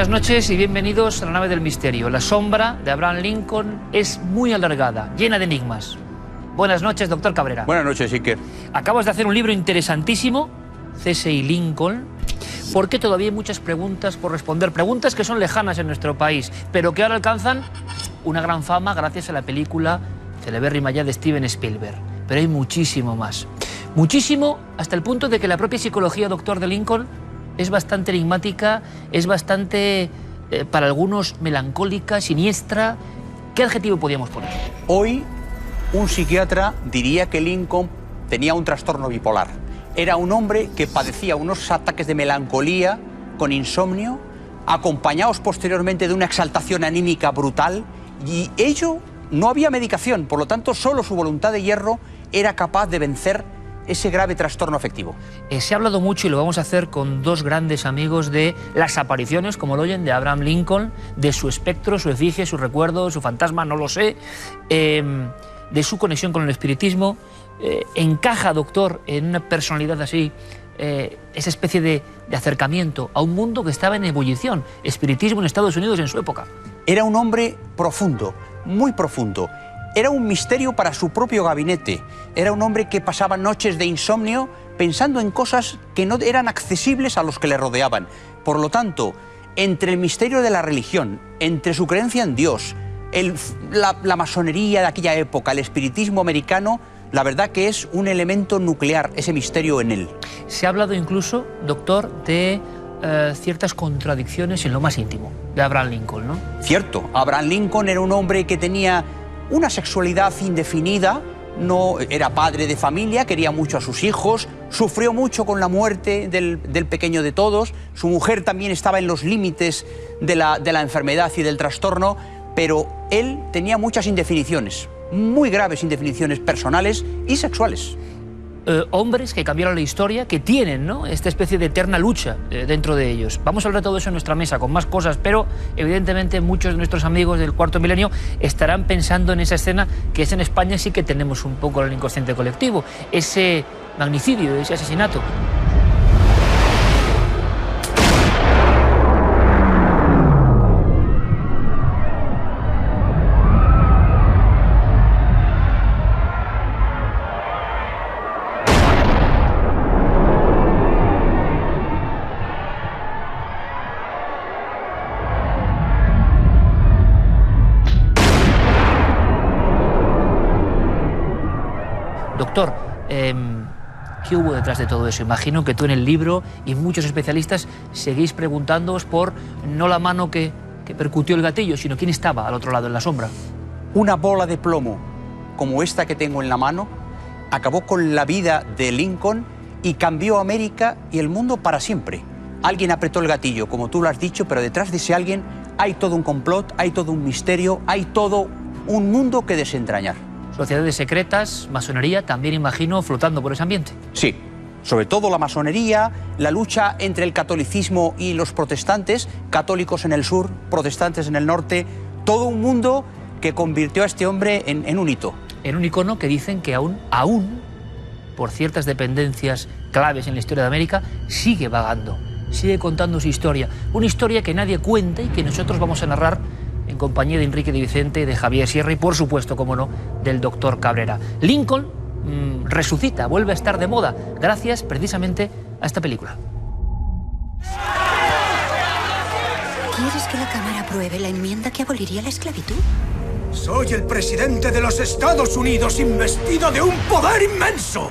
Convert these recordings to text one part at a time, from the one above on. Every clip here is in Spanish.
Buenas noches y bienvenidos a la nave del misterio. La sombra de Abraham Lincoln es muy alargada, llena de enigmas. Buenas noches, doctor Cabrera. Buenas noches, Iker. Acabas de hacer un libro interesantísimo, C.S. Lincoln. ¿Por qué todavía hay muchas preguntas por responder? Preguntas que son lejanas en nuestro país, pero que ahora alcanzan una gran fama gracias a la película celebérrima ya de Steven Spielberg. Pero hay muchísimo más. Muchísimo hasta el punto de que la propia psicología, doctor, de Lincoln es bastante enigmática, es bastante, para algunos, melancólica, siniestra. ¿Qué adjetivo podríamos poner? Hoy, un psiquiatra diría que Lincoln tenía un trastorno bipolar. Era un hombre que padecía unos ataques de melancolía con insomnio, acompañados posteriormente de una exaltación anímica brutal, y ello no había medicación, por lo tanto, solo su voluntad de hierro era capaz de vencer ese grave trastorno afectivo. Se ha hablado mucho, y lo vamos a hacer con dos grandes amigos, de las apariciones, como lo oyen, de Abraham Lincoln, de su espectro, su efigie, su recuerdo, su fantasma, no lo sé, de su conexión con el espiritismo. ¿Encaja, doctor, en una personalidad así, esa especie de acercamiento a un mundo que estaba en ebullición? Espiritismo en Estados Unidos en su época. Era un hombre profundo, muy profundo. Era un misterio para su propio gabinete. Era un hombre que pasaba noches de insomnio pensando en cosas que no eran accesibles a los que le rodeaban. Por lo tanto, entre el misterio de la religión, entre su creencia en Dios, la masonería de aquella época, el espiritismo americano, la verdad que es un elemento nuclear, ese misterio en él. Se ha hablado incluso, doctor, de ciertas contradicciones en lo más íntimo de Abraham Lincoln, ¿no? Cierto, Abraham Lincoln era un hombre que tenía una sexualidad indefinida, no era padre de familia, quería mucho a sus hijos, sufrió mucho con la muerte del pequeño de todos, su mujer también estaba en los límites de la enfermedad y del trastorno, pero él tenía muchas indefiniciones, muy graves indefiniciones personales y sexuales. Hombres que cambiaron la historia, que tienen, ¿no?, esta especie de eterna lucha dentro de ellos. Vamos a hablar de todo eso en nuestra mesa, con más cosas, pero evidentemente muchos de nuestros amigos del cuarto milenio estarán pensando en esa escena que es en España sí que tenemos un poco el inconsciente colectivo, ese magnicidio, ese asesinato. Doctor, ¿qué hubo detrás de todo eso? Imagino que tú en el libro y muchos especialistas seguís preguntándoos por no la mano que percutió el gatillo, sino quién estaba al otro lado en la sombra. Una bola de plomo como esta que tengo en la mano acabó con la vida de Lincoln y cambió América y el mundo para siempre. Alguien apretó el gatillo, como tú lo has dicho, pero detrás de ese alguien hay todo un complot, hay todo un misterio, hay todo un mundo que desentrañar. Sociedades secretas, masonería, también imagino flotando por ese ambiente. Sí, sobre todo la masonería, la lucha entre el catolicismo y los protestantes, católicos en el sur, protestantes en el norte, todo un mundo que convirtió a este hombre en un hito. En un icono que dicen que aún, por ciertas dependencias claves en la historia de América, sigue vagando, sigue contando su historia. Una historia que nadie cuenta y que nosotros vamos a narrar en compañía de Enrique de Vicente, de Javier Sierra y, por supuesto, como no, del doctor Cabrera. Lincoln resucita, vuelve a estar de moda, gracias precisamente a esta película. ¿Quieres que la Cámara apruebe la enmienda que aboliría la esclavitud? Soy el presidente de los Estados Unidos, investido de un poder inmenso.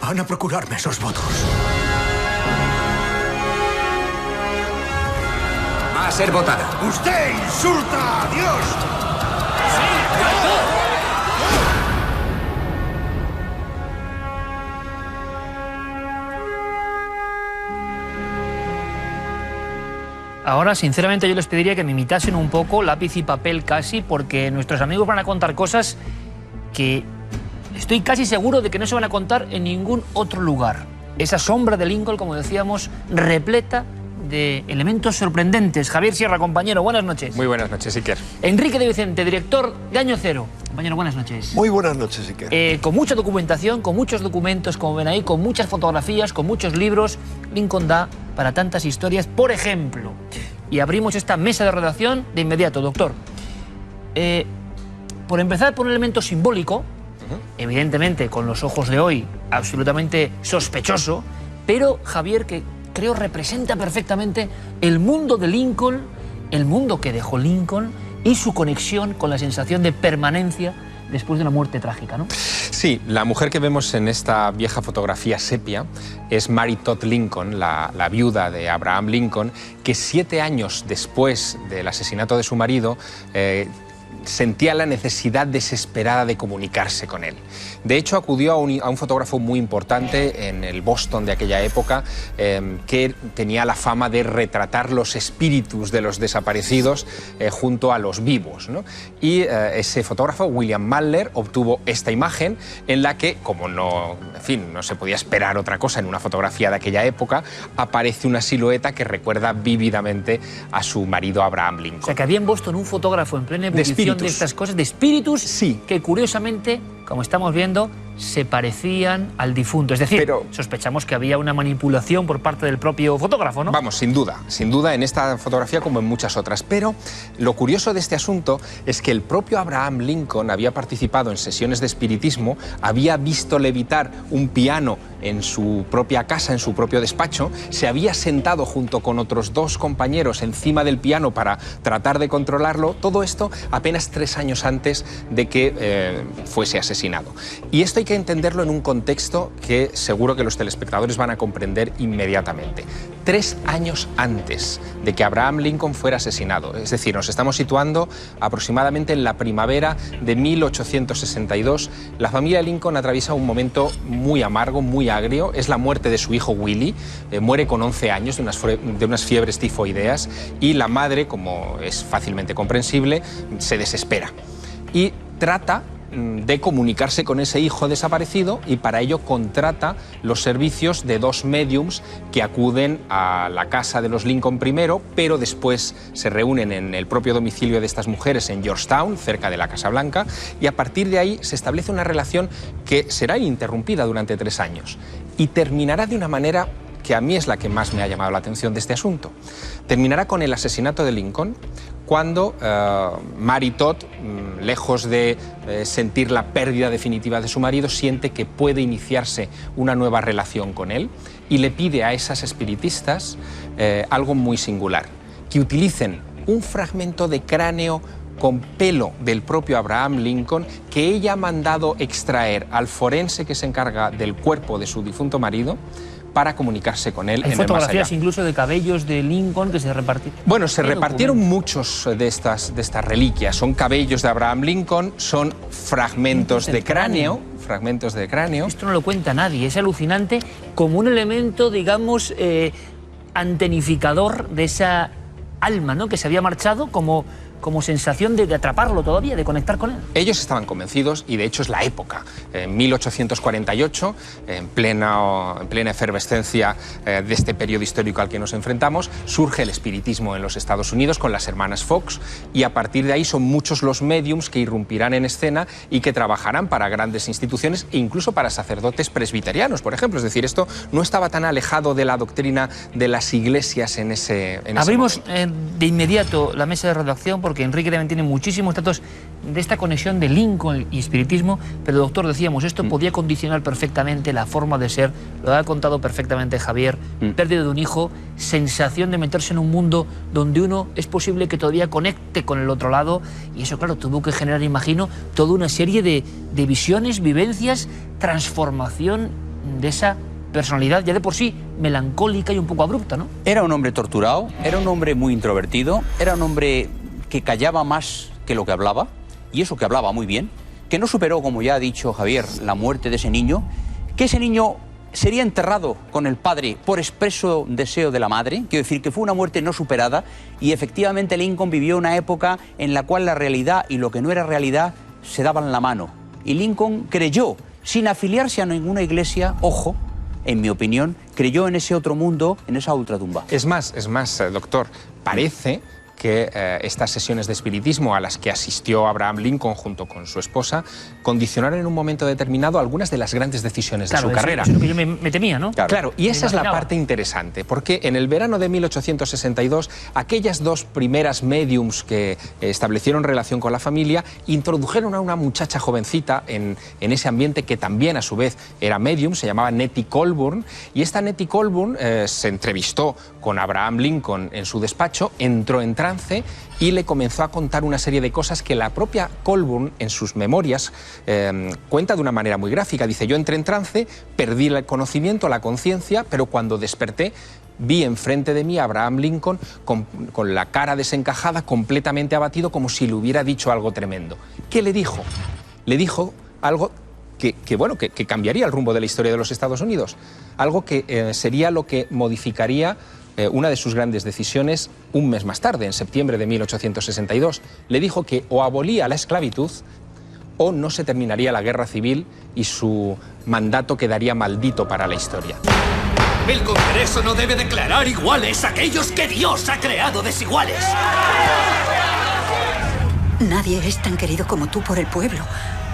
Van a procurarme esos votos. Va a ser votada. ¡Usted insulta a Dios! Ahora, sinceramente, yo les pediría que me imitasen un poco, lápiz y papel casi, porque nuestros amigos van a contar cosas que estoy casi seguro de que no se van a contar en ningún otro lugar. Esa sombra de Lincoln, como decíamos, repleta de elementos sorprendentes. Javier Sierra, compañero, buenas noches. Muy buenas noches, Iker. Enrique de Vicente, director de Año Cero. Compañero, buenas noches. Muy buenas noches, Iker. Con mucha documentación, con muchos documentos, como ven ahí, con muchas fotografías, con muchos libros, Lincoln da para tantas historias. Por ejemplo, y abrimos esta mesa de redacción de inmediato, doctor. Por empezar, por un elemento simbólico, evidentemente con los ojos de hoy, absolutamente sospechoso, pero Javier, que creo representa perfectamente el mundo de Lincoln, el mundo que dejó Lincoln y su conexión con la sensación de permanencia después de una muerte trágica, ¿no? Sí, la mujer que vemos en esta vieja fotografía sepia es Mary Todd Lincoln, la viuda de Abraham Lincoln, que 7 años después del asesinato de su marido sentía la necesidad desesperada de comunicarse con él. De hecho, acudió a un fotógrafo muy importante en el Boston de aquella época, que tenía la fama de retratar los espíritus de los desaparecidos junto a los vivos, ¿no? Y ese fotógrafo, William Mallner, obtuvo esta imagen en la que, como no, en fin, no se podía esperar otra cosa en una fotografía de aquella época, aparece una silueta que recuerda vívidamente a su marido Abraham Lincoln. O sea, que había en Boston un fotógrafo en plena ebullición de estas cosas, de espíritus, sí, que curiosamente, como estamos viendo, se parecían al difunto. Es decir, pero sospechamos que había una manipulación por parte del propio fotógrafo, ¿no? Vamos, sin duda en esta fotografía como en muchas otras. Pero lo curioso de este asunto es que el propio Abraham Lincoln había participado en sesiones de espiritismo, había visto levitar un piano en su propia casa, en su propio despacho, se había sentado junto con otros 2 compañeros encima del piano para tratar de controlarlo, todo esto apenas 3 años antes de que fuese asesinado. Y esto hay que entenderlo en un contexto que seguro que los telespectadores van a comprender inmediatamente. 3 años antes de que Abraham Lincoln fuera asesinado, es decir, nos estamos situando aproximadamente en la primavera de 1862, la familia Lincoln atraviesa un momento muy amargo, muy agrio. Es la muerte de su hijo Willie, muere con 11 años de unas fiebres tifoideas, y la madre, como es fácilmente comprensible, se desespera y trata de comunicarse con ese hijo desaparecido, y para ello contrata los servicios de 2 médiums que acuden a la casa de los Lincoln primero, pero después se reúnen en el propio domicilio de estas mujeres en Georgetown, cerca de la Casa Blanca, y a partir de ahí se establece una relación que será ininterrumpida durante 3 años y terminará de una manera que a mí es la que más me ha llamado la atención de este asunto. Terminará con el asesinato de Lincoln, cuando Mary Todd, lejos de sentir la pérdida definitiva de su marido, siente que puede iniciarse una nueva relación con él y le pide a esas espiritistas algo muy singular: que utilicen un fragmento de cráneo con pelo del propio Abraham Lincoln que ella ha mandado extraer al forense que se encarga del cuerpo de su difunto marido, para comunicarse con él en el más allá. Hay fotografías incluso de cabellos de Lincoln que se repartieron. Bueno, se repartieron muchos de estas reliquias. Son cabellos de Abraham Lincoln, son fragmentos de cráneo. Fragmentos de cráneo. Esto no lo cuenta nadie, es alucinante, como un elemento, digamos, antenificador de esa alma, ¿no?, que se había marchado, como sensación de atraparlo todavía, de conectar con él. Ellos estaban convencidos, y de hecho es la época. En 1848, en plena efervescencia de este periodo histórico al que nos enfrentamos, surge el espiritismo en los Estados Unidos con las hermanas Fox, y a partir de ahí son muchos los médiums que irrumpirán en escena y que trabajarán para grandes instituciones e incluso para sacerdotes presbiterianos, por ejemplo. Es decir, esto no estaba tan alejado de la doctrina de las iglesias en ese Abrimos de inmediato la mesa de redacción, porque Enrique también tiene muchísimos datos de esta conexión de Lincoln y espiritismo, pero doctor, decíamos, esto podía condicionar perfectamente la forma de ser, lo ha contado perfectamente Javier, pérdida de un hijo, sensación de meterse en un mundo donde uno es posible que todavía conecte con el otro lado, y eso, claro, tuvo que generar, imagino, toda una serie de visiones, vivencias, transformación de esa personalidad ya de por sí melancólica y un poco abrupta, ¿no? Era un hombre torturado, era un hombre muy introvertido, era un hombre que callaba más que lo que hablaba, y eso que hablaba muy bien, que no superó, como ya ha dicho Javier, la muerte de ese niño, que ese niño sería enterrado con el padre por expreso deseo de la madre, quiero decir que fue una muerte no superada, y efectivamente Lincoln vivió una época en la cual la realidad y lo que no era realidad se daban la mano, y Lincoln creyó, sin afiliarse a ninguna iglesia, ojo, en mi opinión, creyó en ese otro mundo, en esa ultratumba. Es más, doctor, parece que estas sesiones de espiritismo a las que asistió Abraham Lincoln junto con su esposa condicionaron en un momento determinado algunas de las grandes decisiones de su carrera. Eso es lo que yo me temía, ¿no? Claro, y esa es la parte interesante, porque en el verano de 1862, aquellas dos primeras médiums que establecieron relación con la familia introdujeron a una muchacha jovencita en ese ambiente que también a su vez era medium, se llamaba Nettie Colburn, y esta Nettie Colburn se entrevistó con Abraham Lincoln en su despacho, entró en trance y le comenzó a contar una serie de cosas que la propia Colburn en sus memorias cuenta de una manera muy gráfica. Dice, yo entré en trance, perdí el conocimiento, la conciencia, pero cuando desperté vi enfrente de mí a Abraham Lincoln con la cara desencajada, completamente abatido, como si le hubiera dicho algo tremendo. ¿Qué le dijo? Le dijo algo que cambiaría el rumbo de la historia de los Estados Unidos, algo que sería lo que modificaría una de sus grandes decisiones un mes más tarde, en septiembre de 1862. Le dijo que o abolía la esclavitud o no se terminaría la guerra civil y su mandato quedaría maldito para la historia. El Congreso no debe declarar iguales a aquellos que Dios ha creado desiguales. Nadie es tan querido como tú por el pueblo.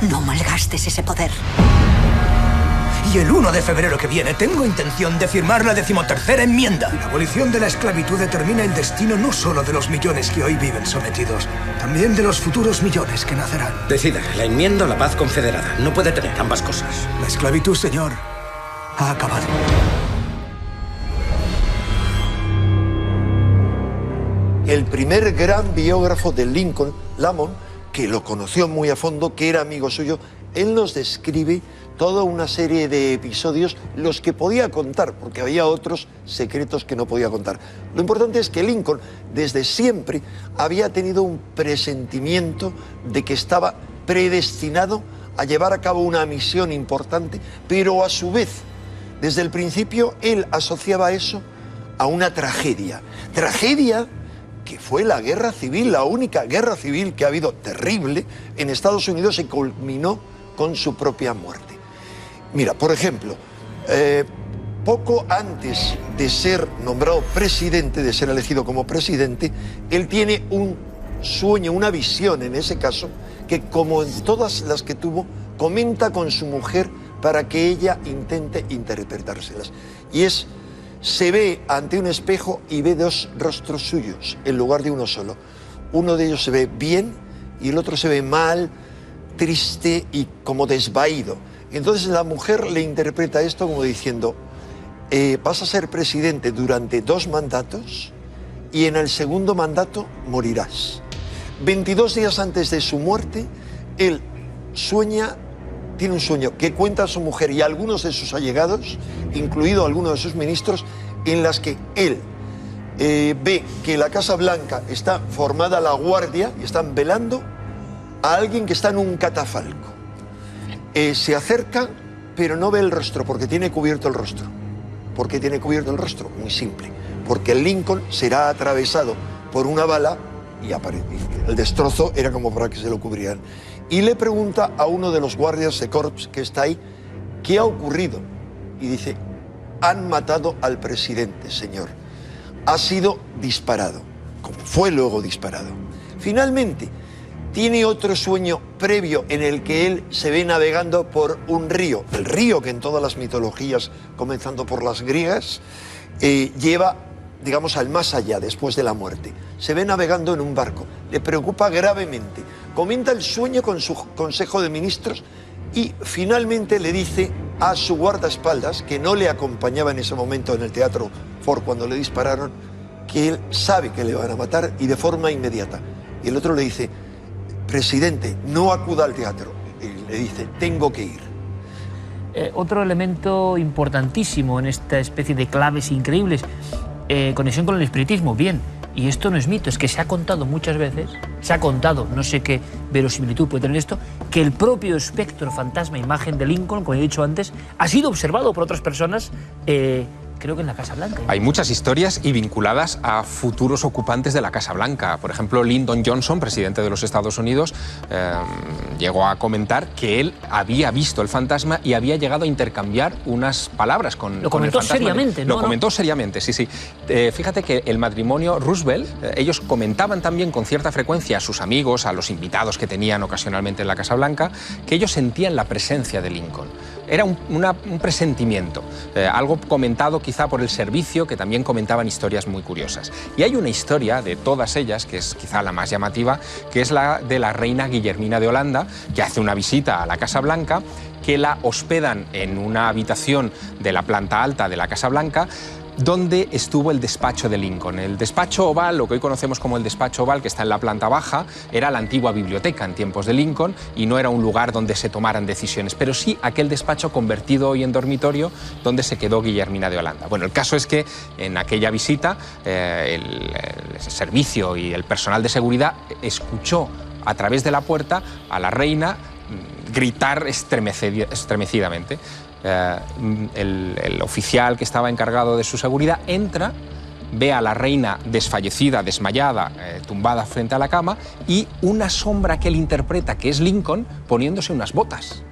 No malgastes ese poder. Y el 1 de febrero que viene tengo intención de firmar la 13ª enmienda. La abolición de la esclavitud determina el destino no solo de los millones que hoy viven sometidos, también de los futuros millones que nacerán. Decida, la enmienda o la paz confederada. No puede tener ambas cosas. La esclavitud, señor, ha acabado. El primer gran biógrafo de Lincoln, Lamon, que lo conoció muy a fondo, que era amigo suyo, él nos describe toda una serie de episodios, los que podía contar, porque había otros secretos que no podía contar. Lo importante es que Lincoln, desde siempre, había tenido un presentimiento de que estaba predestinado a llevar a cabo una misión importante, pero a su vez, desde el principio, él asociaba eso a una tragedia. Tragedia que fue la guerra civil, la única guerra civil que ha habido terrible en Estados Unidos y culminó con su propia muerte. Mira, por ejemplo, poco antes de ser nombrado presidente, de ser elegido como presidente, él tiene un sueño, una visión en ese caso, que como en todas las que tuvo, comenta con su mujer para que ella intente interpretárselas. Y se ve ante un espejo y ve dos rostros suyos en lugar de uno solo. Uno de ellos se ve bien y el otro se ve mal, triste y como desvaído. Entonces la mujer le interpreta esto como diciendo, vas a ser presidente durante 2 mandatos y en el segundo mandato morirás. 22 días antes de su muerte, él tiene un sueño que cuenta a su mujer y a algunos de sus allegados, incluido algunos de sus ministros, en las que él ve que en la Casa Blanca está formada la guardia y están velando a alguien que está en un catafalco. Se acerca, pero no ve el rostro, porque tiene cubierto el rostro. ¿Por qué tiene cubierto el rostro? Muy simple. Porque el Lincoln será atravesado por una bala y el destrozo era como para que se lo cubrieran. Y le pregunta a uno de los guardias de corps que está ahí, ¿qué ha ocurrido? Y dice, han matado al presidente, señor. Ha sido disparado, como fue luego disparado. Finalmente, tiene otro sueño previo en el que él se ve navegando por un río. El río que en todas las mitologías, comenzando por las griegas, lleva, digamos, al más allá, después de la muerte. Se ve navegando en un barco. Le preocupa gravemente. Comenta el sueño con su consejo de ministros y finalmente le dice a su guardaespaldas, que no le acompañaba en ese momento en el Teatro Ford cuando le dispararon, que él sabe que le van a matar y de forma inmediata. Y el otro le dice, presidente, no acuda al teatro. Y le dice, tengo que ir. Otro elemento importantísimo en esta especie de claves increíbles, conexión con el espiritismo, bien, y esto no es mito, es que se ha contado muchas veces, no sé qué verosimilitud puede tener esto, que el propio espectro, fantasma, imagen de Lincoln, como he dicho antes, ha sido observado por otras personas que creo que en la Casa Blanca. Hay muchas historias y vinculadas a futuros ocupantes de la Casa Blanca. Por ejemplo, Lyndon Johnson, presidente de los Estados Unidos, llegó a comentar que él había visto el fantasma y había llegado a intercambiar unas palabras con el fantasma. Lo comentó seriamente, ¿no? Lo comentó seriamente, sí, sí. Fíjate que el matrimonio Roosevelt, ellos comentaban también con cierta frecuencia a sus amigos, a los invitados que tenían ocasionalmente en la Casa Blanca, que ellos sentían la presencia de Lincoln. Era un presentimiento, algo comentado quizá por el servicio, que también comentaban historias muy curiosas. Y hay una historia de todas ellas, que es quizá la más llamativa, que es la de la reina Guillermina de Holanda, que hace una visita a la Casa Blanca, que la hospedan en una habitación de la planta alta de la Casa Blanca, donde estuvo el despacho de Lincoln. El despacho oval, lo que hoy conocemos como el despacho oval, que está en la planta baja, era la antigua biblioteca en tiempos de Lincoln y no era un lugar donde se tomaran decisiones, pero sí aquel despacho convertido hoy en dormitorio donde se quedó Guillermina de Holanda. Bueno, el caso es que en aquella visita el servicio y el personal de seguridad escuchó a través de la puerta a la reina gritar estremecidamente. El oficial que estaba encargado de su seguridad entra, ve a la reina desfallecida, desmayada, tumbada frente a la cama, y una sombra que él interpreta que es Lincoln poniéndose unas botas.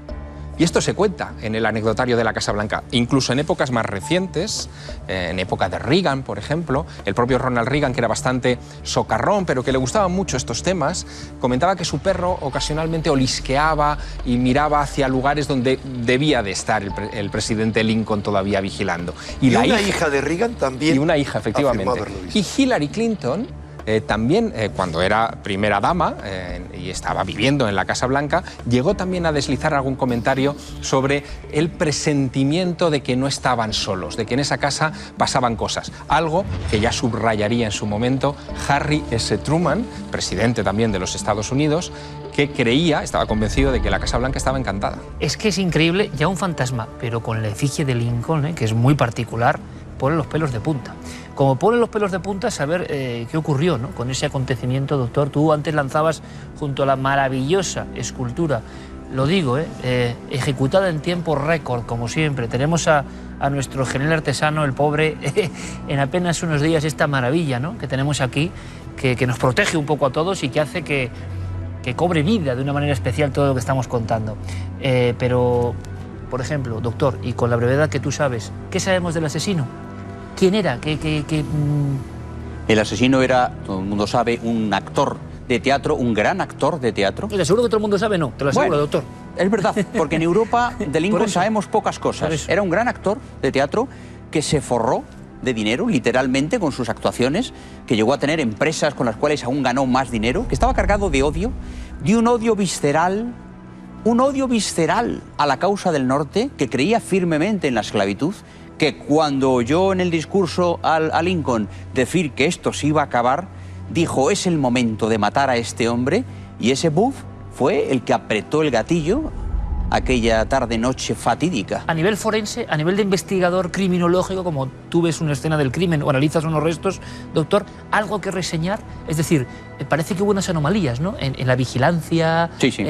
Y esto se cuenta en el anecdotario de la Casa Blanca. Incluso en épocas más recientes, en época de Reagan, por ejemplo, el propio Ronald Reagan, que era bastante socarrón, pero que le gustaban mucho estos temas, comentaba que su perro ocasionalmente olisqueaba y miraba hacia lugares donde debía de estar el presidente Lincoln todavía vigilando. Y la hija de Reagan también. Y una hija, efectivamente. Y Hillary Clinton, también, cuando era primera dama y estaba viviendo en la Casa Blanca, llegó también a deslizar algún comentario sobre el presentimiento de que no estaban solos, de que en esa casa pasaban cosas. Algo que ya subrayaría en su momento Harry S. Truman, presidente también de los Estados Unidos, que creía, estaba convencido de que la Casa Blanca estaba encantada. Es que es increíble, ya un fantasma, pero con la efigie de Lincoln, que es muy particular, pone los pelos de punta. Como ponen los pelos de punta, saber qué ocurrió, ¿no?, con ese acontecimiento, doctor. Tú antes lanzabas junto a la maravillosa escultura, lo digo, ejecutada en tiempo récord, como siempre. Tenemos a nuestro genial artesano, el pobre, en apenas unos días, esta maravilla, ¿no?, que tenemos aquí, que nos protege un poco a todos y que hace que cobre vida de una manera especial todo lo que estamos contando. Pero, por ejemplo, doctor, y con la brevedad que tú sabes, ¿qué sabemos del asesino? ¿Quién era? El asesino era, todo el mundo sabe, un actor de teatro, un gran actor de teatro. ¿Te aseguro que todo el mundo sabe? No, te lo aseguro, bueno, doctor. Es verdad, porque en Europa de Lincoln sabemos pocas cosas. Era un gran actor de teatro que se forró de dinero, literalmente, con sus actuaciones, que llegó a tener empresas con las cuales aún ganó más dinero, que estaba cargado de odio, de un odio visceral a la causa del norte, que creía firmemente en la esclavitud, que cuando oyó en el discurso a Lincoln decir que esto se iba a acabar, dijo: es el momento de matar a este hombre, y ese Booth fue el que apretó el gatillo aquella tarde-noche fatídica. A nivel forense, a nivel de investigador criminológico, como tú ves una escena del crimen o analizas unos restos, doctor, ¿algo que reseñar? Es decir, parece que hubo unas anomalías, ¿no?, en la vigilancia. Sí, sí.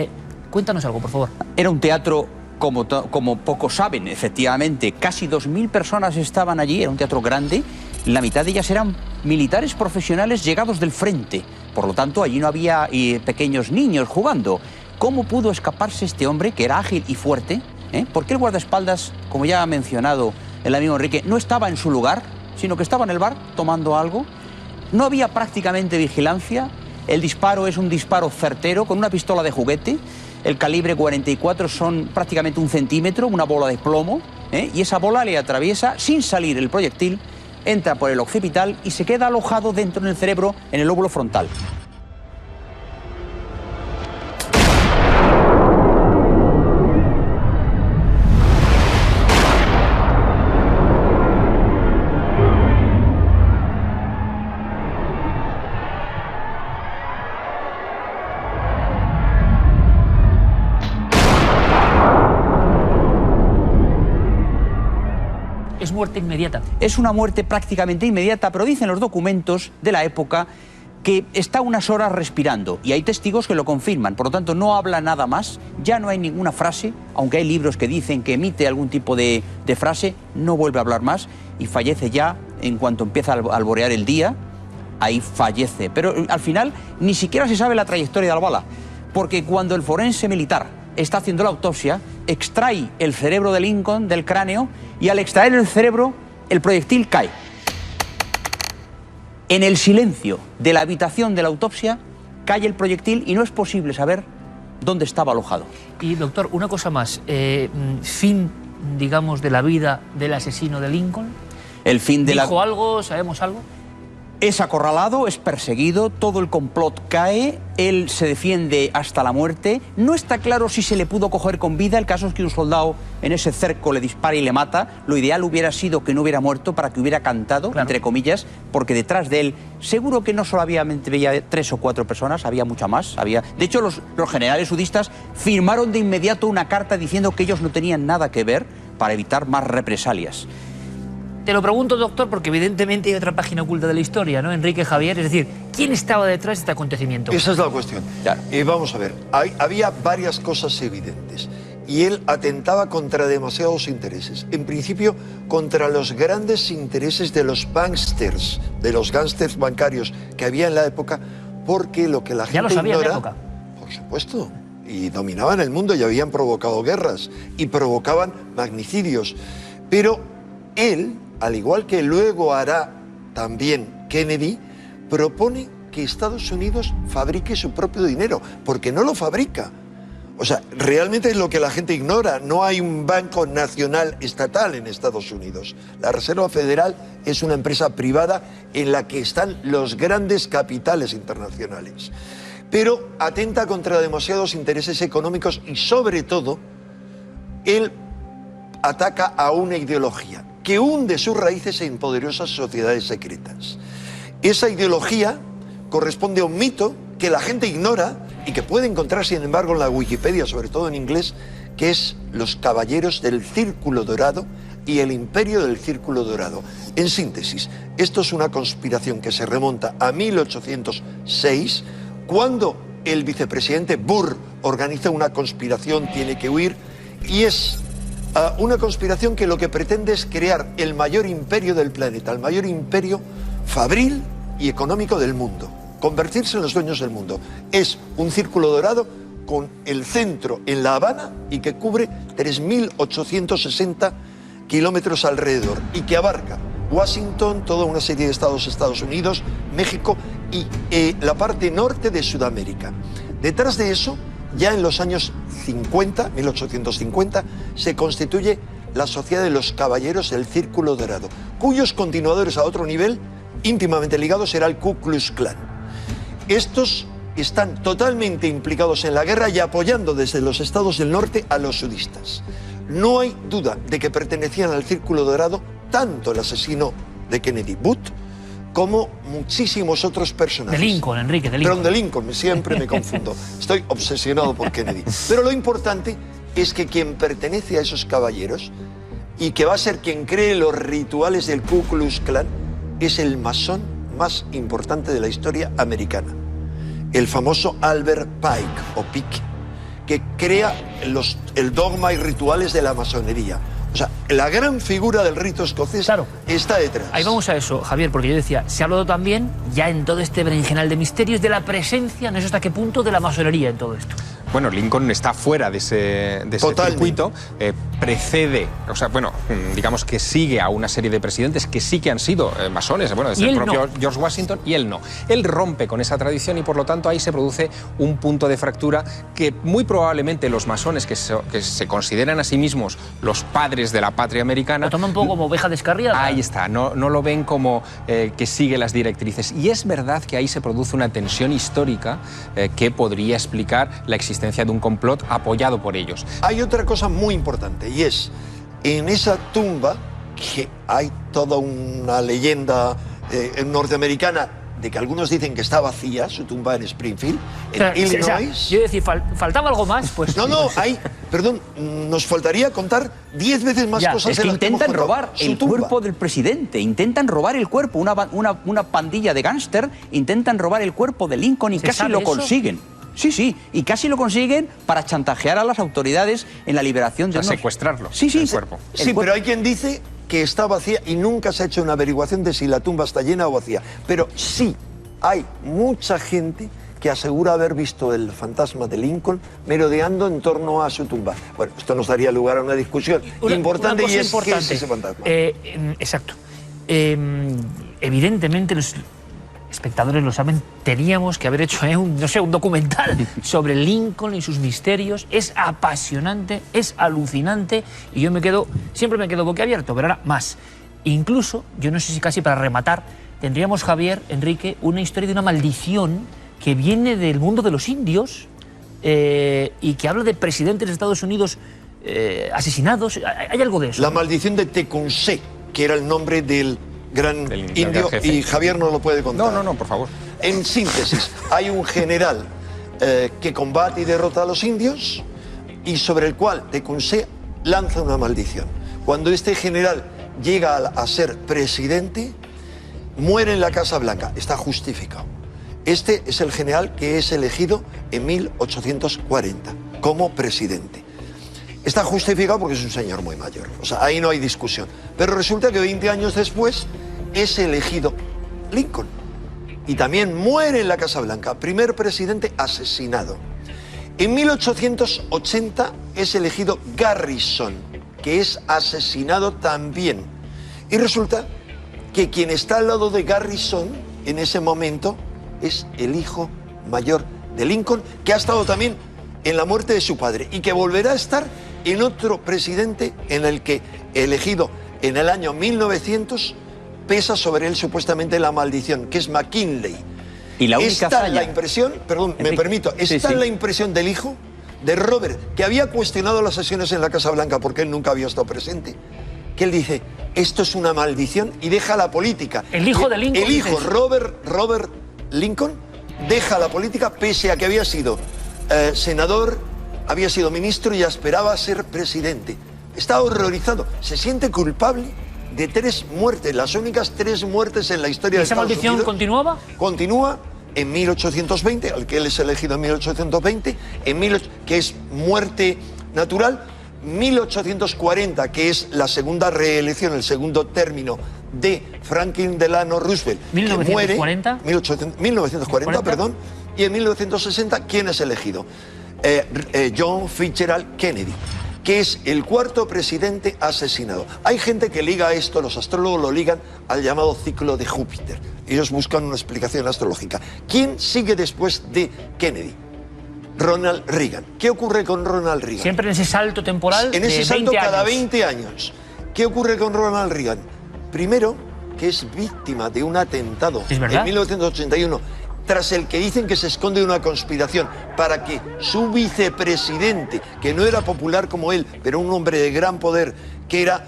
Cuéntanos algo, por favor. Era un teatro, como pocos saben, efectivamente, casi 2000 personas estaban allí, era un teatro grande, la mitad de ellas eran militares profesionales llegados del frente, por lo tanto allí no había pequeños niños jugando. ¿Cómo pudo escaparse este hombre, que era ágil y fuerte? ¿Por qué el guardaespaldas, como ya ha mencionado el amigo Enrique, no estaba en su lugar, sino que estaba en el bar tomando algo? No había prácticamente vigilancia, el disparo es un disparo certero con una pistola de juguete. El calibre 44 son prácticamente 1 centímetro, una bola de plomo, y esa bola le atraviesa sin salir el proyectil, entra por el occipital y se queda alojado dentro del cerebro, en el lóbulo frontal. ¿Es muerte inmediata? Es una muerte prácticamente inmediata, pero dicen los documentos de la época que está unas horas respirando, y hay testigos que lo confirman, por lo tanto no habla nada más, ya no hay ninguna frase, aunque hay libros que dicen que emite algún tipo de frase, no vuelve a hablar más y fallece ya en cuanto empieza a alborear el día, ahí fallece. Pero al final ni siquiera se sabe la trayectoria de la bala, porque cuando el forense militar está haciendo la autopsia, extrae el cerebro de Lincoln del cráneo y al extraer el cerebro, el proyectil cae. En el silencio de la habitación de la autopsia cae el proyectil y no es posible saber dónde estaba alojado. Y doctor, una cosa más, fin, digamos, de la vida del asesino de Lincoln. El fin de ¿Dijo algo? ¿Sabemos algo? Es acorralado, es perseguido, todo el complot cae, él se defiende hasta la muerte. No está claro si se le pudo coger con vida, el caso es que un soldado en ese cerco le dispara y le mata. Lo ideal hubiera sido que no hubiera muerto para que hubiera cantado, claro, entre comillas, porque detrás de él seguro que no solamente veía 3 o 4 personas, había mucha más. De hecho, los generales sudistas firmaron de inmediato una carta diciendo que ellos no tenían nada que ver para evitar más represalias. Te lo pregunto, doctor, porque evidentemente hay otra página oculta de la historia, ¿no? Enrique Javier, es decir, ¿quién estaba detrás de este acontecimiento? Esa es la cuestión. Claro. Vamos a ver, había varias cosas evidentes y él atentaba contra demasiados intereses. En principio, contra los grandes intereses de los banksters, de los gángsters bancarios que había en la época, porque lo que la gente ya lo sabía ignora, en la época. Por supuesto, y dominaban el mundo y habían provocado guerras y provocaban magnicidios. Pero él, al igual que luego hará también Kennedy, propone que Estados Unidos fabrique su propio dinero, porque no lo fabrica. O sea, realmente es lo que la gente ignora. No hay un banco nacional estatal en Estados Unidos. La Reserva Federal es una empresa privada en la que están los grandes capitales internacionales. Pero atenta contra demasiados intereses económicos y, sobre todo, él ataca a una ideología que hunde sus raíces en poderosas sociedades secretas. Esa ideología corresponde a un mito que la gente ignora y que puede encontrar, sin embargo, en la Wikipedia, sobre todo en inglés, que es los caballeros del Círculo Dorado y el imperio del Círculo Dorado. En síntesis, esto es una conspiración que se remonta a 1806, cuando el vicepresidente Burr organiza una conspiración, tiene que huir, y es una conspiración que lo que pretende es crear el mayor imperio del planeta, el mayor imperio fabril y económico del mundo, convertirse en los dueños del mundo. Es un círculo dorado con el centro en La Habana y que cubre 3.860 kilómetros alrededor y que abarca Washington, toda una serie de Estados Unidos, México y la parte norte de Sudamérica. Detrás de eso, ya en los años 50, 1850, se constituye la Sociedad de los Caballeros del Círculo Dorado, cuyos continuadores a otro nivel, íntimamente ligados, será el Ku Klux Klan. Estos están totalmente implicados en la guerra y apoyando desde los estados del norte a los sudistas. No hay duda de que pertenecían al Círculo Dorado tanto el asesino de Kennedy, Booth, como muchísimos otros personajes. De Lincoln, Enrique, de Lincoln. Perdón, de Lincoln, siempre me confundo. Estoy obsesionado por Kennedy. Pero lo importante es que quien pertenece a esos caballeros y que va a ser quien cree los rituales del Ku Klux Klan es el masón más importante de la historia americana, el famoso Albert Pike, o Pike, que crea el dogma y rituales de la masonería. O sea, la gran figura del rito escocés, claro, está detrás. Ahí vamos a eso, Javier, porque yo decía, se ha hablado también, ya en todo este berenjenal de misterios, de la presencia, no sé hasta qué punto, de la masonería en todo esto. Bueno, Lincoln está fuera de ese circuito, precede, o sea, bueno, digamos que sigue a una serie de presidentes que sí que han sido masones, bueno, desde el propio George Washington, y él no. Él rompe con esa tradición y por lo tanto ahí se produce un punto de fractura que muy probablemente los masones que se consideran a sí mismos los padres de la patria americana... Lo toman un poco como oveja descarriada. Ahí está, no lo ven como que sigue las directrices. Y es verdad que ahí se produce una tensión histórica que podría explicar la existencia de un complot apoyado por ellos. Hay otra cosa muy importante y es, en esa tumba, que hay toda una leyenda norteamericana de que algunos dicen que está vacía, su tumba en Springfield, en Illinois. Yo decía, faltaba algo más, pues... No, hay Perdón, nos faltaría contar 10 veces más cosas. Es que en las que hemos intentan contado. robar Su el tumba. cuerpo del presidente, intentan robar el cuerpo, una pandilla de gángster, intentan robar el cuerpo de Lincoln y ¿Se casi sabe lo eso? consiguen. Sí, y casi lo consiguen para chantajear a las autoridades en la liberación de Para unos... secuestrarlo, Sí, el cuerpo. Sí, pero hay quien dice que está vacía y nunca se ha hecho una averiguación de si la tumba está llena o vacía. Pero sí, hay mucha gente que asegura haber visto el fantasma de Lincoln merodeando en torno a su tumba. Bueno, esto nos daría lugar a una discusión importante, cosa y es importante. ¿qué es ese fantasma? Exacto. Evidentemente los espectadores lo saben, teníamos que haber hecho un documental sobre Lincoln y sus misterios. Es apasionante, es alucinante y yo siempre me quedo boquiabierto, pero ahora más. Incluso, yo no sé si casi para rematar, tendríamos, Javier, Enrique, una historia de una maldición que viene del mundo de los indios y que habla de presidentes de Estados Unidos asesinados. ¿Hay algo de eso? La maldición de Tecumseh, que era el nombre del gran indio, jefe. y Javier no lo puede contar. No, por favor. En síntesis, hay un general que combate y derrota a los indios y sobre el cual Tecumseh lanza una maldición. Cuando este general llega a ser presidente, muere en la Casa Blanca. Está justificado. Este es el general que es elegido en 1840 como presidente. Está justificado porque es un señor muy mayor. O sea, ahí no hay discusión. Pero resulta que 20 años después es elegido Lincoln. Y también muere en la Casa Blanca. Primer presidente asesinado. En 1880 es elegido Garrison, que es asesinado también. Y resulta que quien está al lado de Garrison en ese momento es el hijo mayor de Lincoln, que ha estado también en la muerte de su padre y que volverá a estar en otro presidente en el que, elegido en el año 1900, pesa sobre él supuestamente la maldición, que es McKinley. Y la única está falla... la impresión, perdón, Enrique, me permito, está la impresión del hijo de Robert, que había cuestionado las sesiones en la Casa Blanca porque él nunca había estado presente, que él dice, esto es una maldición, y deja la política. El hijo de Lincoln. El hijo, Robert Lincoln, deja la política pese a que había sido senador, había sido ministro y aspiraba a ser presidente. Está horrorizado, se siente culpable de 3 muertes, las únicas 3 muertes en la historia de Estados Unidos. ¿Esa maldición continuaba? Continúa en 1820, al que él es elegido en 1820, que es muerte natural. 1840, que es la segunda reelección, el segundo término de Franklin Delano Roosevelt, ¿1940? que muere 1940, perdón, y en 1960, ¿quién es elegido? John Fitzgerald Kennedy, que es el 4º presidente asesinado. Hay gente que liga esto, los astrólogos lo ligan al llamado ciclo de Júpiter. Ellos buscan una explicación astrológica. ¿Quién sigue después de Kennedy? Ronald Reagan. ¿Qué ocurre con Ronald Reagan? Siempre en ese salto temporal. En ese de salto 20 cada años. 20 años. ¿Qué ocurre con Ronald Reagan? Primero, que es víctima de un atentado ¿Es verdad? en 1981, tras el que dicen que se esconde una conspiración para que su vicepresidente, que no era popular como él, pero un hombre de gran poder, que era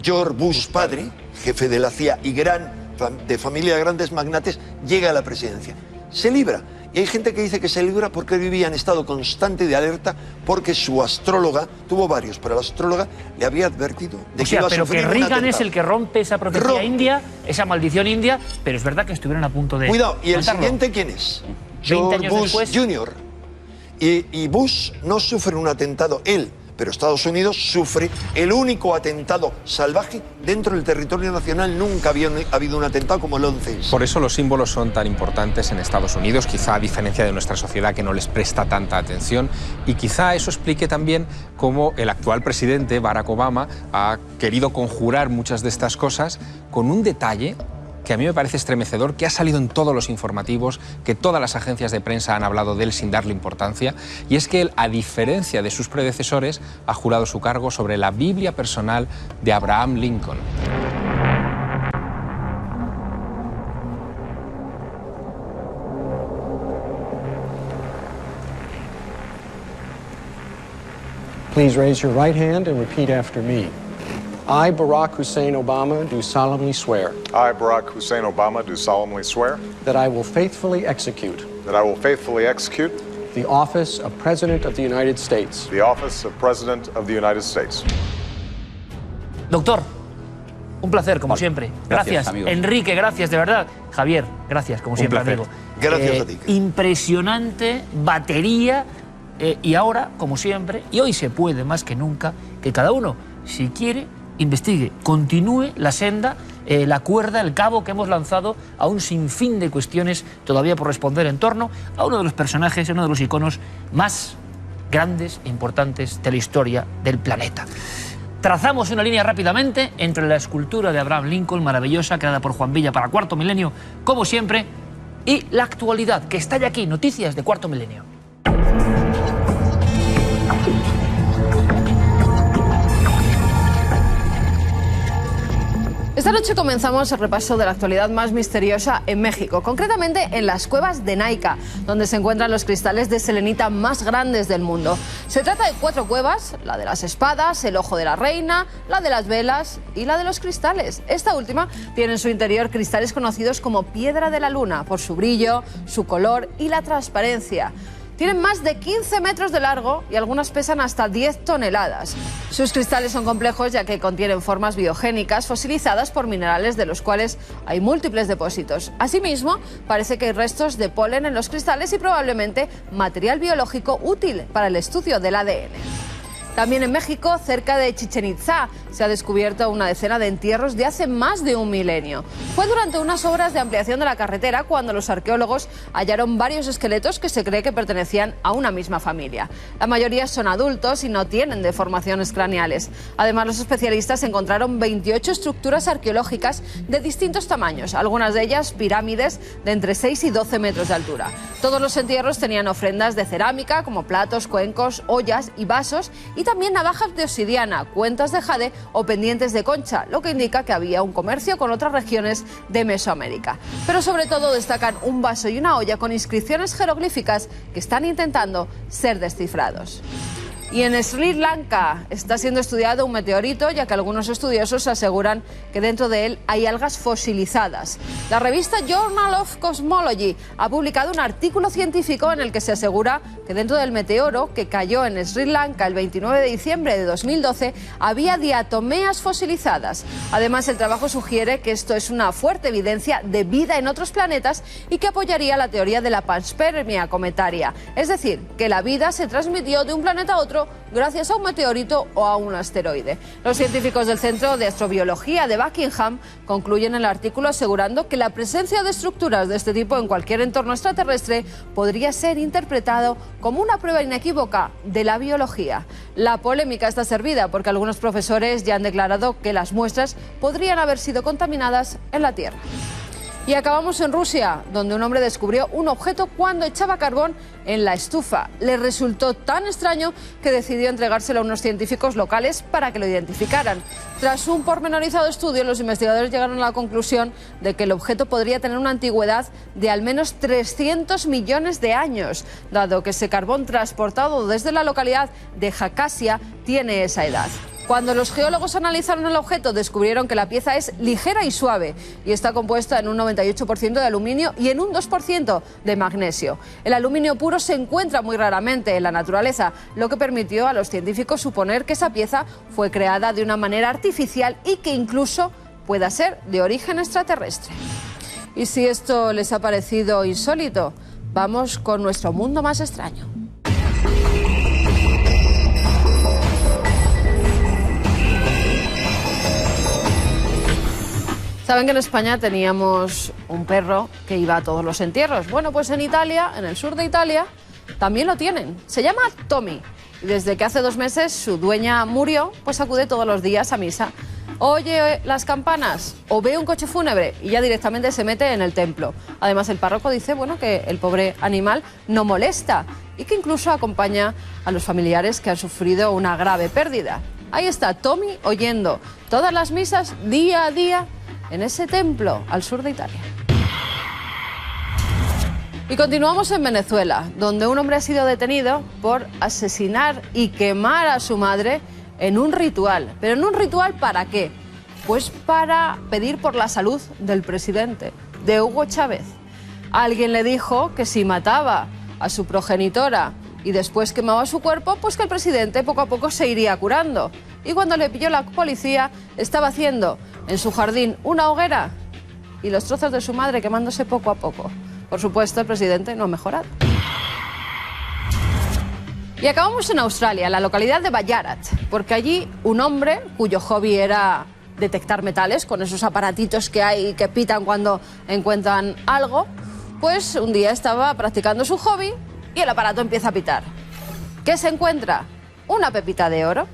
George Bush padre, jefe de la CIA y de familia de grandes magnates, llega a la presidencia. Se libra. Y hay gente que dice que se libra porque vivía en estado constante de alerta, porque su astróloga, tuvo varios, pero la astróloga le había advertido de que iba a pero sufrir que un Reagan atentado. es el que rompe esa profecía india, esa maldición india, pero es verdad que estuvieron a punto de... Cuidado, ¿y el matarlo. siguiente quién es? 20 George años Bush después. Jr. Y Bush no sufre un atentado, él, pero Estados Unidos sufre el único atentado salvaje dentro del territorio nacional. Nunca había habido un atentado como el 11S. Por eso los símbolos son tan importantes en Estados Unidos, quizá a diferencia de nuestra sociedad que no les presta tanta atención, y quizá eso explique también cómo el actual presidente, Barack Obama, ha querido conjurar muchas de estas cosas con un detalle que a mí me parece estremecedor, que ha salido en todos los informativos, que todas las agencias de prensa han hablado de él sin darle importancia, y es que él, a diferencia de sus predecesores, ha jurado su cargo sobre la Biblia personal de Abraham Lincoln. Please raise your right hand and repeat after me. I, Barack Hussein Obama, do solemnly swear I, Barack Hussein Obama, do solemnly swear that I will faithfully execute that I will faithfully execute the office of President of the United States. The office of President of the United States. Doctor, un placer, como siempre. Gracias, amigo. Enrique, gracias, de verdad. Javier, gracias, como siempre, placer. amigo. Gracias a ti. Impresionante batería. Y ahora, como siempre, y hoy se puede más que nunca, que cada uno, si quiere, investigue, continúe la senda, la cuerda, el cabo que hemos lanzado a un sinfín de cuestiones todavía por responder en torno a uno de los personajes, uno de los iconos más grandes e importantes de la historia del planeta. Trazamos una línea rápidamente entre la escultura de Abraham Lincoln, maravillosa, creada por Juan Villa para Cuarto Milenio, como siempre, y la actualidad, que está ya aquí, noticias de Cuarto Milenio. Esta noche comenzamos el repaso de la actualidad más misteriosa en México, concretamente en las cuevas de Naica, donde se encuentran los cristales de selenita más grandes del mundo. Se trata de 4 cuevas, la de las espadas, el ojo de la reina, la de las velas y la de los cristales. Esta última tiene en su interior cristales conocidos como piedra de la luna, por su brillo, su color y la transparencia. Tienen más de 15 metros de largo y algunas pesan hasta 10 toneladas. Sus cristales son complejos ya que contienen formas biogénicas fosilizadas por minerales de los cuales hay múltiples depósitos. Asimismo, parece que hay restos de polen en los cristales y probablemente material biológico útil para el estudio del ADN. También en México, cerca de Chichén Itzá, se ha descubierto una decena de entierros de hace más de un milenio. Fue durante unas obras de ampliación de la carretera cuando los arqueólogos hallaron varios esqueletos que se cree que pertenecían a una misma familia. La mayoría son adultos y no tienen deformaciones craneales. Además, los especialistas encontraron 28 estructuras arqueológicas de distintos tamaños, algunas de ellas pirámides de entre 6 y 12 metros de altura. Todos los entierros tenían ofrendas de cerámica como platos, cuencos, ollas y vasos, y también navajas de obsidiana, cuentas de jade o pendientes de concha, lo que indica que había un comercio con otras regiones de Mesoamérica. Pero sobre todo destacan un vaso y una olla con inscripciones jeroglíficas que están intentando ser descifrados. Y en Sri Lanka está siendo estudiado un meteorito, ya que algunos estudiosos aseguran que dentro de él hay algas fosilizadas. La revista Journal of Cosmology ha publicado un artículo científico en el que se asegura que dentro del meteoro que cayó en Sri Lanka el 29 de diciembre de 2012 había diatomeas fosilizadas. Además, el trabajo sugiere que esto es una fuerte evidencia de vida en otros planetas y que apoyaría la teoría de la panspermia cometaria, es decir, que la vida se transmitió de un planeta a otro gracias a un meteorito o a un asteroide. Los científicos del Centro de Astrobiología de Buckingham concluyen el artículo asegurando que la presencia de estructuras de este tipo en cualquier entorno extraterrestre podría ser interpretado como una prueba inequívoca de la biología. La polémica está servida porque algunos profesores ya han declarado que las muestras podrían haber sido contaminadas en la Tierra. Y acabamos en Rusia, donde un hombre descubrió un objeto cuando echaba carbón en la estufa. Le resultó tan extraño que decidió entregárselo a unos científicos locales para que lo identificaran. Tras un pormenorizado estudio, los investigadores llegaron a la conclusión de que el objeto podría tener una antigüedad de al menos 300 millones de años, dado que ese carbón transportado desde la localidad de Jacasia tiene esa edad. Cuando los geólogos analizaron el objeto, descubrieron que la pieza es ligera y suave y está compuesta en un 98% de aluminio y en un 2% de magnesio. El aluminio puro se encuentra muy raramente en la naturaleza, lo que permitió a los científicos suponer que esa pieza fue creada de una manera artificial y que incluso pueda ser de origen extraterrestre. Y si esto les ha parecido insólito, vamos con nuestro mundo más extraño. Saben que en España teníamos un perro que iba a todos los entierros. Bueno, pues en Italia, en el sur de Italia, también lo tienen. Se llama Tommy. Y desde que hace 2 meses su dueña murió, pues acude todos los días a misa. Oye las campanas o ve un coche fúnebre y ya directamente se mete en el templo. Además, el párroco dice, bueno, que el pobre animal no molesta y que incluso acompaña a los familiares que han sufrido una grave pérdida. Ahí está Tommy oyendo todas las misas día a día en ese templo al sur de Italia. Y continuamos en Venezuela, donde un hombre ha sido detenido por asesinar y quemar a su madre en un ritual. ¿Pero en un ritual para qué? Pues para pedir por la salud del presidente, de Hugo Chávez. Alguien le dijo que si mataba a su progenitora y después quemaba su cuerpo, pues que el presidente poco a poco se iría curando. Y cuando le pilló la policía, estaba haciendo en su jardín una hoguera y los trozos de su madre quemándose poco a poco. Por supuesto, el presidente no ha mejorado. Y acabamos en Australia, en la localidad de Ballarat, porque allí un hombre cuyo hobby era detectar metales con esos aparatitos que hay que pitan cuando encuentran algo, pues un día estaba practicando su hobby y el aparato empieza a pitar. ¿Qué se encuentra? Una pepita de oro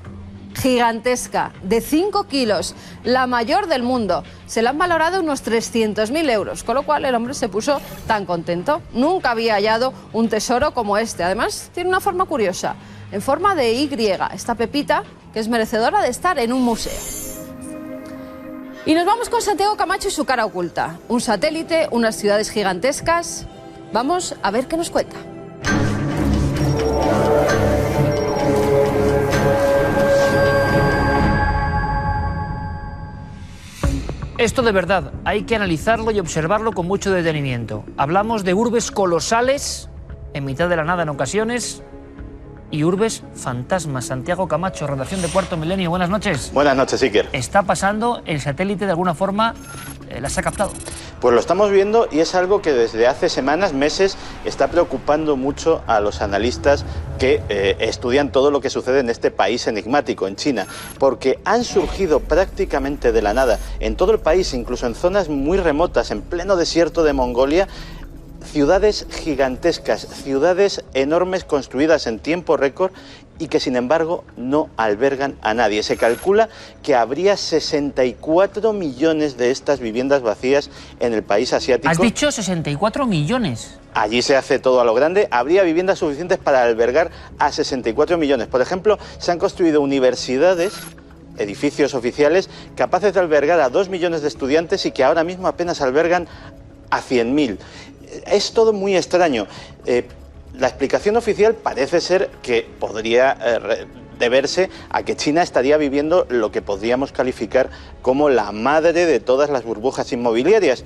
gigantesca, de 5 kilos, la mayor del mundo. Se la han valorado unos 300.000 euros, con lo cual el hombre se puso tan contento. Nunca había hallado un tesoro como este. Además, tiene una forma curiosa, en forma de Y, esta pepita, que es merecedora de estar en un museo. Y nos vamos con Santiago Camacho y su cara oculta. Un satélite, unas ciudades gigantescas. Vamos a ver qué nos cuenta. Esto de verdad hay que analizarlo y observarlo con mucho detenimiento. Hablamos de urbes colosales, en mitad de la nada en ocasiones, y urbes fantasmas. Santiago Camacho, redacción de Cuarto Milenio, buenas noches. Buenas noches, Iker. ¿Está pasando? ¿El satélite de alguna forma las ha captado? Pues lo estamos viendo y es algo que desde hace semanas, meses, está preocupando mucho a los analistas que estudian todo lo que sucede en este país enigmático, en China, porque han surgido prácticamente de la nada en todo el país, incluso en zonas muy remotas, en pleno desierto de Mongolia, ciudades gigantescas, ciudades enormes construidas en tiempo récord y que sin embargo no albergan a nadie. Se calcula que habría 64 millones de estas viviendas vacías en el país asiático. ¿Has dicho 64 millones? Allí se hace todo a lo grande. Habría viviendas suficientes para albergar a 64 millones. Por ejemplo, se han construido universidades, edificios oficiales, capaces de albergar a 2 millones de estudiantes y que ahora mismo apenas albergan a 100.000. Es todo muy extraño. La explicación oficial parece ser que podría deberse a que China estaría viviendo lo que podríamos calificar como la madre de todas las burbujas inmobiliarias.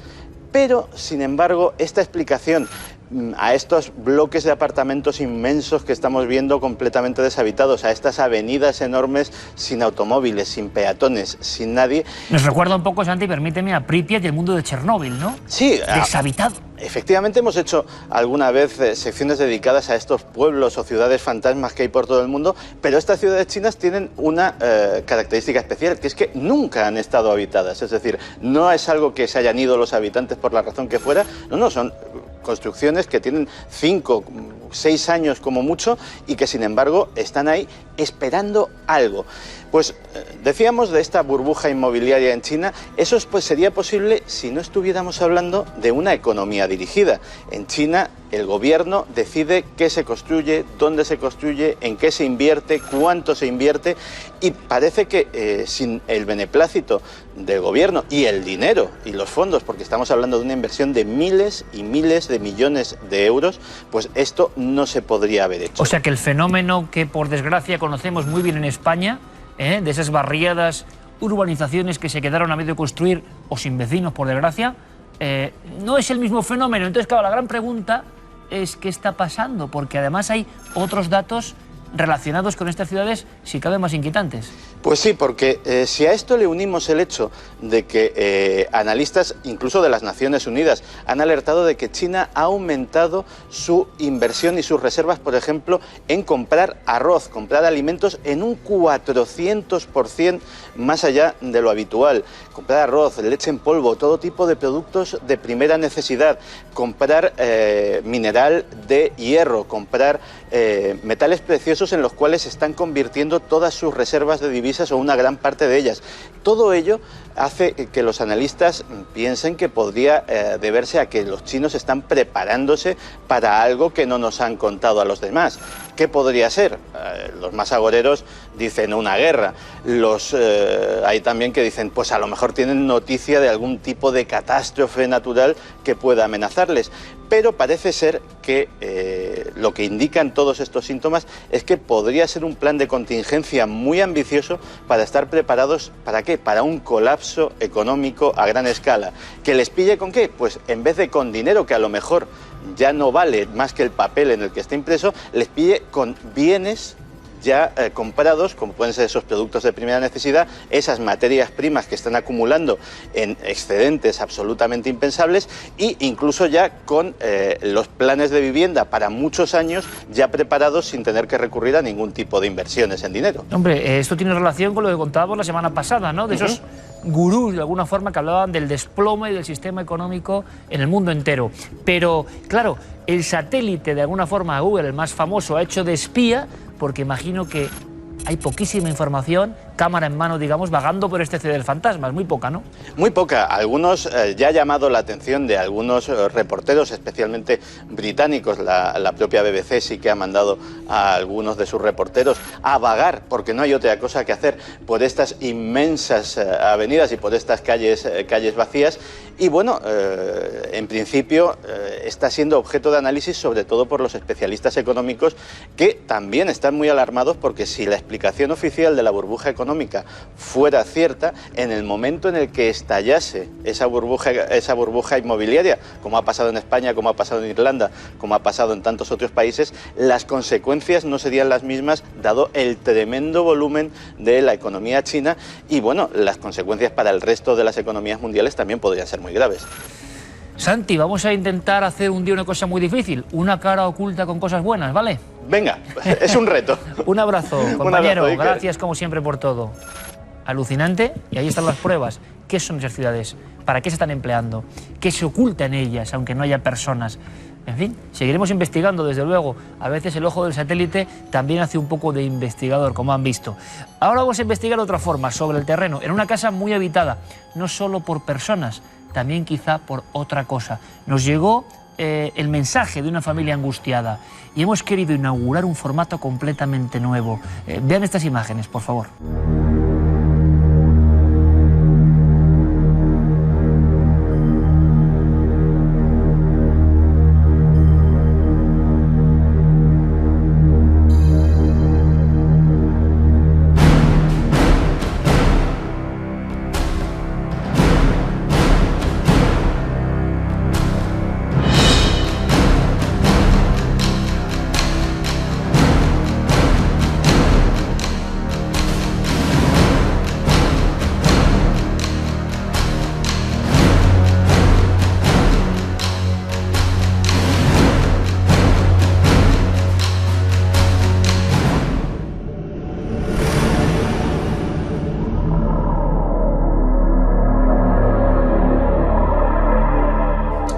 Pero, sin embargo, esta explicación a estos bloques de apartamentos inmensos que estamos viendo completamente deshabitados, a estas avenidas enormes sin automóviles, sin peatones, sin nadie... Nos recuerda un poco, Santi, permíteme, a Pripyat y el mundo de Chernóbil, ¿no? Sí. Deshabitado. Efectivamente hemos hecho alguna vez secciones dedicadas a estos pueblos o ciudades fantasmas que hay por todo el mundo, pero estas ciudades chinas tienen una característica especial, que es que nunca han estado habitadas. Es decir, no es algo que se hayan ido los habitantes por la razón que fuera, no, son construcciones que tienen 5, 6 años como mucho y que sin embargo están ahí esperando algo. Pues decíamos de esta burbuja inmobiliaria en China, eso pues sería posible si no estuviéramos hablando de una economía dirigida. En China el gobierno decide qué se construye, dónde se construye, en qué se invierte, cuánto se invierte y parece que sin el beneplácito del gobierno y el dinero y los fondos, porque estamos hablando de una inversión de miles y miles de millones de euros, pues esto no se podría haber hecho. O sea que el fenómeno que por desgracia conocemos muy bien en España, de esas barriadas, urbanizaciones que se quedaron a medio construir o sin vecinos, por desgracia, no es el mismo fenómeno. Entonces, claro, la gran pregunta es qué está pasando, porque además hay otros datos relacionados con estas ciudades, si cabe, más inquietantes. Pues sí, porque si a esto le unimos el hecho de que analistas, incluso de las Naciones Unidas, han alertado de que China ha aumentado su inversión y sus reservas, por ejemplo, en comprar arroz, comprar alimentos en un 400% más allá de lo habitual. Comprar arroz, leche en polvo, todo tipo de productos de primera necesidad, comprar mineral de hierro, comprar metales preciosos en los cuales se están convirtiendo todas sus reservas de divisas o una gran parte de ellas. Todo ello hace que los analistas piensen que podría deberse a que los chinos están preparándose para algo que no nos han contado a los demás. ¿Qué podría ser? Los más agoreros dicen una guerra. Hay también que dicen, pues a lo mejor tienen noticia de algún tipo de catástrofe natural que pueda amenazarles. Pero parece ser que lo que indican todos estos síntomas es que podría ser un plan de contingencia muy ambicioso para estar preparados, ¿para qué? Para un colapso económico a gran escala. ¿Que les pille con qué? Pues en vez de con dinero, que a lo mejor ya no vale más que el papel en el que está impreso, les pille con bienes ya comprados, como pueden ser esos productos de primera necesidad, esas materias primas que están acumulando en excedentes absolutamente impensables, e incluso ya con los planes de vivienda para muchos años ya preparados sin tener que recurrir a ningún tipo de inversiones en dinero. Hombre, esto tiene relación con lo que contábamos la semana pasada, ¿no? De esos gurús, de alguna forma, que hablaban del desplome del sistema económico en el mundo entero. Pero, claro, el satélite, de alguna forma, Google, el más famoso, ha hecho de espía, porque imagino que hay poquísima información, cámara en mano, digamos, vagando por este del fantasma. Es muy poca, ¿no? Muy poca. Algunos, ya ha llamado la atención de algunos reporteros, especialmente británicos. La propia BBC sí que ha mandado a algunos de sus reporteros a vagar, porque no hay otra cosa que hacer, por estas inmensas avenidas y por estas calles vacías. Y bueno, en principio está siendo objeto de análisis, sobre todo por los especialistas económicos, que también están muy alarmados, porque si la explicación oficial de la burbuja económica fuera cierta, en el momento en el que estallase esa burbuja inmobiliaria, como ha pasado en España, como ha pasado en Irlanda, como ha pasado en tantos otros países, las consecuencias no serían las mismas, dado el tremendo volumen de la economía china, y bueno, las consecuencias para el resto de las economías mundiales también podrían ser muy graves. Santi, vamos a intentar hacer un día una cosa muy difícil, una cara oculta con cosas buenas, ¿vale? Venga, es un reto. Un abrazo, compañero. Un abrazo, gracias como siempre por todo. Alucinante, y ahí están las pruebas. ¿Qué son esas ciudades? ¿Para qué se están empleando? ¿Qué se oculta en ellas, aunque no haya personas? En fin, seguiremos investigando, desde luego. A veces el ojo del satélite también hace un poco de investigador, como han visto. Ahora vamos a investigar de otra forma, sobre el terreno, en una casa muy habitada, no solo por personas, también quizá por otra cosa. Nos llegó el mensaje de una familia angustiada y hemos querido inaugurar un formato completamente nuevo. Vean estas imágenes, por favor.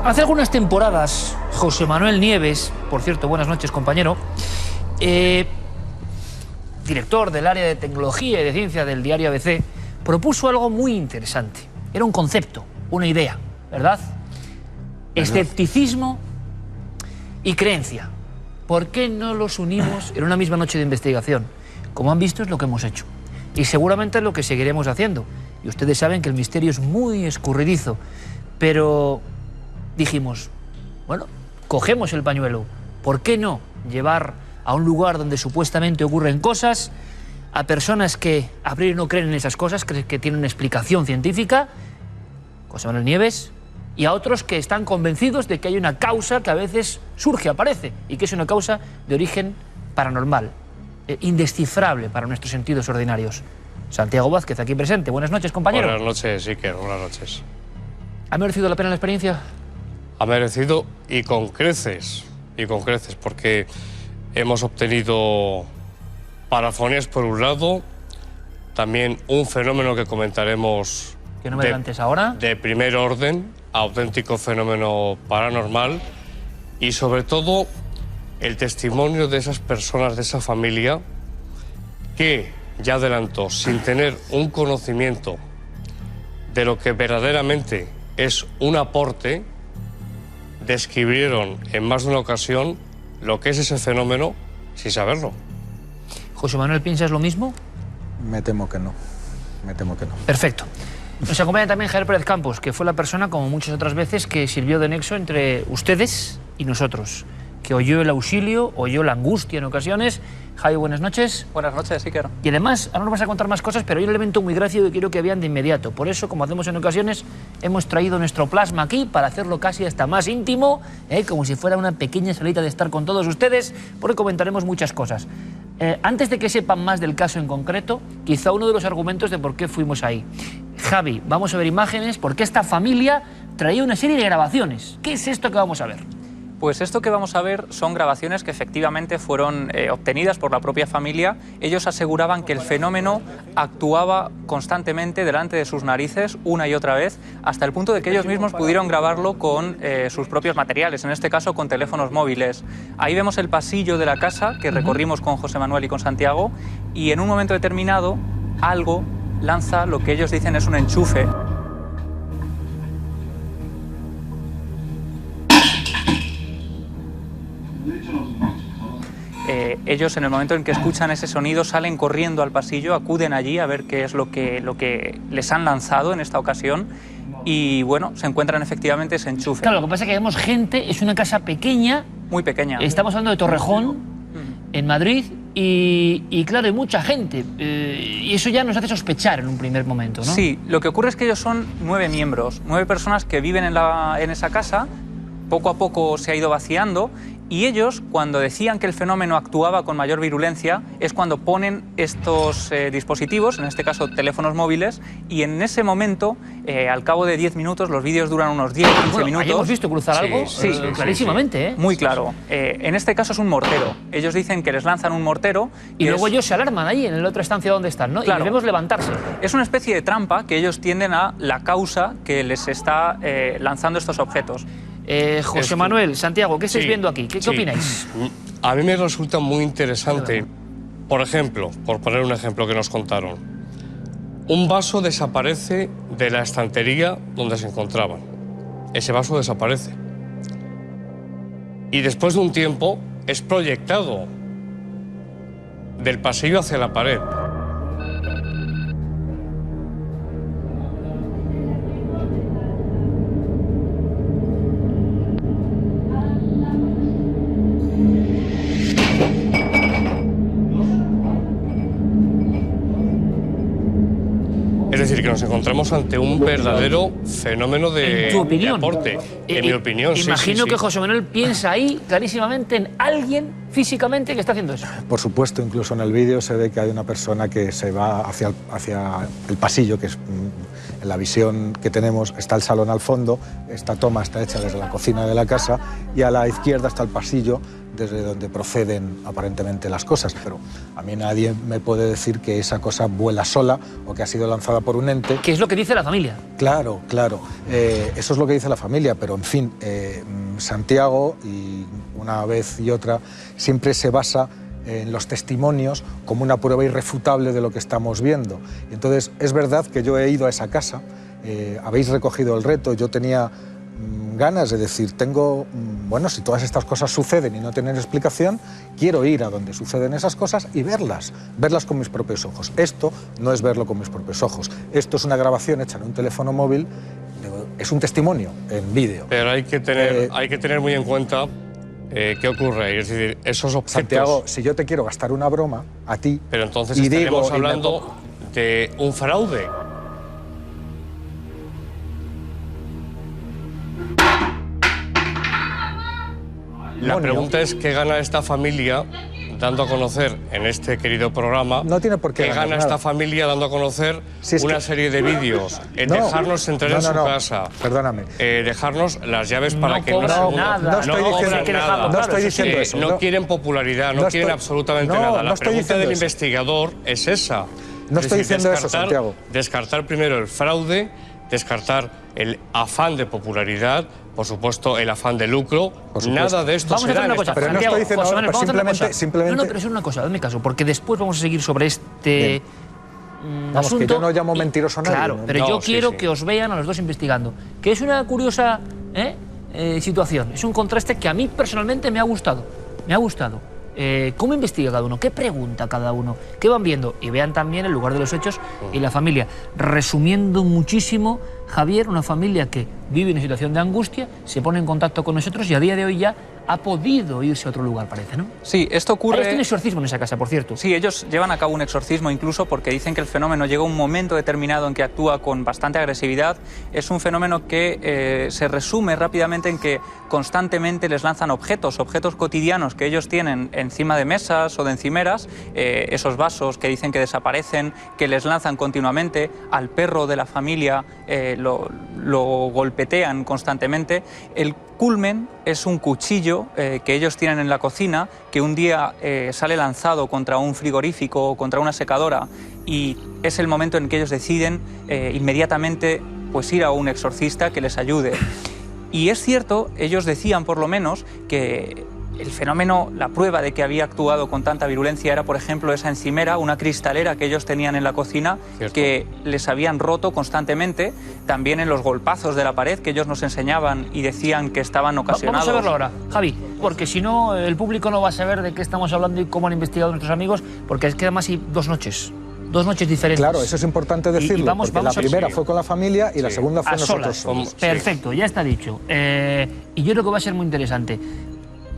Hace algunas temporadas, José Manuel Nieves, por cierto, buenas noches, compañero, director del área de tecnología y de ciencia del diario ABC, propuso algo muy interesante. Era un concepto, una idea, ¿verdad? Escepticismo y creencia. ¿Por qué no los unimos en una misma noche de investigación? Como han visto, es lo que hemos hecho. Y seguramente es lo que seguiremos haciendo. Y ustedes saben que el misterio es muy escurridizo, pero dijimos, bueno, cogemos el pañuelo. ¿Por qué no llevar a un lugar donde supuestamente ocurren cosas a personas que a priori no creen en esas cosas, que tienen explicación científica, José Manuel Nieves, y a otros que están convencidos de que hay una causa que a veces surge, aparece, y que es una causa de origen paranormal, indescifrable para nuestros sentidos ordinarios? Santiago Vázquez, aquí presente. Buenas noches, compañero. Buenas noches, Iker. Buenas noches. ¿Ha merecido la pena la experiencia? Ha merecido, y con creces, porque hemos obtenido parafonías por un lado, también un fenómeno que comentaremos que no me adelantes ahora, de primer orden, auténtico fenómeno paranormal, y sobre todo el testimonio de esas personas, de esa familia, que, ya adelanto, sin tener un conocimiento de lo que verdaderamente es un aporte, describieron en más de una ocasión lo que es ese fenómeno sin saberlo. José Manuel, ¿piensas lo mismo? Me temo que no. Perfecto. Nos acompaña también Javier Pérez Campos, que fue la persona, como muchas otras veces, que sirvió de nexo entre ustedes y nosotros, que oyó el auxilio, oyó la angustia en ocasiones. Javi, buenas noches. Buenas noches, Iker. Y además, ahora nos vas a contar más cosas, pero hay un elemento muy gráfico que quiero que vean de inmediato. Por eso, como hacemos en ocasiones, hemos traído nuestro plasma aquí para hacerlo casi hasta más íntimo, como si fuera una pequeña salita de estar con todos ustedes, porque comentaremos muchas cosas. Antes de que sepan más del caso en concreto, quizá uno de los argumentos de por qué fuimos ahí. Javi, vamos a ver imágenes, porque esta familia traía una serie de grabaciones. ¿Qué es esto que vamos a ver? Pues esto que vamos a ver son grabaciones que efectivamente fueron obtenidas por la propia familia. Ellos aseguraban que el fenómeno actuaba constantemente delante de sus narices una y otra vez, hasta el punto de que ellos mismos pudieron grabarlo con sus propios materiales, en este caso con teléfonos móviles. Ahí vemos el pasillo de la casa que recorrimos con José Manuel y con Santiago, y en un momento determinado algo lanza lo que ellos dicen es un enchufe. Ellos, en el momento en que escuchan ese sonido, salen corriendo al pasillo, acuden allí a ver qué es lo que les han lanzado en esta ocasión, y bueno, se encuentran efectivamente ese enchufe. Claro, lo que pasa es que vemos gente, es una casa pequeña. Muy pequeña. Estamos hablando de Torrejón, en Madrid, y claro, hay mucha gente, y eso ya nos hace sospechar en un primer momento, ¿no? Sí, lo que ocurre es que ellos son 9 miembros, 9 personas que viven en esa casa. Poco a poco se ha ido vaciando, y ellos, cuando decían que el fenómeno actuaba con mayor virulencia, es cuando ponen estos dispositivos, en este caso teléfonos móviles, y en ese momento, al cabo de 10 minutos, los vídeos duran unos 10-15 minutos. Ahí hemos visto cruzar algo clarísimamente. Muy claro. En este caso es un mortero. Ellos dicen que les lanzan un mortero. Y luego ellos se alarman ahí, en la otra estancia donde están, ¿no? Claro. Y les vemos levantarse. Es una especie de trampa que ellos tienden a la causa que les está lanzando estos objetos. José Manuel, Santiago, ¿qué estáis viendo aquí? ¿Qué opináis? A mí me resulta muy interesante, por ejemplo, por poner un ejemplo que nos contaron, un vaso desaparece de la estantería donde se encontraban. Ese vaso desaparece. Y después de un tiempo es proyectado del pasillo hacia la pared. Es decir, que nos encontramos ante un verdadero fenómeno de aporte. En mi opinión, sí. Imagino que José Manuel piensa ahí clarísimamente en alguien físicamente que está haciendo eso. Por supuesto, incluso en el vídeo se ve que hay una persona que se va hacia el pasillo, que es en la visión que tenemos, está el salón al fondo, esta toma está hecha desde la cocina de la casa, y a la izquierda está el pasillo desde donde proceden aparentemente las cosas, pero a mí nadie me puede decir que esa cosa vuela sola o que ha sido lanzada por un ente. ¿Qué es lo que dice la familia? Claro, claro. Eso es lo que dice la familia, pero en fin, Santiago, y una vez y otra, siempre se basa en los testimonios como una prueba irrefutable de lo que estamos viendo. Y entonces, es verdad que yo he ido a esa casa, habéis recogido el reto, yo tenía ganas de decir, bueno, si todas estas cosas suceden y no tienen explicación, quiero ir a donde suceden esas cosas y verlas con mis propios ojos. Esto no es verlo con mis propios ojos, esto es una grabación hecha en un teléfono móvil, es un testimonio en vídeo. Pero hay que tener muy en cuenta qué ocurre ahí, es decir, esos objetos... Santiago, si yo te quiero gastar una broma a ti... Pero entonces estaríamos hablando de un fraude. La pregunta es qué gana esta familia dando a conocer en este querido programa. No tiene por qué ganar nada. Esta familia dando a conocer una serie de vídeos, dejarnos entrar en su casa. Perdóname. Dejarnos las llaves para que no estoy diciendo eso. No quieren popularidad, no quieren absolutamente nada. La pregunta del investigador es esa. No estoy diciendo eso, Santiago. Descartar primero el fraude, descartar el afán de popularidad, por supuesto, el afán de lucro. Nada de esto se da en esta Pero no estoy diciendo simplemente... No, pero es una cosa, dame caso, porque después vamos a seguir sobre este Vamos, asunto. que yo no llamo mentiroso a nadie. Claro, pero yo quiero que os vean a los dos investigando. Que es una curiosa situación, es un contraste que a mí personalmente me ha gustado. Me ha gustado. ¿Cómo investiga cada uno? ¿Qué pregunta cada uno? ¿Qué van viendo? Y vean también el lugar de los hechos y la familia. Resumiendo muchísimo, Javier, una familia que vive una situación de angustia, se pone en contacto con nosotros y a día de hoy ya ha podido irse a otro lugar, parece, ¿no? Sí, esto ocurre... Hay un exorcismo en esa casa, por cierto. Sí, ellos llevan a cabo un exorcismo incluso porque dicen que el fenómeno llega a un momento determinado en que actúa con bastante agresividad. Es un fenómeno que se resume rápidamente en que constantemente les lanzan objetos cotidianos que ellos tienen encima de mesas o de encimeras, esos vasos que dicen que desaparecen, que les lanzan continuamente, al perro de la familia lo golpetean constantemente. El culmen es un cuchillo que ellos tienen en la cocina, que un día sale lanzado contra un frigorífico o contra una secadora, y es el momento en que ellos deciden inmediatamente pues ir a un exorcista que les ayude. Y es cierto, ellos decían por lo menos que el fenómeno, la prueba de que había actuado con tanta virulencia era, por ejemplo, esa encimera, una cristalera que ellos tenían en la cocina, que les habían roto constantemente, también en los golpazos de la pared que ellos nos enseñaban y decían que estaban ocasionados. Vamos a verlo ahora, Javi, porque si no, el público no va a saber de qué estamos hablando y cómo han investigado nuestros amigos, porque es que además hay dos noches diferentes. Claro, eso es importante decirlo, porque la primera fue con la familia y la segunda fue nosotros solos. Perfecto, ya está dicho. Y yo creo que va a ser muy interesante.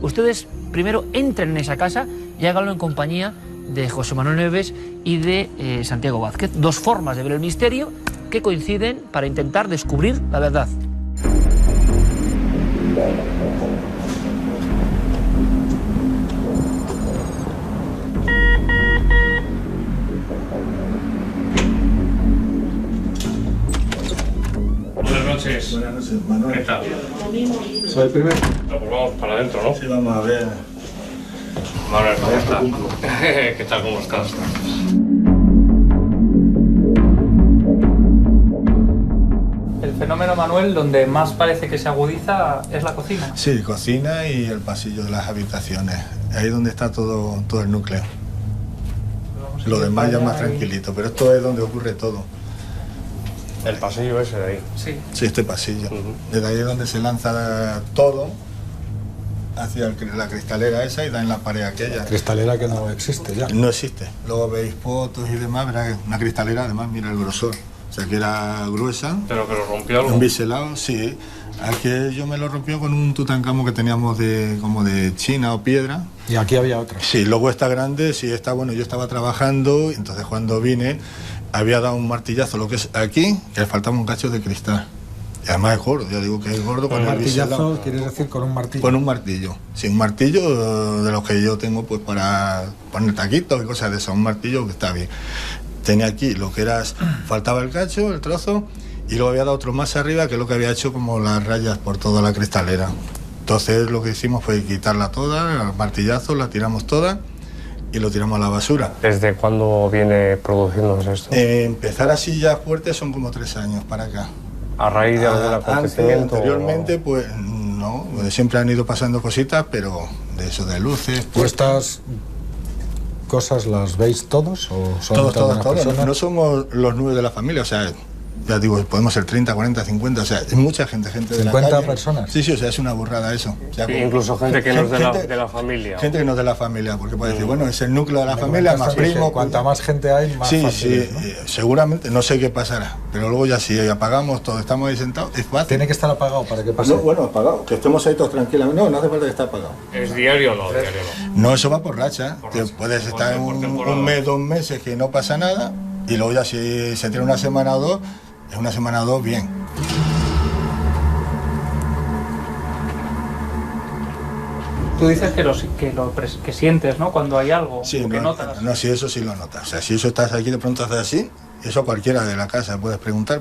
Ustedes primero entren en esa casa y háganlo en compañía de José Manuel Neves y de Santiago Vázquez. Dos formas de ver el misterio que coinciden para intentar descubrir la verdad. Buenas noches. Buenas noches, Manuel. ¿Qué tal? ¿Soy el primero? No, pues vamos para adentro, ¿no? Sí, vamos a ver. Manuel, ¿cómo estás? ¿Qué tal? ¿Cómo estás? El fenómeno, Manuel, donde más parece que se agudiza es la cocina. Sí, cocina y el pasillo de las habitaciones. Ahí es donde está todo el núcleo. Lo demás ya más tranquilito, pero esto es donde ocurre todo. El pasillo ese de ahí. Sí. Sí, este pasillo. Desde ahí es donde se lanza todo hacia la cristalera esa y da en la pared aquella. Cristalera que no existe ya. No existe. Luego veis fotos y demás, verá una cristalera, además mira el grosor. O sea que era gruesa. ¿Pero que lo rompió algo? Un biselado, sí. Aquí yo me lo rompió con un Tutankamón que teníamos como de China o piedra. Y aquí había otra. Sí, luego está grande, sí está bueno. Yo estaba trabajando, entonces cuando vine había dado un martillazo, lo que es aquí, que le faltaba un cacho de cristal. Y además es gordo, yo digo que es gordo con el martillazo, ¿quieres decir con un martillo? Con un martillo. Sí, un martillo de los que yo tengo pues para poner taquitos y cosas de eso, un martillo que está bien. Tenía aquí lo que era, faltaba el cacho, el trozo, y luego había dado otro más arriba, que es lo que había hecho como las rayas por toda la cristalera. Entonces lo que hicimos fue quitarla toda, el martillazo, la tiramos toda y lo tiramos a la basura. ¿Desde cuándo viene produciéndose esto? Empezar así ya fuerte son como 3 años para acá. ¿A raíz de algún acontecimiento? Anteriormente, pues no, siempre han ido pasando cositas, pero de eso, de luces. ¿Tú estas cosas las veis todos o son todos? No somos los 9 de la familia, o sea, ya digo, podemos ser 30, 40, 50, o sea, es mucha gente de la calle. ¿50 personas? Sí, o sea, es una burrada eso. O sea, incluso gente que no es de la familia. Gente que no es de la familia, porque puede decir, bueno, es el núcleo de la familia, más primo. Cuanta más gente hay, más fácil es, ¿no? Seguramente, no sé qué pasará, pero luego ya si apagamos todo, estamos ahí sentados, es fácil. ¿Tiene que estar apagado para que pase? No, bueno, apagado, que estemos ahí todos tranquilamente, no hace falta que esté apagado. ¿Es diario o no? Diario no. No, eso va por racha, puedes estar un mes, 2 meses que no pasa nada, y luego ya si se tiene una semana o dos, es una semana o dos bien. Tú dices que sientes, ¿no? Cuando hay algo, sí, que notas. No, sí, eso sí lo notas. O sea, si eso estás aquí de pronto haces así, eso cualquiera de la casa puedes preguntar,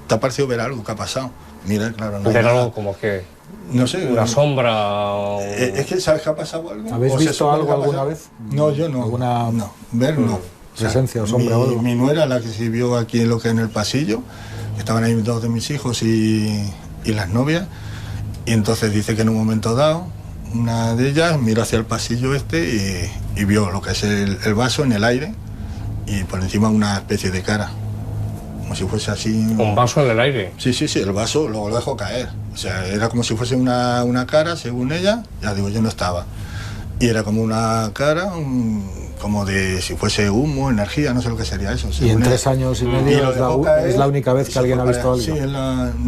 ¿te ha parecido ver algo? ¿Qué ha pasado? Mira, claro, no hay ¿ver nada. algo como que? No sé. ¿Una sombra? O... Es que, ¿sabes qué ha pasado algo? ¿Habéis visto algo alguna vez? No, yo no. No, ver no. Presencia o sombra o algo. Mi nuera, la que se vio aquí en el pasillo, estaban ahí 2 de mis hijos y las novias, y entonces dice que en un momento dado una de ellas miró hacia el pasillo y vio lo que es el vaso en el aire y por encima una especie de cara, como si fuese así. ¿Un vaso en el aire? Sí, el vaso luego lo dejó caer, o sea, era como si fuese una cara, según ella, ya digo, yo no estaba, y era como una cara, como de si fuese humo, energía, no sé lo que sería eso. Y en 3 años y medio es la única vez que alguien ha visto algo. Sí,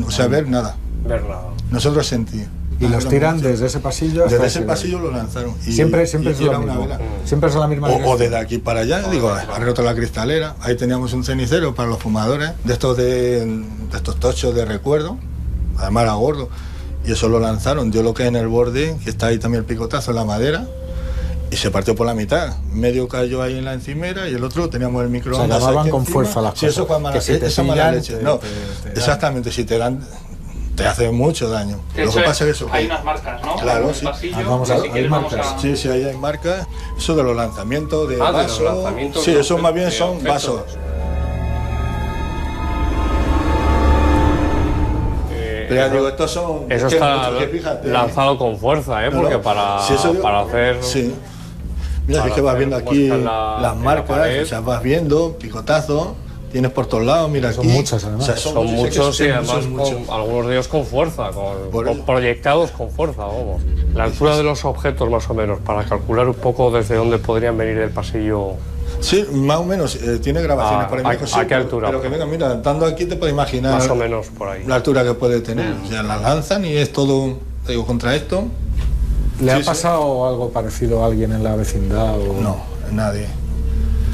o sea, ver nada. Ver nada. Nosotros sentir. Y los tiran desde ese pasillo hasta desde ese pasillo lo lanzaron. Y, siempre es y lo mismo. Siempre es a la misma dirección. O desde aquí para allá, digo, ha roto la cristalera. Ahí teníamos un cenicero para los fumadores, de estos tochos de recuerdo. Además era gordo. Y eso lo lanzaron. Dio lo que es en el borde, que está ahí también el picotazo en la madera. Y se partió por la mitad. Medio cayó ahí en la encimera y el otro teníamos el microondas. Se acababan con fuerza las cosas. Sí, eso fue esa mala leche. No, exactamente, si te dan, te hace mucho daño. Lo que pasa es que eso, hay unas marcas, ¿no? Claro, sí. Vamos a ver, hay marcas. Sí, ahí hay marcas. Eso de los lanzamientos de vasos. Sí, eso más bien son vasos. Pero ya digo, estos son... Eso está lanzado con fuerza, porque para hacer... Sí. Mira, es que vas viendo aquí las marcas, o sea, vas viendo picotazos, tienes por todos lados, mira aquí. Son muchas, además. O sea, son muchos y además algunos de ellos con fuerza, con proyectados con fuerza, vamos. La altura de los objetos, más o menos, para calcular un poco desde dónde podrían venir del pasillo. Sí, más o menos, tiene grabaciones por ahí. ¿A qué altura? Pero que venga, mira, estando aquí te puedes imaginar... Más o menos por ahí. La altura que puede tener. O sea, la lanzan y es todo, te digo, contra esto. ¿Le ha pasado algo parecido a alguien en la vecindad? O... No, nadie.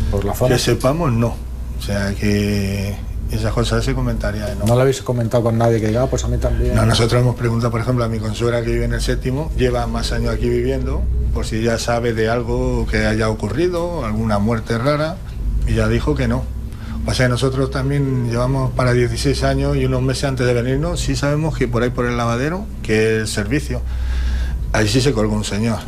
¿Por la zona? Que sepamos, no. O sea, que esas cosas se comentarían. ¿No lo habéis comentado con nadie que diga, pues a mí también? No, nosotros hemos preguntado, por ejemplo, a mi consuegra que vive en el 7º, lleva más años aquí viviendo, por si ya sabe de algo que haya ocurrido, alguna muerte rara, y ya dijo que no. O sea, nosotros también llevamos para 16 años y unos meses antes de venirnos, sí sabemos que por ahí por el lavadero, que es el servicio, ahí sí se colgó un señor.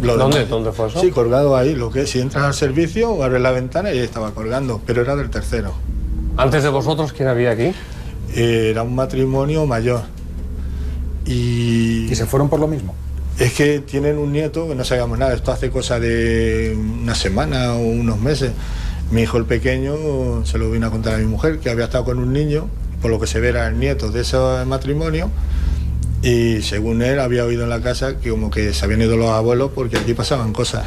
¿Dónde fue eso? Sí, colgado ahí, lo que es, si entras al servicio, abres la ventana y ahí estaba colgando, pero era del tercero. ¿Antes de vosotros quién había aquí? Era un matrimonio mayor. ¿Y se fueron por lo mismo? Es que tienen un nieto, que no sabíamos nada, esto hace cosa de una semana o unos meses. Mi hijo el pequeño se lo vino a contar a mi mujer, que había estado con un niño, por lo que se ve era el nieto de ese matrimonio, y según él había oído en la casa que como que se habían ido los abuelos porque aquí pasaban cosas.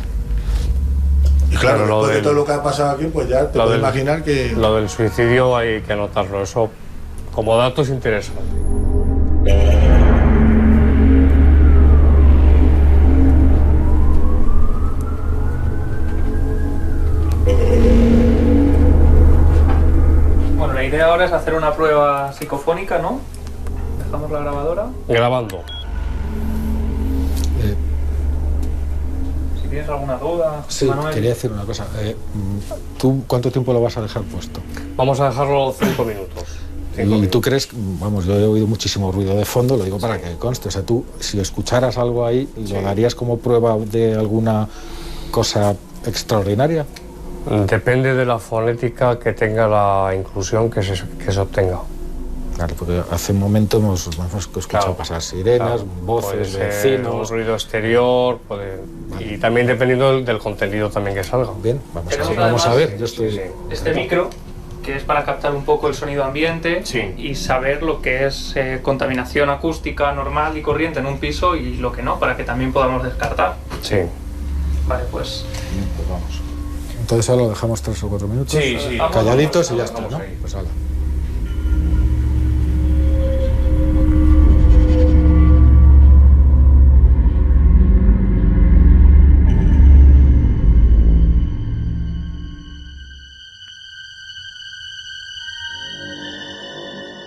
Y claro, después de todo lo que ha pasado aquí, pues ya te puedes imaginar que... Lo del suicidio hay que anotarlo, eso como dato es interesante. Bueno, la idea ahora es hacer una prueba psicofónica, ¿no? Dejamos la grabadora. Grabando. Si tienes alguna duda, sí, Manuel. Quería decir una cosa. ¿Tú cuánto tiempo lo vas a dejar puesto? Vamos a dejarlo 5 minutos. ¿Y tú crees? Vamos, yo he oído muchísimo ruido de fondo, lo digo para que conste. O sea, tú, si escucharas algo ahí, ¿lo darías como prueba de alguna cosa extraordinaria? Depende de la fonética que tenga la inclusión que se obtenga. Claro, porque hace un momento hemos escuchado pasar sirenas, voces, vecinos... ruido exterior, y también dependiendo del contenido también que salga. Bien, vamos a ver. Yo estoy... Este micro, que es para captar un poco el sonido ambiente y saber lo que es contaminación acústica normal y corriente en un piso y lo que no, para que también podamos descartar. Sí. Vale, pues... Bien, pues vamos. Entonces ahora lo dejamos 3 o 4 minutos, calladitos y ya está, ¿no? Pues hala.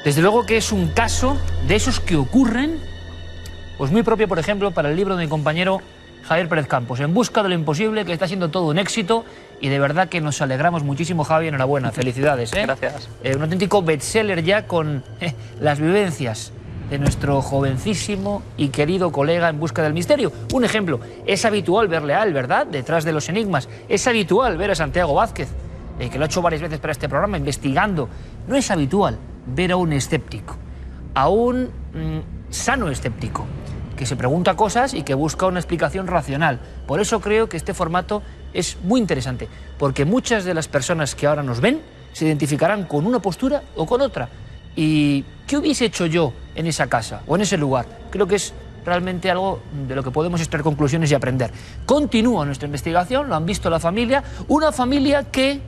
Desde luego que es un caso de esos que ocurren, pues muy propio, por ejemplo, para el libro de mi compañero Javier Pérez Campos, En busca de lo imposible, que está siendo todo un éxito y de verdad que nos alegramos muchísimo, Javi, enhorabuena, felicidades. Gracias. Un auténtico bestseller ya con las vivencias de nuestro jovencísimo y querido colega en busca del misterio. Un ejemplo, es habitual verle a él, ¿verdad?, detrás de los enigmas. Es habitual ver a Santiago Vázquez, que lo ha hecho varias veces para este programa, investigando. No es habitual ver a un escéptico, a un sano escéptico, que se pregunta cosas y que busca una explicación racional. Por eso creo que este formato es muy interesante, porque muchas de las personas que ahora nos ven se identificarán con una postura o con otra. ¿Y qué hubiese hecho yo en esa casa o en ese lugar? Creo que es realmente algo de lo que podemos extraer conclusiones y aprender. Continúa nuestra investigación, lo han visto la familia, una familia que,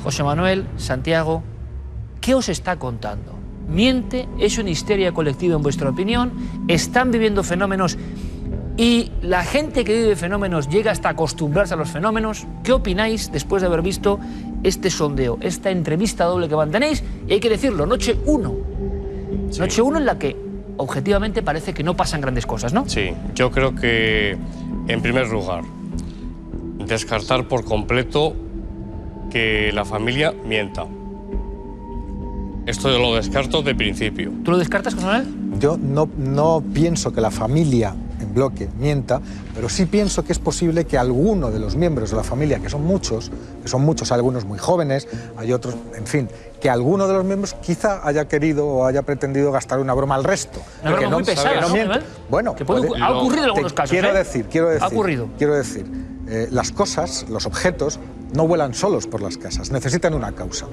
José Manuel, Santiago, ¿qué os está contando? ¿Miente? ¿Es una histeria colectiva en vuestra opinión? ¿Están viviendo fenómenos y la gente que vive fenómenos llega hasta acostumbrarse a los fenómenos? ¿Qué opináis después de haber visto este sondeo, esta entrevista doble que mantenéis? Y hay que decirlo, noche 1. Sí. Noche 1 en la que objetivamente parece que no pasan grandes cosas, ¿no? Sí, yo creo que, en primer lugar, descartar por completo que la familia mienta. Esto yo lo descarto de principio. ¿Tú lo descartas, José Manuel? Yo no pienso que la familia en bloque mienta, pero sí pienso que es posible que alguno de los miembros de la familia, que son muchos, algunos muy jóvenes, hay otros, en fin, que alguno de los miembros quizá haya querido o haya pretendido gastar una broma al resto. Una broma muy pesada, ¿no? Bueno, ha ocurrido en algunos casos. Quiero decir, ha ocurrido. Las cosas, los objetos, no vuelan solos por las casas, necesitan una causa.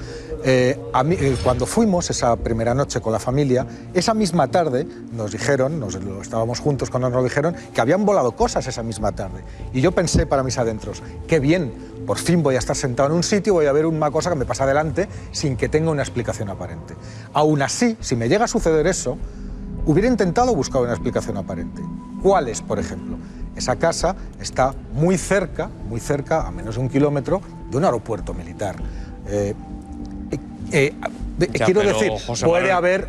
Cuando fuimos esa primera noche con la familia, esa misma tarde nos dijeron, estábamos juntos cuando nos lo dijeron, que habían volado cosas esa misma tarde. Y yo pensé para mis adentros, qué bien, por fin voy a estar sentado en un sitio y voy a ver una cosa que me pasa delante sin que tenga una explicación aparente. Aún así, si me llega a suceder eso, hubiera intentado buscar una explicación aparente. ¿Cuál es, por ejemplo? Esa casa está muy cerca, a menos de 1 kilómetro, de un aeropuerto militar. Quiero decir, José puede Manuel, haber...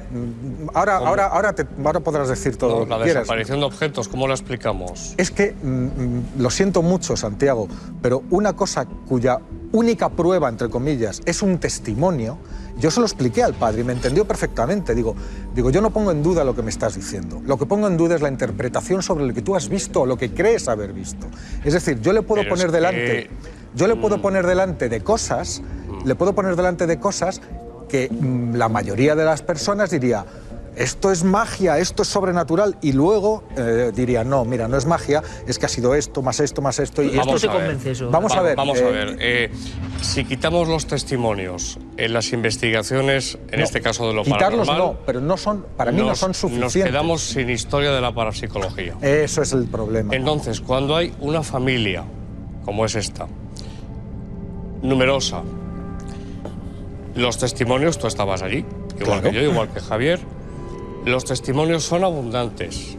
Ahora podrás decir todo lo que la quieras. desaparición de objetos, ¿cómo la explicamos? Es que, lo siento mucho, Santiago, pero una cosa cuya única prueba, entre comillas, es un testimonio, yo se lo expliqué al padre y me entendió perfectamente. Digo, yo no pongo en duda lo que me estás diciendo. Lo que pongo en duda es la interpretación sobre lo que tú has visto o lo que crees haber visto. Es decir, yo le puedo poner delante... Yo le puedo poner delante de cosas, que la mayoría de las personas diría, esto es magia, esto es sobrenatural, y luego diría, no, mira, no es magia, es que ha sido esto, más esto, y esto se convence eso. Vamos a ver. Si quitamos los testimonios en las investigaciones, en este caso de lo quitarlos paranormal... no, pero no son, para mí no son suficientes. Nos quedamos sin historia de la parapsicología. Eso es el problema. Entonces, cuando hay una familia, como es esta, numerosa, los testimonios, tú estabas allí, igual que yo, igual que Javier, los testimonios son abundantes,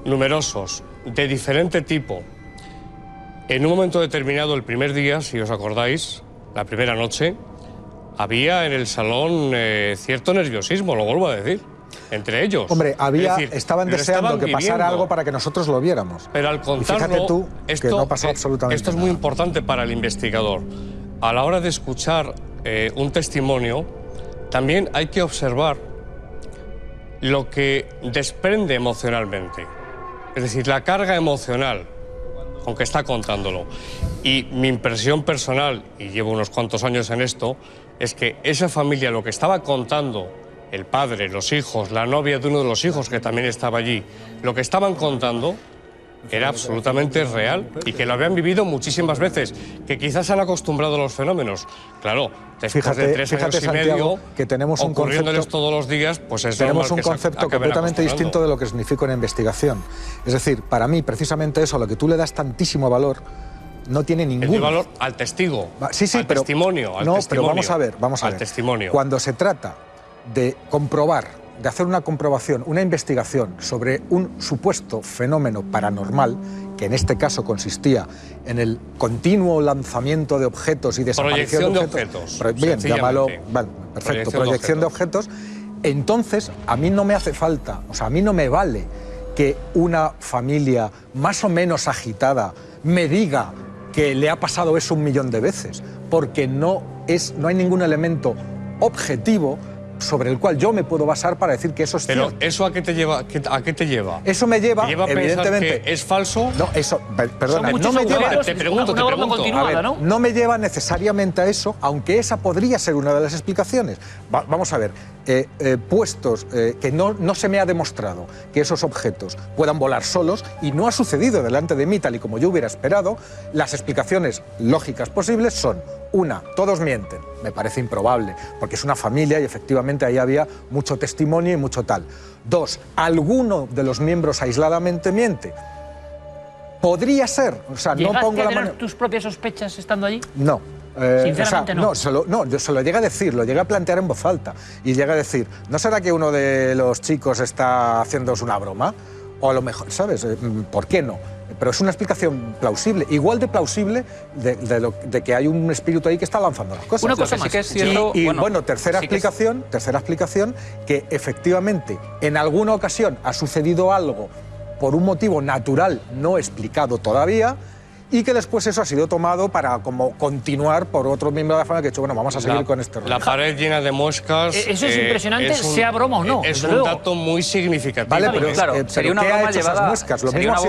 numerosos, de diferente tipo. En un momento determinado, el primer día, si os acordáis, la primera noche, había en el salón cierto nerviosismo, lo vuelvo a decir, entre ellos. Hombre, estaban deseando que pasara algo para que nosotros lo viéramos. Pero al contarlo, fíjate tú que no pasó absolutamente esto es muy importante para el investigador. A la hora de escuchar un testimonio, también hay que observar lo que desprende emocionalmente. Es decir, la carga emocional con que está contándolo. Y mi impresión personal, y llevo unos cuantos años en esto, es que esa familia, lo que estaba contando el padre, los hijos, la novia de uno de los hijos que también estaba allí, lo que estaban contando era absolutamente real y que lo habían vivido muchísimas veces, que quizás se han acostumbrado a los fenómenos. Claro, después de 3 años y Santiago, medio, que tenemos un ocurriéndoles todos los días, pues es tenemos normal un concepto completamente distinto de lo que significa una investigación. Es decir, para mí, precisamente eso, a lo que tú le das tantísimo valor, no tiene ningún valor al testigo, al testimonio. Pero vamos a ver. Testimonio. Cuando se trata de comprobar, de hacer una comprobación, una investigación sobre un supuesto fenómeno paranormal, que en este caso consistía en el continuo lanzamiento de objetos y desaparición de objetos. Bien, llámalo, vale, perfecto, proyección de objetos. Entonces, a mí no me hace falta, a mí no me vale que una familia más o menos agitada me diga que le ha pasado eso 1.000.000 de veces, porque no hay ningún elemento objetivo sobre el cual yo me puedo basar para decir que eso es cierto. Pero ¿eso a qué te lleva? Eso me lleva, a evidentemente... que es falso? No, eso, perdona, no me lleva... Te pregunto. A ver, no me lleva necesariamente a eso, aunque esa podría ser una de las explicaciones. Vamos a ver, puestos que no se me ha demostrado que esos objetos puedan volar solos, y no ha sucedido delante de mí tal y como yo hubiera esperado, las explicaciones lógicas posibles son: una, todos mienten, me parece improbable, porque es una familia y efectivamente ahí había mucho testimonio y mucho tal. Dos, alguno de los miembros aisladamente miente. Podría ser, o sea, no pongo a tener tus propias sospechas estando allí? No. Sinceramente no. Yo se lo llegué a decir, lo llegué a plantear en voz alta. Y llegué a decir, ¿no será que uno de los chicos está haciéndoos una broma? O a lo mejor, ¿sabes? ¿Por qué no? Pero es una explicación plausible, igual de plausible de que hay un espíritu ahí que está lanzando las cosas. Una cosa más. Sí que es cierto, y bueno, tercera explicación, que efectivamente en alguna ocasión ha sucedido algo por un motivo natural no explicado todavía, y que después eso ha sido tomado para como continuar por otro miembro de la familia que ha dicho, bueno, vamos a seguir con este rollo. La pared llena de moscas. Eso es impresionante, sea broma o no. Es un dato muy significativo. Vale, pero claro, sería una broma llevada,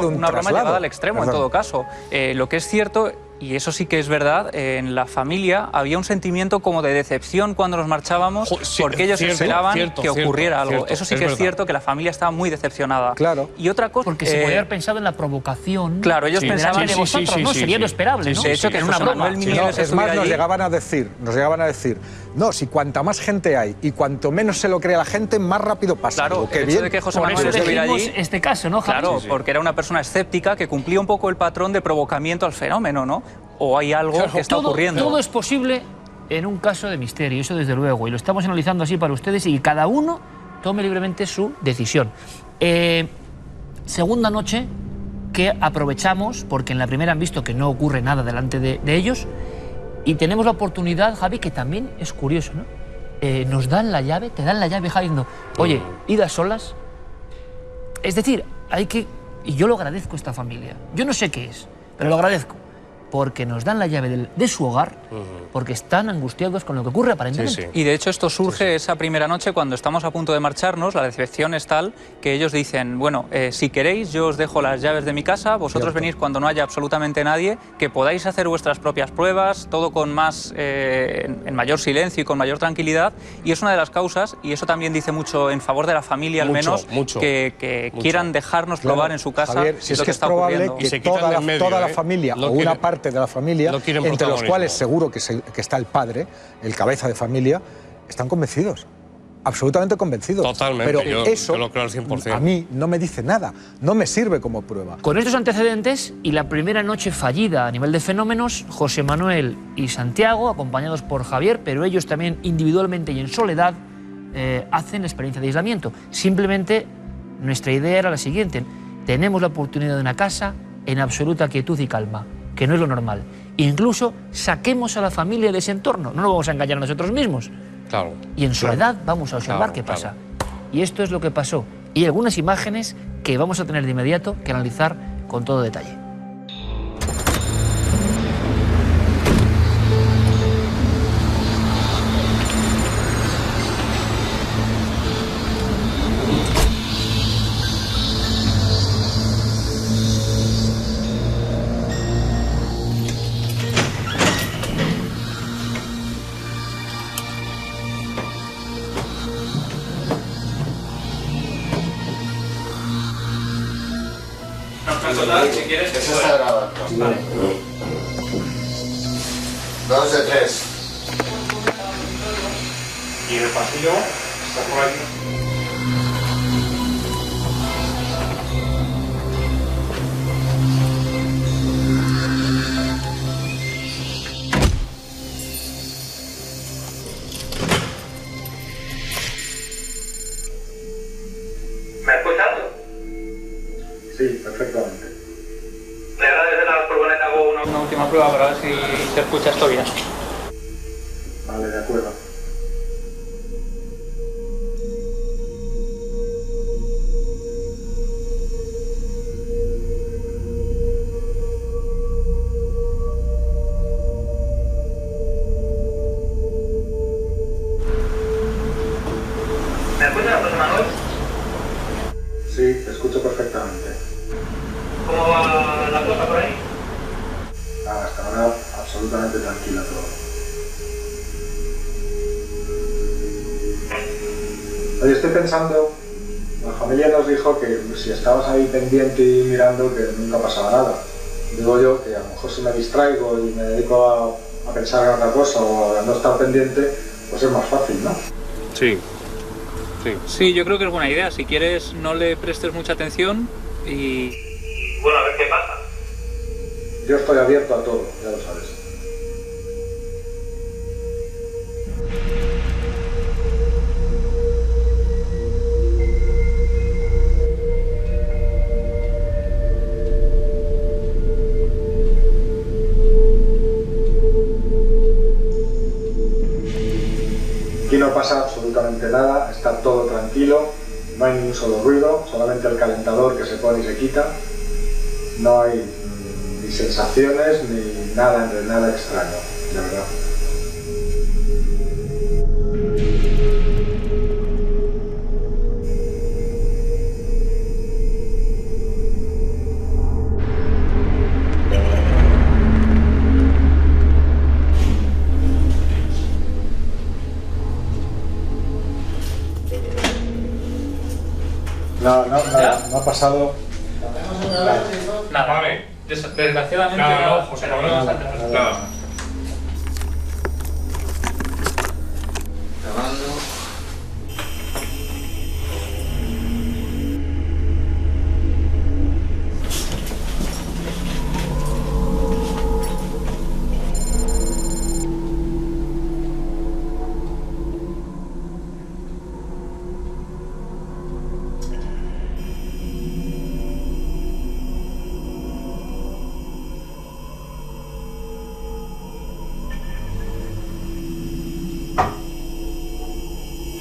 una broma llevada al extremo. Perdón. En todo caso. Lo que es cierto, y eso sí que es verdad, en la familia había un sentimiento como de decepción cuando nos marchábamos, porque ellos esperaban que ocurriera algo. Eso sí que es cierto, que la familia estaba muy decepcionada. Claro. Y otra cosa... Porque se podía haber pensado en la provocación. Claro, ellos pensaban de vosotros, ¿no? Sería lo esperable, ¿no? De hecho, que en una broma. Es más, nos llegaban a decir, no, si cuanta más gente hay y cuanto menos se lo crea la gente, más rápido pasa. Claro, el hecho de que José Manuel estuviera allí... este caso, ¿no, Javi? Claro, porque era una persona escéptica que cumplía un poco el patrón de provocamiento al fenómeno, ¿no? O hay algo que está ocurriendo. Todo es posible en un caso de misterio, eso desde luego, y lo estamos analizando así para ustedes y cada uno tome libremente su decisión. Segunda noche que aprovechamos, porque en la primera han visto que no ocurre nada delante de ellos, y tenemos la oportunidad, Javi, que también es curioso, ¿no? Nos dan la llave, te dan la llave, Javi, diciendo, oye, id a solas. Es decir, hay que... Y yo lo agradezco a esta familia. Yo no sé qué es, pero lo agradezco. Porque nos dan la llave de su hogar, porque están angustiados con lo que ocurre aparentemente. Y de hecho esto surge esa primera noche cuando estamos a punto de marcharnos. La decepción es tal que ellos dicen, bueno, si queréis yo os dejo las llaves de mi casa, vosotros venís cuando no haya absolutamente nadie, que podáis hacer vuestras propias pruebas, todo con más, en mayor silencio y con mayor tranquilidad. Y es una de las causas, y eso también dice mucho en favor de la familia al menos, que quieran dejarnos probar en su casa. Javier, si es que es probable que toda la familia o una parte de la familia, entre los cuales seguro que está el padre, el cabeza de familia, están convencidos, absolutamente convencidos. Totalmente, pero eso yo lo creo al 100%. A mí no me dice nada, no me sirve como prueba. Con estos antecedentes y la primera noche fallida a nivel de fenómenos, José Manuel y Santiago, acompañados por Javier, pero ellos también individualmente y en soledad, hacen la experiencia de aislamiento. Simplemente nuestra idea era la siguiente: tenemos la oportunidad de una casa en absoluta quietud y calma, que no es lo normal. Incluso saquemos a la familia de ese entorno, no nos vamos a engañar a nosotros mismos. Claro. Y en soledad vamos a observar qué pasa. Y esto es lo que pasó. Y algunas imágenes que vamos a tener de inmediato que analizar con todo detalle. Si quieres, eso está grabado. Vale. 2 de 3. Y el pasillo está por aquí. ¿Me has escuchado? Sí, perfectamente. Le agradezco a la furgoneta hago una última prueba para ver si se escucha esto bien. Vale, de acuerdo. ¿Me escuchas, José Manuel? Sí, te escucho perfectamente. ¿Cómo va la cosa por ahí? Hasta ahora absolutamente tranquila todo. Oye, estoy pensando, la familia nos dijo que si estabas ahí pendiente y mirando que nunca pasaba nada. Digo yo que a lo mejor si me distraigo y me dedico a pensar en otra cosa o a no estar pendiente, pues es más fácil, ¿no? Sí. Sí, yo creo que es buena idea. Si quieres, no le prestes mucha atención y... Bueno, a ver qué pasa. Yo estoy abierto a todo, ya lo sabes. Aquí no pasa absolutamente nada, está todo tranquilo, no hay ni un solo ruido, solamente el calentador que se pone y se quita. No hay ni sensaciones ni nada extraño, de verdad. No ha pasado Nada. Vale. Desgraciadamente No, José, nada.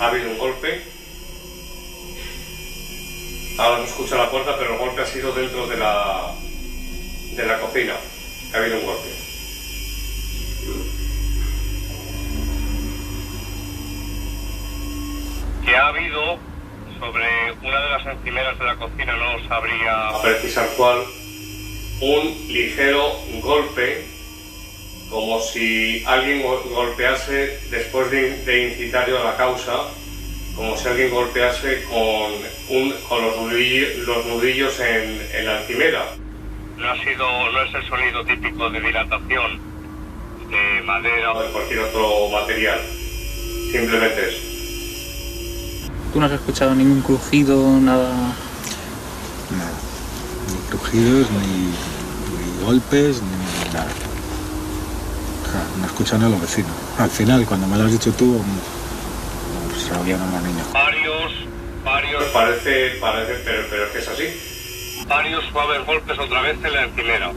Ha habido un golpe. Ahora no escucha la puerta, pero el golpe ha sido dentro de la cocina. Ha habido un golpe. Que ha habido sobre una de las encimeras de la cocina, no sabría precisar cuál, un ligero golpe, como si alguien golpease después de incitar yo a la causa, como si alguien golpease con los nudillos en la encimera. No es el sonido típico de dilatación de madera o de cualquier otro material. Simplemente eso. ¿Tú no has escuchado ningún crujido, nada? Nada. Ni crujidos, ni golpes, ni nada. No escuchan a los vecinos. Al final, cuando me lo has dicho tú, se oían a los niños. Varios, parece, pero es que es así. Varios suaves golpes otra vez en la encimera.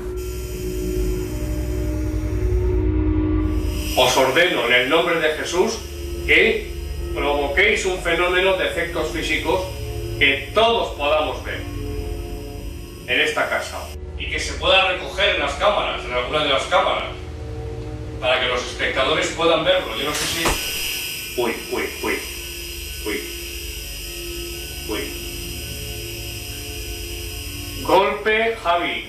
Os ordeno en el nombre de Jesús que provoquéis un fenómeno de efectos físicos que todos podamos ver en esta casa y que se pueda recoger en las cámaras, en alguna de las cámaras, para que los espectadores puedan verlo. Yo no sé si... Uy. Golpe, Javi.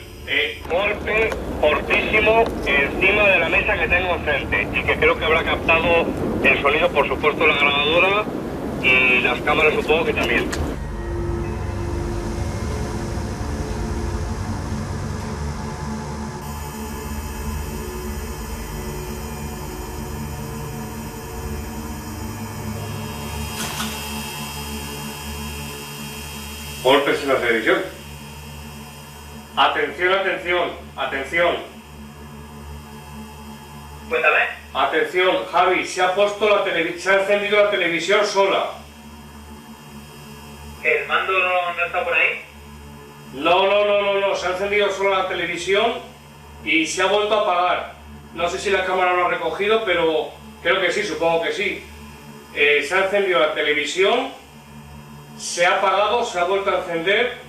Golpe fortísimo encima de la mesa que tengo enfrente y que creo que habrá captado el sonido, por supuesto, la grabadora y las cámaras supongo que también. Golpes en la televisión. Atención. Cuéntame. Atención, Javi, se ha encendido la televisión sola. ¿El mando no está por ahí? No, se ha encendido sola la televisión y se ha vuelto a apagar. No sé si la cámara lo ha recogido, pero creo que sí, supongo que sí. Se ha encendido la televisión, se ha apagado, se ha vuelto a encender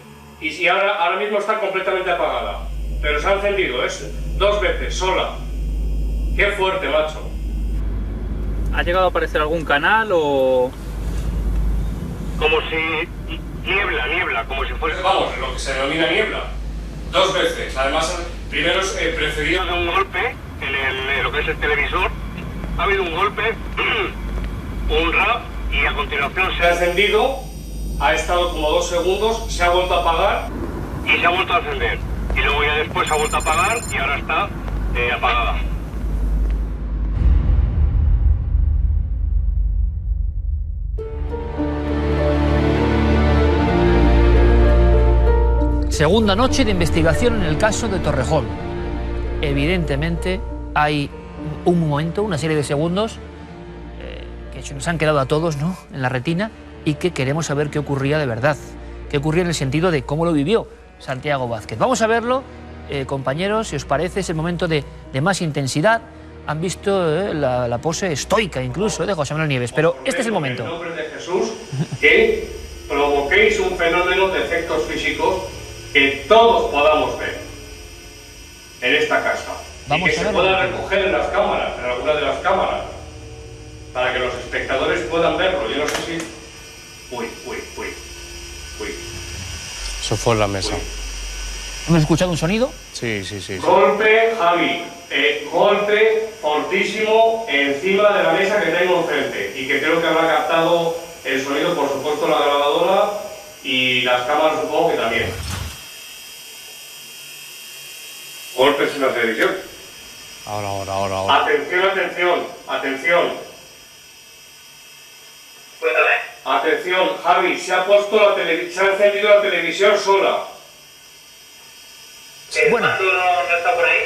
y ahora mismo está completamente apagada. Pero se ha encendido, 2 veces, sola. ¡Qué fuerte, macho! ¿Ha llegado a aparecer algún canal o...? Como si... Niebla, como si fuese... Vamos, lo que se denomina niebla. 2 veces. Además, primero precedido de un golpe en lo que es el televisor. Ha habido un golpe, un rap y a continuación se ha encendido, ha estado como 2 segundos, se ha vuelto a apagar y se ha vuelto a encender. Y luego ya después se ha vuelto a apagar y ahora está apagada. Segunda noche de investigación en el caso de Torrejón. Evidentemente hay un momento, una serie de segundos que se nos han quedado a todos, ¿no?, en la retina, y que queremos saber qué ocurría de verdad, qué ocurría en el sentido de cómo lo vivió Santiago Vázquez. Vamos a verlo, compañeros, si os parece, es el momento de más intensidad. Han visto la pose estoica incluso de José Manuel Nieves, pero este es el momento. En nombre de Jesús, que provoquéis un fenómeno de efectos físicos que todos podamos ver en esta casa. Vamos y que a se verlo. pueda recoger en las cámaras, en alguna de las cámaras, para que los espectadores puedan verlo. Yo no sé si... Uy. Eso fue en la mesa. ¿Hemos escuchado un sonido? Sí. Golpe, Javi. Golpe fortísimo encima de la mesa que tengo enfrente y que creo que habrá captado el sonido, por supuesto, la grabadora y las cámaras, supongo que también. Golpes en la televisión. Ahora. Atención. Cuéntame. Atención, Javi, se ha encendido la televisión sola. Bueno. ¿Mando no está por ahí?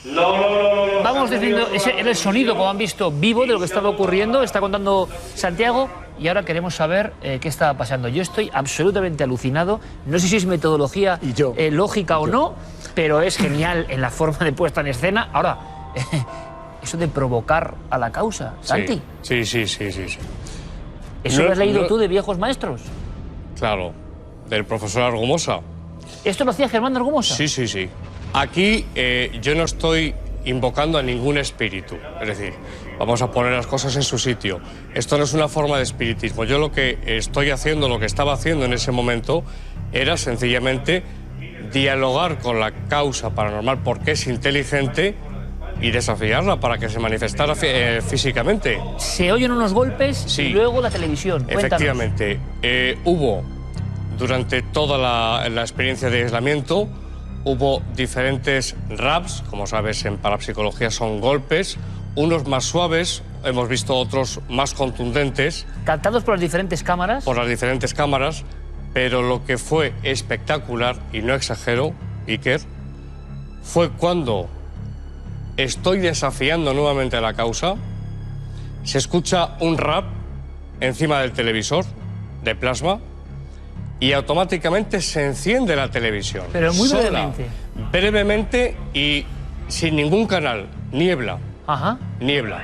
No. Vamos diciendo, ese era el sonido, como han visto, vivo de lo que estaba ocurriendo, está contando Santiago, y ahora queremos saber qué estaba pasando. Yo estoy absolutamente alucinado, no sé si es metodología lógica o no, pero es genial en la forma de puesta en escena. Ahora, eso de provocar a la causa, Santi. Sí. ¿Eso lo has leído tú de viejos maestros? Claro, del profesor Argumosa. ¿Esto lo hacía Germán Argumosa? Sí. Aquí yo no estoy invocando a ningún espíritu. Es decir, vamos a poner las cosas en su sitio. Esto no es una forma de espiritismo. Yo lo que estoy haciendo, lo que estaba haciendo en ese momento, era sencillamente dialogar con la causa paranormal porque es inteligente y desafiarla para que se manifestara físicamente. Se oyen unos golpes y luego la televisión. Cuéntanos. Efectivamente. Hubo, durante toda la experiencia de aislamiento, hubo diferentes raps, como sabes, en parapsicología son golpes, unos más suaves, hemos visto otros más contundentes. ¿Captados por las diferentes cámaras? Por las diferentes cámaras, pero lo que fue espectacular, y no exagero, Iker, fue cuando estoy desafiando nuevamente a la causa, se escucha un rap encima del televisor de plasma y automáticamente se enciende la televisión. Pero muy sola, brevemente. Brevemente y sin ningún canal. Niebla. Ajá. Niebla.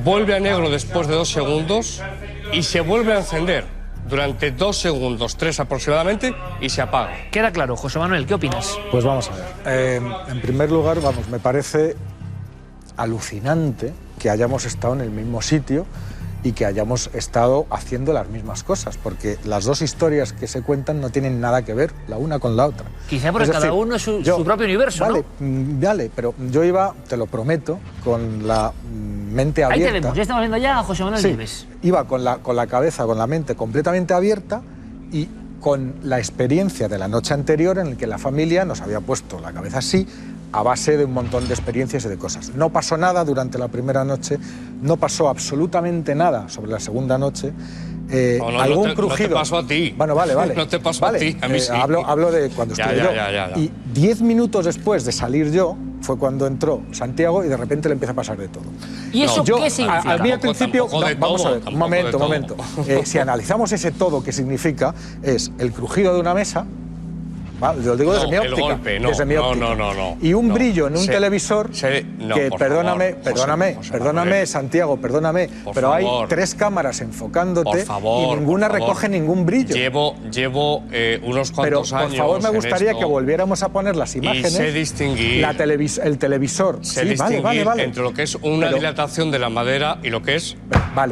Vuelve a negro después de 2 segundos y se vuelve a encender durante 2 segundos, 3 aproximadamente, y se apaga. Queda claro. José Manuel, ¿qué opinas? Pues vamos a ver. En primer lugar, me parece alucinante que hayamos estado en el mismo sitio y que hayamos estado haciendo las mismas cosas, porque las dos historias que se cuentan no tienen nada que ver la una con la otra. Quizá porque cada uno es su propio universo, vale, ¿no? Vale, pero yo iba, te lo prometo, con la mente abierta. Ahí te vemos, ya estamos viendo ya a José Manuel Nieves. Iba con la cabeza, con la mente completamente abierta y con la experiencia de la noche anterior en la que la familia nos había puesto la cabeza así, a base de un montón de experiencias y de cosas. No pasó nada durante la primera noche, no pasó absolutamente nada sobre la segunda noche. Algún crujido. No te pasó a ti. Bueno, vale. No te pasó a ti, a mí sí. Hablo de cuando estuve yo. Ya. Y 10 minutos después de salir yo, fue cuando entró Santiago y de repente le empieza a pasar de todo. ¿Y eso qué significa? A mí al principio... vamos a ver, un momento. Si analizamos ese todo, ¿qué significa? Es el crujido de una mesa... Lo digo desde mi óptica. El golpe, no. Y un brillo en un televisor que, perdóname, Santiago, perdóname, pero hay 3 cámaras enfocándote y ninguna recoge ningún brillo. Llevo unos cuantos años. Por favor, me gustaría que volviéramos a poner las imágenes. Y sé distinguir. El televisor. Vale. Entre lo que es una dilatación de la madera y lo que es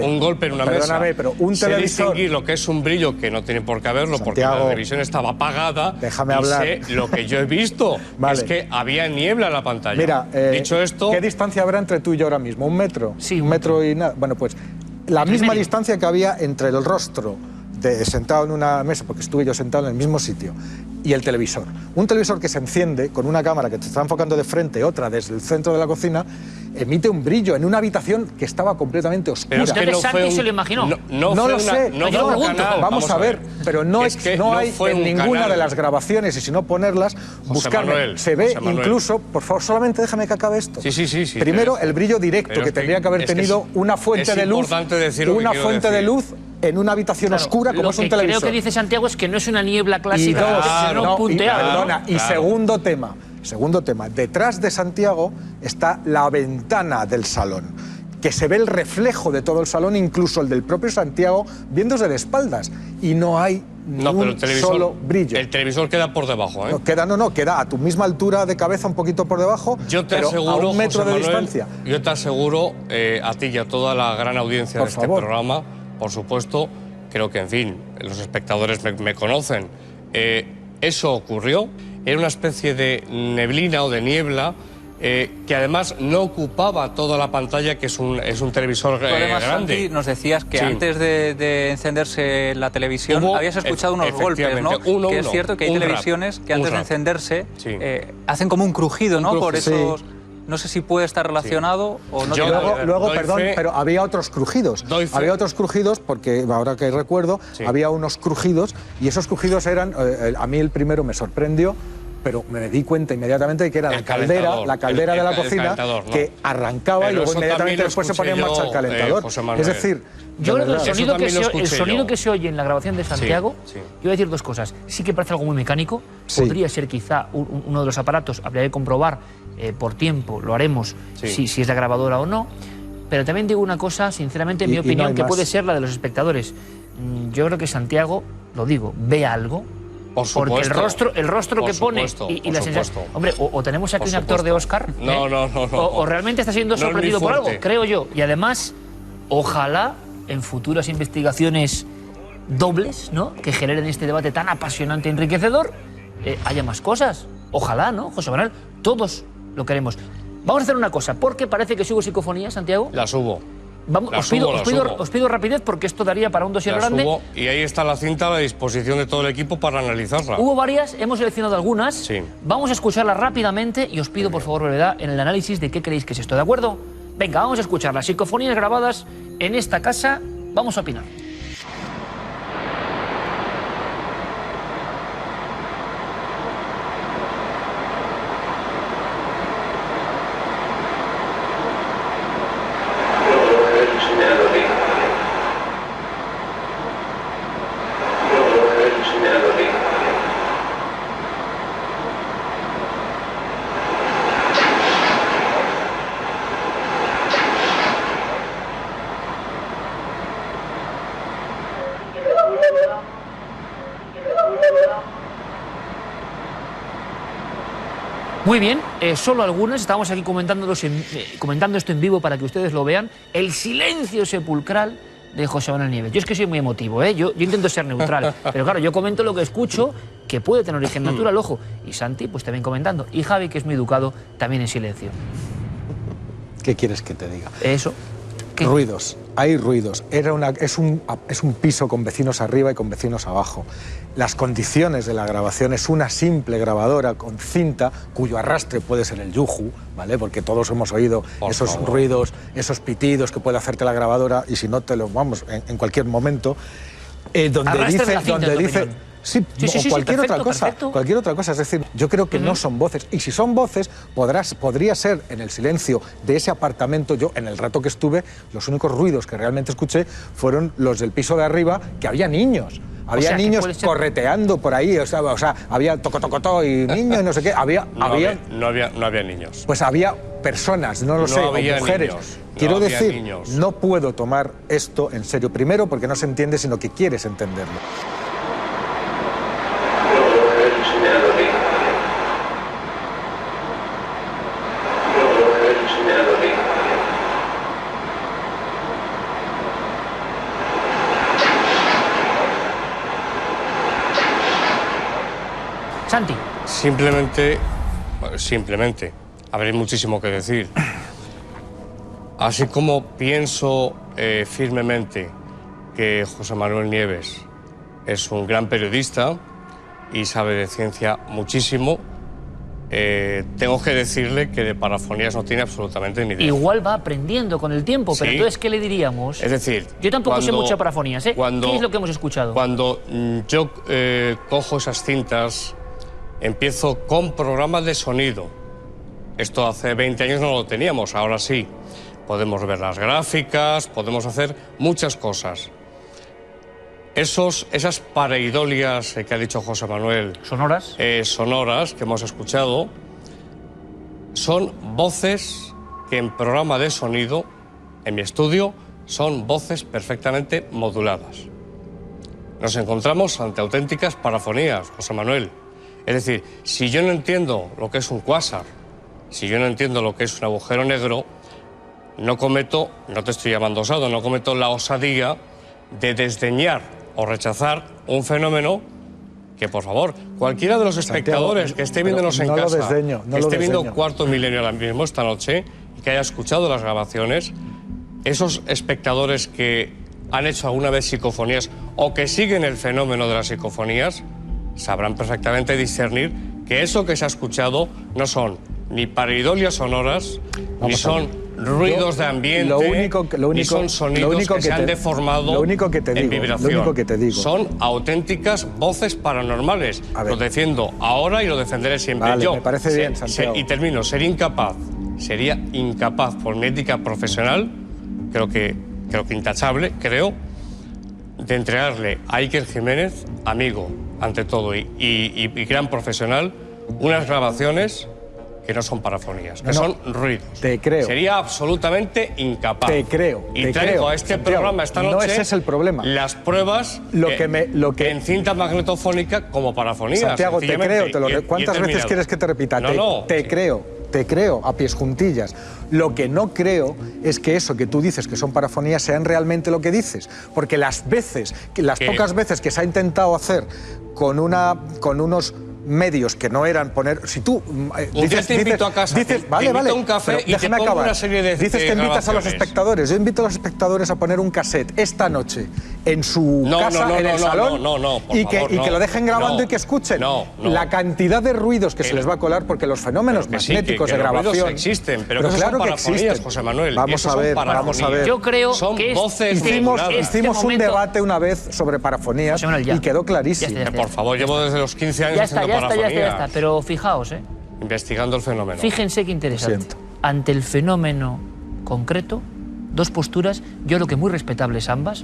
un golpe en una mesa. Perdóname, pero un televisor. Sé distinguir lo que es un brillo que no tiene por qué haberlo, porque la televisión estaba apagada. Déjame hablar. Sé lo que yo he visto es que había niebla en la pantalla. Mira, dicho esto, ¿qué distancia habrá entre tú y yo ahora mismo? ¿1 metro? Sí, 1 metro y nada. Bueno, pues la misma distancia que había entre el rostro sentado en una mesa, porque estuve yo sentado en el mismo sitio, y el televisor. Un televisor que se enciende con una cámara que te está enfocando de frente, otra desde el centro de la cocina, emite un brillo en una habitación que estaba completamente oscura. Pero es que Santi se lo imaginó. No lo sé, vamos a ver, pero no hay en ninguna de las grabaciones, y si no ponerlas, buscarme. Se ve incluso, por favor, solamente déjame que acabe esto. Sí. Primero, el brillo directo que tendría que haber tenido una fuente de luz, en una habitación oscura como es un televisor. Lo que creo que dice Santiago es que no es una niebla clásica, sino punteada. Y segundo tema, detrás de Santiago está la ventana del salón, que se ve el reflejo de todo el salón, incluso el del propio Santiago, viéndose de espaldas, y no hay un solo brillo. El televisor queda por debajo, ¿eh? Queda a tu misma altura de cabeza, un poquito por debajo, pero a un metro de distancia. Yo te aseguro, a ti y a toda la gran audiencia de este programa, por supuesto, creo que, en fin, los espectadores me conocen. Eso ocurrió, era una especie de neblina o de niebla que además no ocupaba toda la pantalla, que es un televisor además, grande. Santi, nos decías que antes de encenderse la televisión habías escuchado unos golpes, ¿no? Que es cierto que hay televisiones que antes de encenderse hacen como un crujido, ¿no? Por esos... No sé si puede estar relacionado o no. Luego, perdón, pero había otros crujidos. Había otros crujidos, porque ahora que recuerdo, había unos crujidos, y esos crujidos eran, a mí el primero me sorprendió, pero me di cuenta inmediatamente de que era la caldera de la cocina, que arrancaba, pero y luego inmediatamente después se ponía en marcha el calentador. Es decir, yo creo que el sonido que se oye en la grabación de Santiago, yo voy a decir dos cosas. Sí que parece algo muy mecánico, podría ser quizá uno de los aparatos, habría que comprobar por tiempo, lo haremos, si es la grabadora o no, pero también digo una cosa, sinceramente, en mi opinión, que puede ser la de los espectadores. Yo creo que Santiago, lo digo, ve algo. Porque el rostro que pone y la sensación... Hombre, o tenemos aquí un actor de Oscar, o realmente está siendo sorprendido por algo, creo yo. Y además, ojalá en futuras investigaciones dobles, ¿no?, que generen este debate tan apasionante y enriquecedor, haya más cosas. Ojalá, ¿no, José Manuel? Todos lo queremos. Vamos a hacer una cosa, porque parece que subo psicofonía, Santiago. La subo. Os pido rapidez, porque esto daría para un dossier grande. Y ahí está la cinta a la disposición de todo el equipo para analizarla. Hubo varias, hemos seleccionado algunas. Vamos a escucharlas rápidamente y os pido, por favor, brevedad en el análisis de qué creéis que es esto, ¿de acuerdo? Venga, vamos a escuchar las psicofonías grabadas en esta casa. Vamos a opinar. Muy bien, solo algunas, estamos aquí comentando esto en vivo para que ustedes lo vean. El silencio sepulcral de José Manuel Nieves. Yo es que soy muy emotivo, ¿eh? Yo intento ser neutral, pero claro, yo comento lo que escucho, que puede tener origen natural, ojo. Y Santi, pues también comentando. Y Javi, que es muy educado, también en silencio. ¿Qué quieres que te diga? Eso. ¿Qué? Ruidos, hay ruidos. Es un piso con vecinos arriba y con vecinos abajo. Las condiciones de la grabación es una simple grabadora con cinta cuyo arrastre puede ser el yuju, ¿vale? Porque todos hemos oído esos ruidos, esos pitidos que puede hacerte la grabadora, y si no te lo vamos en cualquier momento, donde dice Sí, cualquier otra cosa. Es decir, yo creo que no son voces. Y si son voces, podría ser en el silencio de ese apartamento. Yo, en el rato que estuve, los únicos ruidos que realmente escuché fueron los del piso de arriba, que había niños. Había niños correteando por ahí, o sea, había tocotocotó y niños y no sé qué. No había niños. Pues había personas, no lo sé, o mujeres. Quiero decir, no puedo tomar esto en serio. Primero, porque no se entiende, sino que quieres entenderlo. Santi. Simplemente, habría muchísimo que decir. Así como pienso firmemente que José Manuel Nieves es un gran periodista y sabe de ciencia muchísimo, tengo que decirle que de parafonías no tiene absolutamente ni idea. Igual va aprendiendo con el tiempo, pero Sí. entonces, ¿qué le diríamos? Es decir, yo tampoco sé cuando- mucho de parafonías, ¿eh? cuando- ¿Qué es lo que hemos escuchado? Cuando yo cojo esas cintas, empiezo con programas de sonido. Esto hace 20 años no lo teníamos, ahora sí. Podemos ver las gráficas, podemos hacer muchas cosas. Esas pareidolias que ha dicho José Manuel... ¿Sonoras? Sonoras que hemos escuchado, son voces que en programa de sonido, en mi estudio, son voces perfectamente moduladas. Nos encontramos ante auténticas parafonías, José Manuel. Es decir, si yo no entiendo lo que es un cuásar, si yo no entiendo lo que es un agujero negro, no te estoy llamando osado, no cometo la osadía de desdeñar o rechazar un fenómeno que, por favor, cualquiera de los espectadores que esté viéndonos en no lo casa, desdeño, no que lo esté viendo desdeño. Cuarto Milenio ahora mismo, esta noche, y que haya escuchado las grabaciones, esos espectadores que han hecho alguna vez psicofonías o que siguen el fenómeno de las psicofonías, sabrán perfectamente discernir que eso que se ha escuchado no son ni pareidolias sonoras, ni son ruidos de ambiente, ni son sonidos que se han deformado en vibración. Lo único que te digo. Son auténticas voces paranormales. Lo defiendo ahora y lo defenderé siempre. Vale, Yo, me parece bien, Santiago. Y termino, sería incapaz por mi ética profesional, creo que intachable, de entregarle a Iker Jiménez, amigo ante todo y gran profesional, unas grabaciones que no son parafonías, que son ruidos. Te creo. Sería absolutamente incapaz. Te creo. Y te traigo creo, a este Santiago. programa esta noche No ese es el problema. las pruebas en cinta magnetofónica como parafonías. Santiago, te creo. sencillamente. ¿Cuántas veces quieres que te repita? No, Te creo, a pies juntillas. Lo que no creo es que eso que tú dices que son parafonías sean realmente lo que dices. Porque las pocas veces que se ha intentado hacer con unos medios que no eran poner... Si tú Un día te invito a casa, te invito a un café pero y te déjame pongo acabar. una serie de Dices que invitas a los grabaciones. espectadores. Yo invito a los espectadores a poner un cassette esta noche en su casa, en el salón, y que lo dejen grabando y que escuchen la cantidad de ruidos que se les va a colar, porque los fenómenos magnéticos que de los grabación... ruidos existen, pero que claro son que parafonías, existen. José Manuel. Vamos a ver. Yo creo son que voces Hicimos moduladas. un debate una vez sobre parafonías y quedó clarísimo. Por favor, llevo desde los 15 años haciendo parafonías. Ya está. Pero fijaos, investigando el fenómeno. Fíjense qué interesante. Ante el fenómeno concreto, dos posturas, yo creo que muy respetables ambas,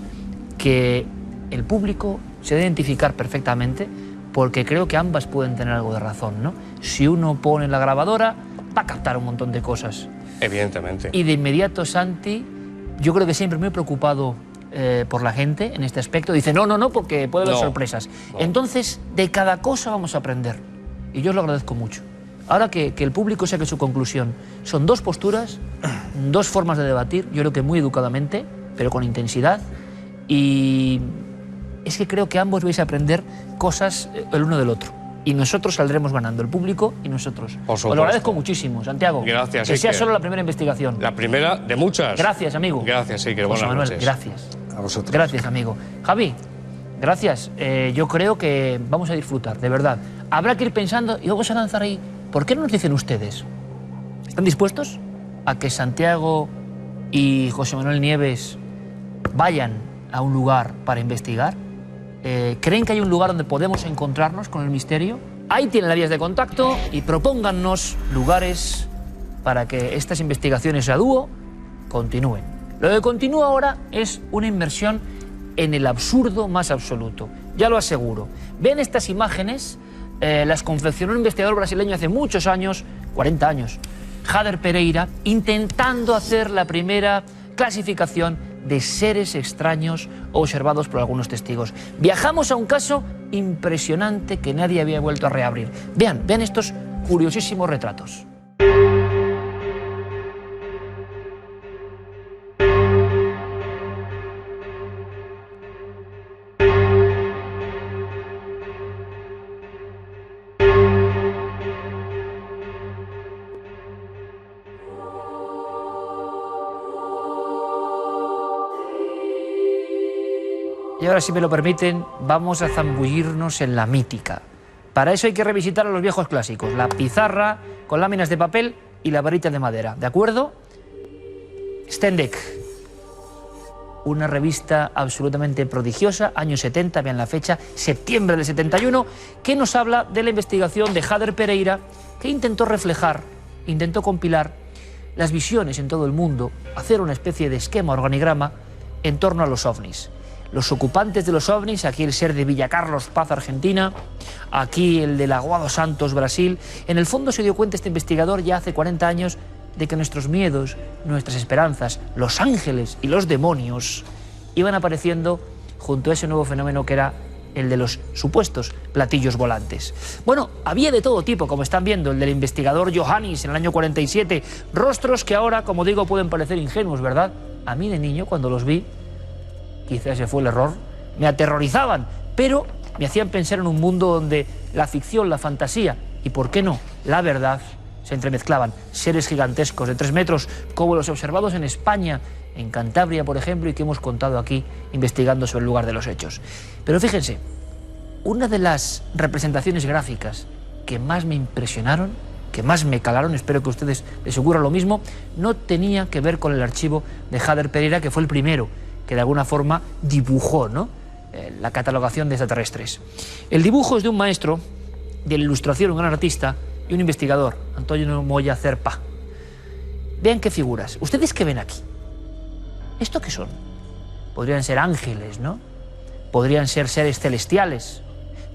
que el público se debe identificar perfectamente, porque creo que ambas pueden tener algo de razón, ¿no? Si uno pone la grabadora, va a captar un montón de cosas. Evidentemente. Y de inmediato Santi, yo creo que siempre muy preocupado por la gente en este aspecto, dice no, porque puede haber sorpresas. Entonces, de cada cosa vamos a aprender. Y yo os lo agradezco mucho. Ahora que el público saque su conclusión, son dos posturas, dos formas de debatir, yo creo que muy educadamente, pero con intensidad, y es que creo que ambos vais a aprender cosas el uno del otro. Y nosotros saldremos ganando, el público y nosotros. Por Os supuesto. lo agradezco muchísimo, Santiago. Gracias, que sea Iker. solo la primera investigación. La primera de muchas. Gracias, amigo. Gracias, Iker. José Buenas Manuel, noches. gracias. A vosotros. Gracias, amigo. Javi, gracias. Yo creo que vamos a disfrutar, de verdad. Habrá que ir pensando y vamos a lanzar ahí. ¿Por qué no nos dicen ustedes? ¿Están dispuestos a que Santiago y José Manuel Nieves vayan a un lugar para investigar? ¿Creen que hay un lugar donde podemos encontrarnos con el misterio? Ahí tienen las vías de contacto y propóngannos lugares para que estas investigaciones a dúo continúen. Lo que continúa ahora es una inmersión en el absurdo más absoluto, ya lo aseguro. Ven estas imágenes, las confeccionó un investigador brasileño hace muchos años, 40 años, Jader Pereira, intentando hacer la primera clasificación de seres extraños observados por algunos testigos. Viajamos a un caso impresionante que nadie había vuelto a reabrir. Vean estos curiosísimos retratos. Y ahora, si me lo permiten, vamos a zambullirnos en la mítica. Para eso hay que revisitar a los viejos clásicos, la pizarra con láminas de papel y la varita de madera, ¿de acuerdo? Stendek, una revista absolutamente prodigiosa, años 70, vean la fecha, septiembre del 71, que nos habla de la investigación de Jader Pereira, que intentó reflejar, intentó compilar las visiones en todo el mundo, hacer una especie de esquema, organigrama, en torno a los ovnis. Los ocupantes de los ovnis, aquí el ser de Villa Carlos Paz, Argentina, aquí el de Lagoa Santos, Brasil. En el fondo se dio cuenta este investigador ya hace 40 años de que nuestros miedos, nuestras esperanzas, los ángeles y los demonios iban apareciendo junto a ese nuevo fenómeno que era el de los supuestos platillos volantes. Bueno, había de todo tipo, como están viendo, el del investigador Johannis en el año 47, rostros que ahora, como digo, pueden parecer ingenuos, ¿verdad? A mí de niño, cuando los vi, quizás ese fue el error, me aterrorizaban, pero me hacían pensar en un mundo donde la ficción, la fantasía y, ¿por qué no?, la verdad se entremezclaban. Seres gigantescos de 3 metros, como los observados en España, en Cantabria, por ejemplo, y que hemos contado aquí investigando sobre el lugar de los hechos. Pero fíjense, una de las representaciones gráficas que más me impresionaron, que más me calaron, espero que a ustedes les ocurra lo mismo, no tenía que ver con el archivo de Jader Pereira, que fue el primero que de alguna forma dibujó, ¿no?, la catalogación de extraterrestres. El dibujo es de un maestro de la ilustración, un gran artista y un investigador, Antonio Moya Cerpa. Vean qué figuras. ¿Ustedes qué ven aquí? ¿Esto qué son? Podrían ser ángeles, ¿no? Podrían ser seres celestiales.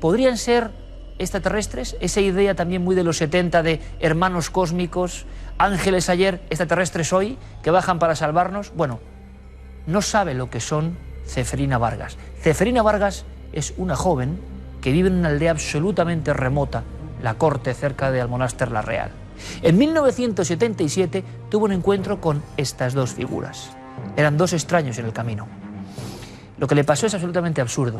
Podrían ser extraterrestres. Esa idea también muy de los 70 de hermanos cósmicos, ángeles ayer, extraterrestres hoy, que bajan para salvarnos. Bueno, no sabe lo que son Ceferina Vargas. Ceferina Vargas es una joven que vive en una aldea absolutamente remota, La Corte, cerca de Almonáster la Real. En 1977 tuvo un encuentro con estas dos figuras. Eran dos extraños en el camino. Lo que le pasó es absolutamente absurdo,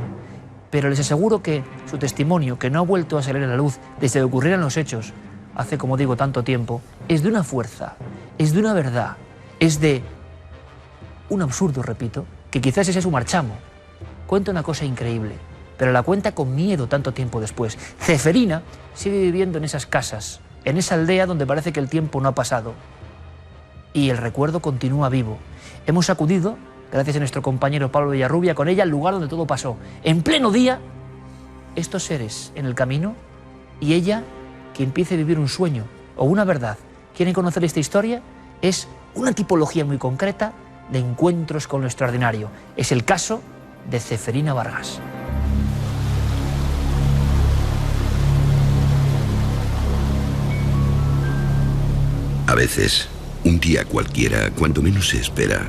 pero les aseguro que su testimonio, que no ha vuelto a salir a la luz desde que ocurrieran los hechos, hace, como digo, tanto tiempo, es de una fuerza, es de una verdad, es de un absurdo, repito, que quizás ese es su marchamo. Cuenta una cosa increíble, pero la cuenta con miedo tanto tiempo después. Ceferina sigue viviendo en esas casas, en esa aldea donde parece que el tiempo no ha pasado. Y el recuerdo continúa vivo. Hemos acudido, gracias a nuestro compañero Pablo Villarrubia, con ella al lugar donde todo pasó. En pleno día, estos seres en el camino y ella que empiece a vivir un sueño o una verdad. ¿Quieren conocer esta historia? Es una tipología muy concreta de encuentros con lo extraordinario. Es el caso de Ceferina Vargas. A veces, un día cualquiera, cuando menos se espera,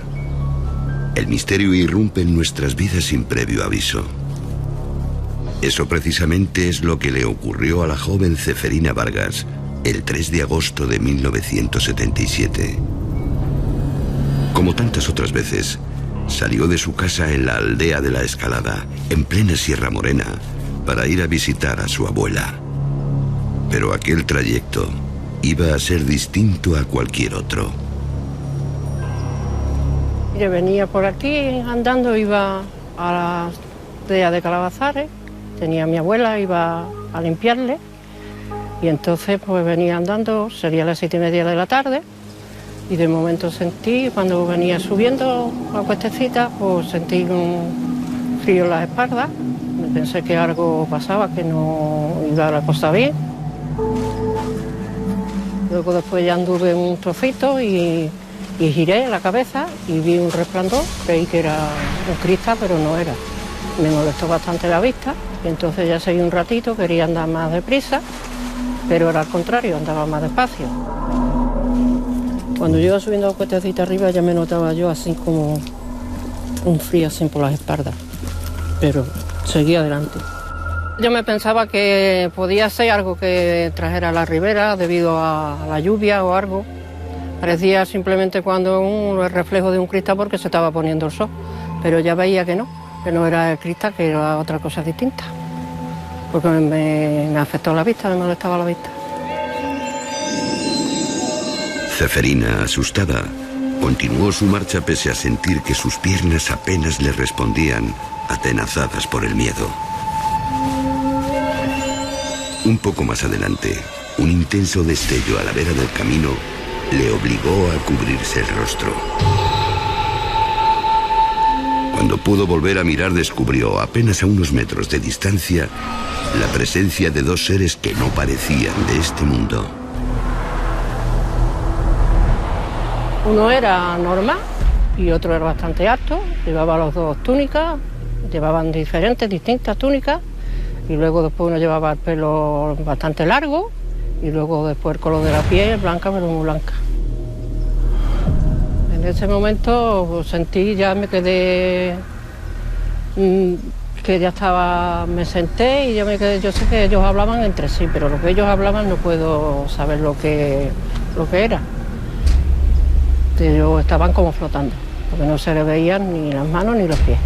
el misterio irrumpe en nuestras vidas sin previo aviso. Eso precisamente es lo que le ocurrió a la joven Ceferina Vargas el 3 de agosto de 1977. Como tantas otras veces, salió de su casa en la aldea de La Escalada, en plena Sierra Morena, para ir a visitar a su abuela. Pero aquel trayecto iba a ser distinto a cualquier otro. Yo venía por aquí andando, iba a la aldea de Calabazares, tenía a mi abuela, iba a limpiarle, y entonces pues venía andando, sería las 7:30 de la tarde, y de momento sentí, cuando venía subiendo la cuestecita, pues sentí un frío en las espaldas. Pensé que algo pasaba, que no iba la cosa bien. Luego después ya anduve un trocito y giré la cabeza y vi un resplandor. Creí que era un cristal, pero no era. Me molestó bastante la vista y entonces ya seguí un ratito, quería andar más deprisa, pero era al contrario, andaba más despacio. Cuando yo iba subiendo la cuestecita arriba ya me notaba yo así como un frío así por las espaldas, pero seguí adelante. Yo me pensaba que podía ser algo que trajera la ribera debido a la lluvia o algo. Parecía simplemente el reflejo de un cristal porque se estaba poniendo el sol, pero ya veía que no era el cristal, que era otra cosa distinta, porque me afectó la vista, me molestaba la vista. Ceferina, asustada, continuó su marcha pese a sentir que sus piernas apenas le respondían atenazadas por el miedo. Un poco más adelante, un intenso destello a la vera del camino le obligó a cubrirse el rostro. Cuando pudo volver a mirar, descubrió, apenas a unos metros de distancia, la presencia de dos seres que no parecían de este mundo. Uno era normal y otro era bastante alto, llevaba las dos túnicas, llevaban distintas túnicas, y luego después uno llevaba el pelo bastante largo, y luego después el color de la piel blanca, pero muy blanca. En ese momento sentí, ya me quedé, que ya estaba, me senté y ya me quedé. Yo sé que ellos hablaban entre sí, pero lo que ellos hablaban no puedo saber lo que era. Ellos estaban como flotando, porque no se les veían ni las manos ni los pies.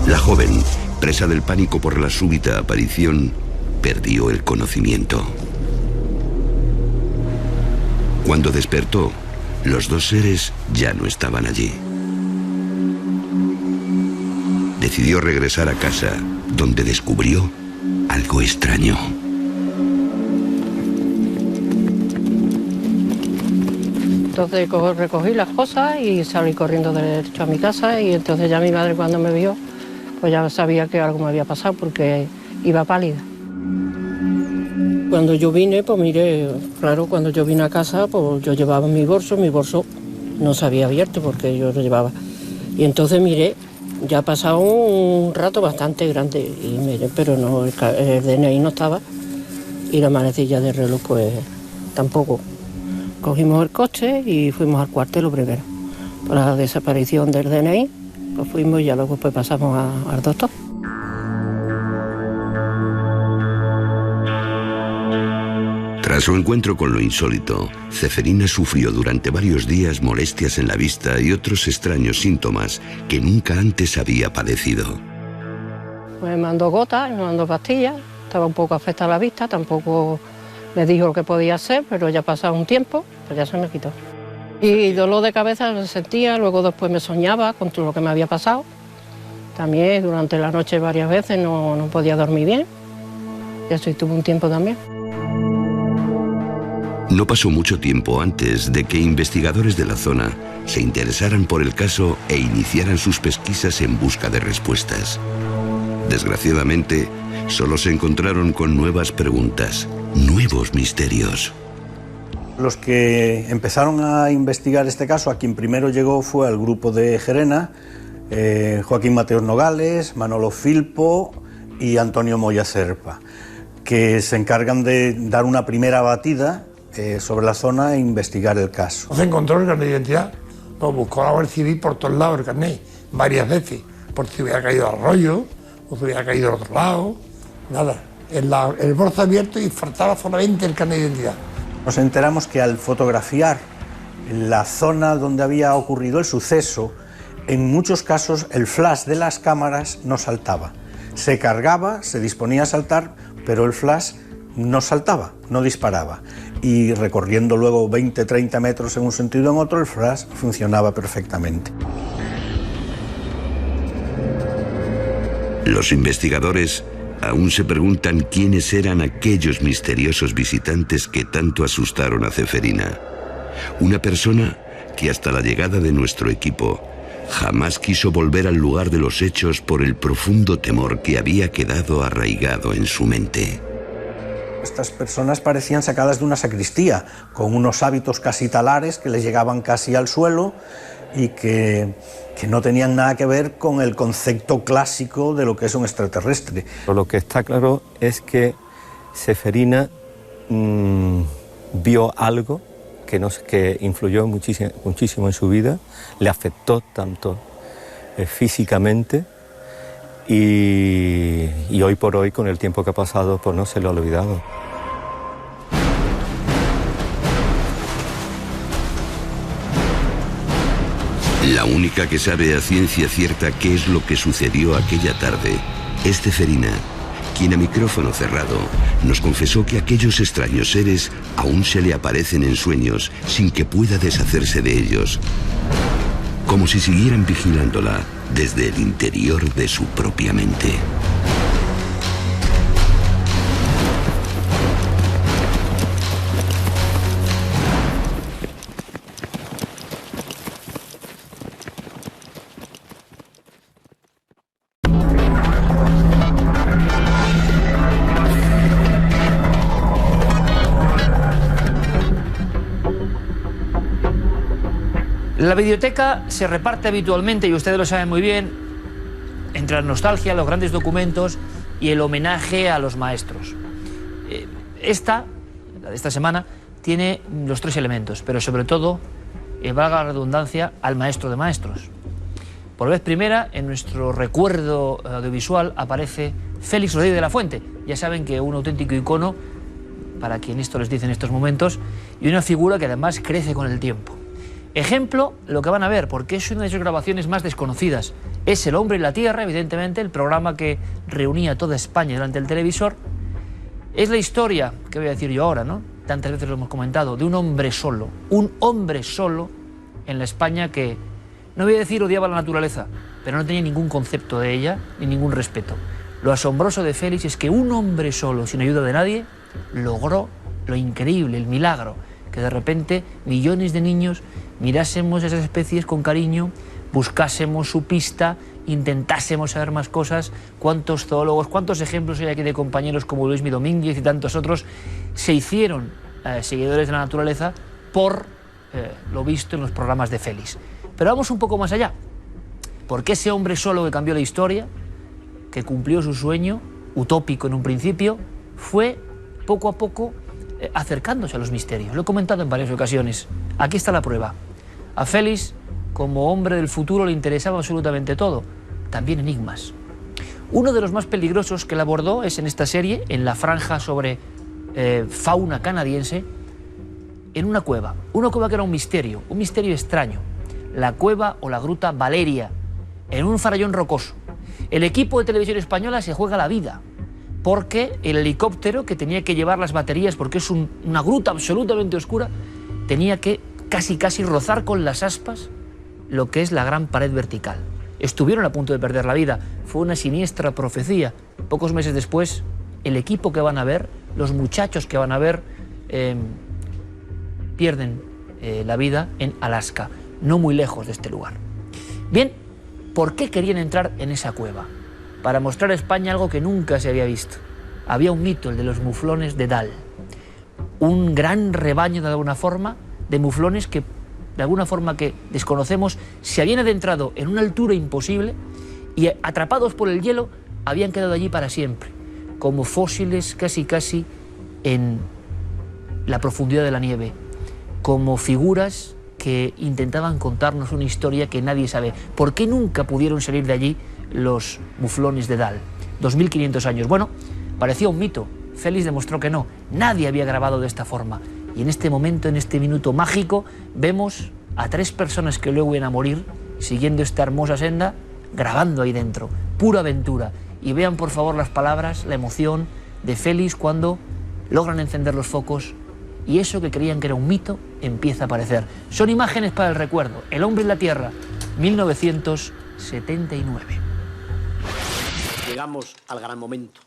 La joven, presa del pánico por la súbita aparición, perdió el conocimiento. Cuando despertó, los dos seres ya no estaban allí. Decidió regresar a casa, donde descubrió algo extraño. Entonces recogí las cosas y salí corriendo derecho a mi casa, y entonces ya mi madre, cuando me vio, pues ya sabía que algo me había pasado porque iba pálida. Cuando yo vine, pues miré, claro, cuando yo vine a casa, pues yo llevaba mi bolso no se había abierto porque yo lo llevaba. Y entonces miré, ya ha pasado un rato bastante grande, y miré, pero no, el DNI no estaba, y la manecilla de reloj pues tampoco. Cogimos el coche y fuimos al cuartel lo primero. Por la desaparición del DNI, pues fuimos y ya luego pues pasamos al doctor. Tras su encuentro con lo insólito, Ceferina sufrió durante varios días molestias en la vista y otros extraños síntomas que nunca antes había padecido. Me mandó gotas, me mandó pastillas, estaba un poco afectada la vista, tampoco me dijo lo que podía hacer, pero ya pasado un tiempo, pues ya se me quitó. Y dolor de cabeza lo sentía, luego después me soñaba con todo lo que me había pasado. También durante la noche varias veces no podía dormir bien, y eso tuve un tiempo también. No pasó mucho tiempo antes de que investigadores de la zona se interesaran por el caso e iniciaran sus pesquisas en busca de respuestas. Desgraciadamente, solo se encontraron con nuevas preguntas, nuevos misterios. Los que empezaron a investigar este caso, a quien primero llegó fue al grupo de Gerena, Joaquín Mateos Nogales, Manolo Filpo y Antonio Moya Serpa, que se encargan de dar una primera batida sobre la zona e investigar el caso. Se encontró el carnet de identidad, lo buscó la Guardia Civil por todos lados el carnet, varias veces, por si hubiera caído al arroyo, o si hubiera caído al otro lado, nada. El bolso abierto y faltaba solamente el carnet de identidad. Nos enteramos que al fotografiar la zona donde había ocurrido el suceso, en muchos casos el flash de las cámaras no saltaba. Se cargaba, se disponía a saltar, pero el flash no saltaba, no disparaba. Y recorriendo luego 20-30 metros en un sentido o en otro, el flash funcionaba perfectamente. Los investigadores aún se preguntan quiénes eran aquellos misteriosos visitantes que tanto asustaron a Ceferina. Una persona que hasta la llegada de nuestro equipo jamás quiso volver al lugar de los hechos por el profundo temor que había quedado arraigado en su mente. Estas personas parecían sacadas de una sacristía, con unos hábitos casi talares que les llegaban casi al suelo y que no tenían nada que ver con el concepto clásico de lo que es un extraterrestre. Lo que está claro es que Ceferina vio algo que influyó muchísimo en su vida, le afectó tanto físicamente, y hoy por hoy, con el tiempo que ha pasado, pues no se lo ha olvidado. La única que sabe a ciencia cierta qué es lo que sucedió aquella tarde es Ceferina, quien a micrófono cerrado nos confesó que aquellos extraños seres aún se le aparecen en sueños sin que pueda deshacerse de ellos, como si siguieran vigilándola desde el interior de su propia mente. La videoteca se reparte habitualmente, y ustedes lo saben muy bien, entre la nostalgia, los grandes documentos y el homenaje a los maestros. La de esta semana, tiene los tres elementos, pero sobre todo, valga la redundancia, al maestro de maestros. Por vez primera, en nuestro recuerdo audiovisual aparece Félix Rodríguez de la Fuente. Ya saben que un auténtico icono, para quien esto les dice en estos momentos, y una figura que además crece con el tiempo. Ejemplo, lo que van a ver, porque es una de sus grabaciones más desconocidas. Es El hombre y la tierra, evidentemente, el programa que reunía a toda España delante del televisor. Es la historia, que voy a decir yo ahora, ¿no? Tantas veces lo hemos comentado, de un hombre solo en la España que, no voy a decir odiaba la naturaleza, pero no tenía ningún concepto de ella ni ningún respeto. Lo asombroso de Félix es que un hombre solo, sin ayuda de nadie, logró lo increíble, el milagro, que de repente millones de niños mirásemos esas especies con cariño, buscásemos su pista, intentásemos saber más cosas. Cuántos zoólogos, cuántos ejemplos hay aquí de compañeros como Luismi Domínguez y tantos otros se hicieron seguidores de la naturaleza por lo visto en los programas de Félix. Pero vamos un poco más allá, porque ese hombre solo que cambió la historia, que cumplió su sueño, utópico en un principio, fue poco a poco acercándose a los misterios. Lo he comentado en varias ocasiones. Aquí está la prueba. A Félix, como hombre del futuro, le interesaba absolutamente todo, también enigmas. Uno de los más peligrosos que él abordó es en esta serie, en la franja sobre fauna canadiense, en una cueva que era un misterio extraño, la cueva o la gruta Valeria, en un farallón rocoso. El equipo de televisión española se juega la vida, porque el helicóptero que tenía que llevar las baterías, porque es una gruta absolutamente oscura, tenía que casi rozar con las aspas lo que es la gran pared vertical. Estuvieron a punto de perder la vida, fue una siniestra profecía. Pocos meses después, el equipo que van a ver, los muchachos que van a ver, pierden la vida en Alaska, no muy lejos de este lugar. Bien, ¿por qué querían entrar en esa cueva? Para mostrar a España algo que nunca se había visto. Había un mito, el de los muflones de Dall. Un gran rebaño, de alguna forma, de muflones que, de alguna forma que desconocemos, se habían adentrado en una altura imposible y, atrapados por el hielo, habían quedado allí para siempre, como fósiles casi en la profundidad de la nieve, como figuras que intentaban contarnos una historia que nadie sabe. ¿Por qué nunca pudieron salir de allí los muflones de Dall? 2500 años. Bueno, parecía un mito. Félix demostró que no. Nadie había grabado de esta forma. Y en este momento, en este minuto mágico, vemos a 3 personas que luego iban a morir, siguiendo esta hermosa senda, grabando ahí dentro. Pura aventura. Y vean, por favor, las palabras, la emoción de Félix cuando logran encender los focos y eso que creían que era un mito empieza a aparecer. Son imágenes para el recuerdo. El hombre en la tierra, 1979. Llegamos al gran momento.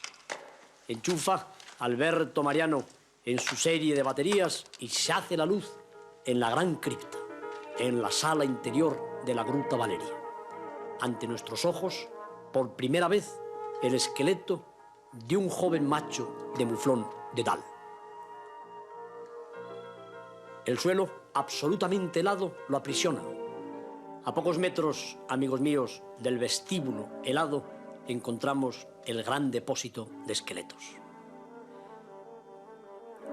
Enchufa Alberto Mariano en su serie de baterías y se hace la luz en la gran cripta, en la sala interior de la Gruta Valeria. Ante nuestros ojos, por primera vez, el esqueleto de un joven macho de muflón de Dall. El suelo, absolutamente helado, lo aprisiona. A pocos metros, amigos míos, del vestíbulo helado, encontramos el gran depósito de esqueletos.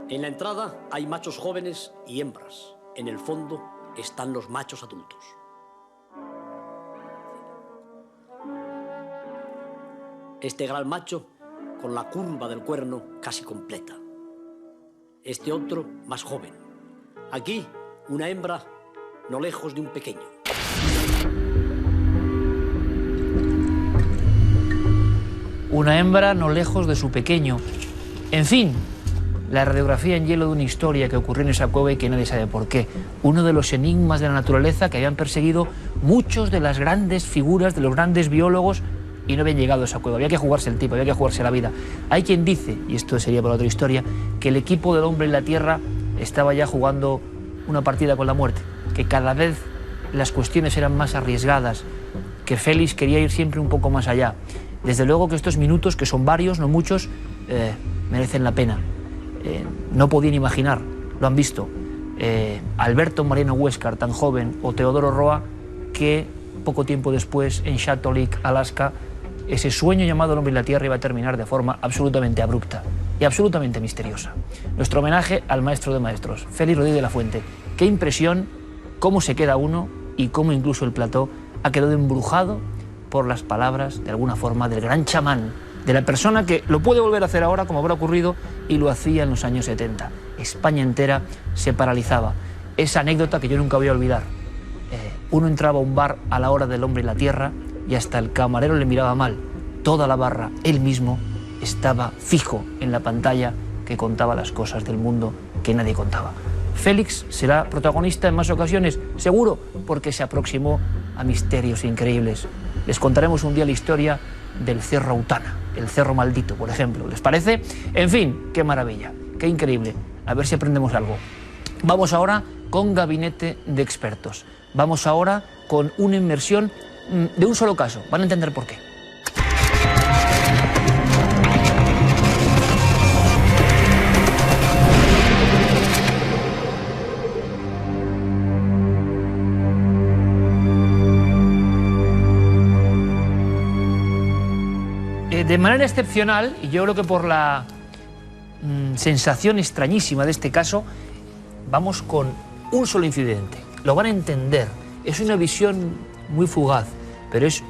En la entrada hay machos jóvenes y hembras. En el fondo están los machos adultos. Este gran macho con la curva del cuerno casi completa. Este otro más joven. Aquí, una hembra no lejos de un pequeño. una hembra no lejos de su pequeño. En fin, la radiografía en hielo de una historia que ocurrió en esa cueva y que nadie sabe por qué. Uno de los enigmas de la naturaleza que habían perseguido muchos de las grandes figuras, de los grandes biólogos, y no habían llegado a esa cueva. Había que jugarse el tipo, había que jugarse la vida. Hay quien dice, y esto sería para otra historia, que el equipo del hombre en la Tierra estaba ya jugando una partida con la muerte, que cada vez las cuestiones eran más arriesgadas, que Félix quería ir siempre un poco más allá. Desde luego que estos minutos, que son varios, no muchos, merecen la pena. No podían imaginar, lo han visto, Alberto Mariano Huéscar, tan joven, o Teodoro Roa, que poco tiempo después, en Chateau Lake, Alaska, ese sueño llamado El hombre y la Tierra iba a terminar de forma absolutamente abrupta y absolutamente misteriosa. Nuestro homenaje al maestro de maestros, Félix Rodríguez de la Fuente. Qué impresión, cómo se queda uno y cómo incluso el plató ha quedado embrujado por las palabras, de alguna forma, del gran chamán, de la persona que lo puede volver a hacer ahora, como habrá ocurrido, y lo hacía en los años 70. España entera se paralizaba. Esa anécdota que yo nunca voy a olvidar. Uno entraba a un bar a la hora del hombre y la Tierra y hasta el camarero le miraba mal. Toda la barra, él mismo, estaba fijo en la pantalla que contaba las cosas del mundo que nadie contaba. Félix será protagonista en más ocasiones, seguro, porque se aproximó a misterios increíbles. Les contaremos un día la historia del Cerro Autana, el Cerro Maldito, por ejemplo. ¿Les parece? En fin, qué maravilla, qué increíble. A ver si aprendemos algo. Vamos ahora con Gabinete de Expertos. Vamos ahora con una inmersión de un solo caso. Van a entender por qué. De manera excepcional, y yo creo que por la sensación extrañísima de este caso, vamos con un solo incidente. Lo van a entender. Es una visión muy fugaz, pero es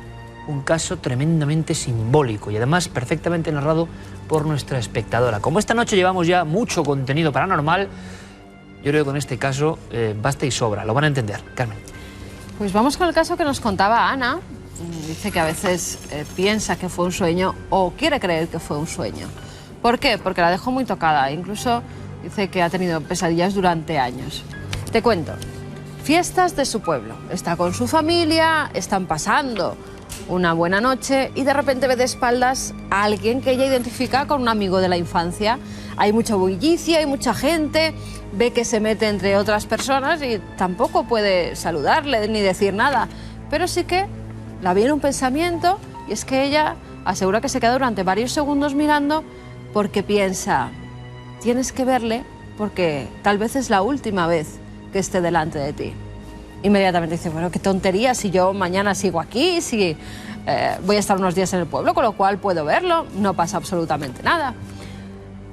un caso tremendamente simbólico y además perfectamente narrado por nuestra espectadora. Como esta noche llevamos ya mucho contenido paranormal, yo creo que con este caso basta y sobra. Lo van a entender. Carmen. Pues vamos con el caso que nos contaba Ana. Dice que a veces piensa que fue un sueño o quiere creer que fue un sueño. ¿Por qué? Porque la dejó muy tocada. Incluso dice que ha tenido pesadillas durante años. Te cuento. Fiestas de su pueblo. Está con su familia, están pasando una buena noche y de repente ve de espaldas a alguien que ella identifica con un amigo de la infancia. Hay mucha bullicia, hay mucha gente, ve que se mete entre otras personas y tampoco puede saludarle ni decir nada. Pero sí que la viene un pensamiento y es que ella asegura que se queda durante varios segundos mirando porque piensa, tienes que verle porque tal vez es la última vez que esté delante de ti. Inmediatamente dice, bueno, qué tontería, si yo mañana sigo aquí, si voy a estar unos días en el pueblo, con lo cual puedo verlo, no pasa absolutamente nada.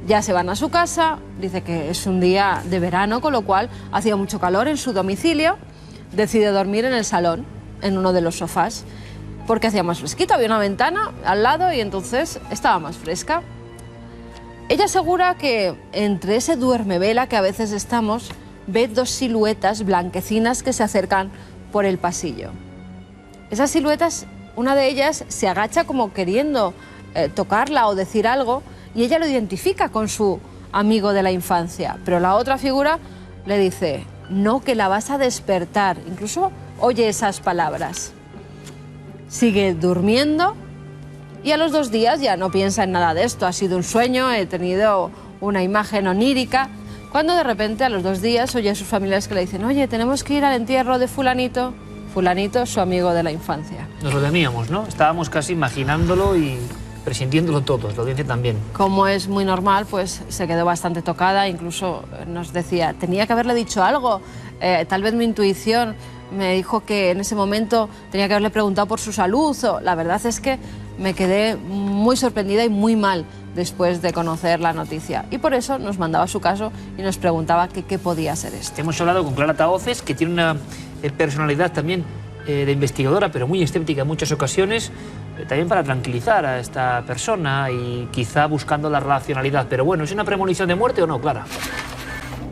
Ya se van a su casa, dice que es un día de verano, con lo cual hacía mucho calor en su domicilio, decide dormir en el salón, en uno de los sofás, porque hacía más fresquito, había una ventana al lado y entonces estaba más fresca. Ella asegura que entre ese duermevela que a veces estamos, ve dos siluetas blanquecinas que se acercan por el pasillo. Esas siluetas, una de ellas se agacha como queriendo tocarla o decir algo y ella lo identifica con su amigo de la infancia, pero la otra figura le dice, no, que la vas a despertar. Incluso oye esas palabras. Sigue durmiendo y a los 2 días ya no piensa en nada de esto. Ha sido un sueño, he tenido una imagen onírica. Cuando de repente a los 2 días oye a sus familiares que le dicen, oye, tenemos que ir al entierro de fulanito. Fulanito, su amigo de la infancia. Nos lo temíamos, ¿no? Estábamos casi imaginándolo y presintiéndolo todos, la audiencia también. Como es muy normal, pues se quedó bastante tocada. Incluso nos decía, tenía que haberle dicho algo. Tal vez mi intuición me dijo que en ese momento tenía que haberle preguntado por su salud. La verdad es que me quedé muy sorprendida y muy mal después de conocer la noticia. Y por eso nos mandaba su caso y nos preguntaba qué podía ser esto. Hemos hablado con Clara Tahoces, que tiene una personalidad también de investigadora, pero muy escéptica en muchas ocasiones, también para tranquilizar a esta persona y quizá buscando la racionalidad. Pero bueno, ¿es una premonición de muerte o no, Clara?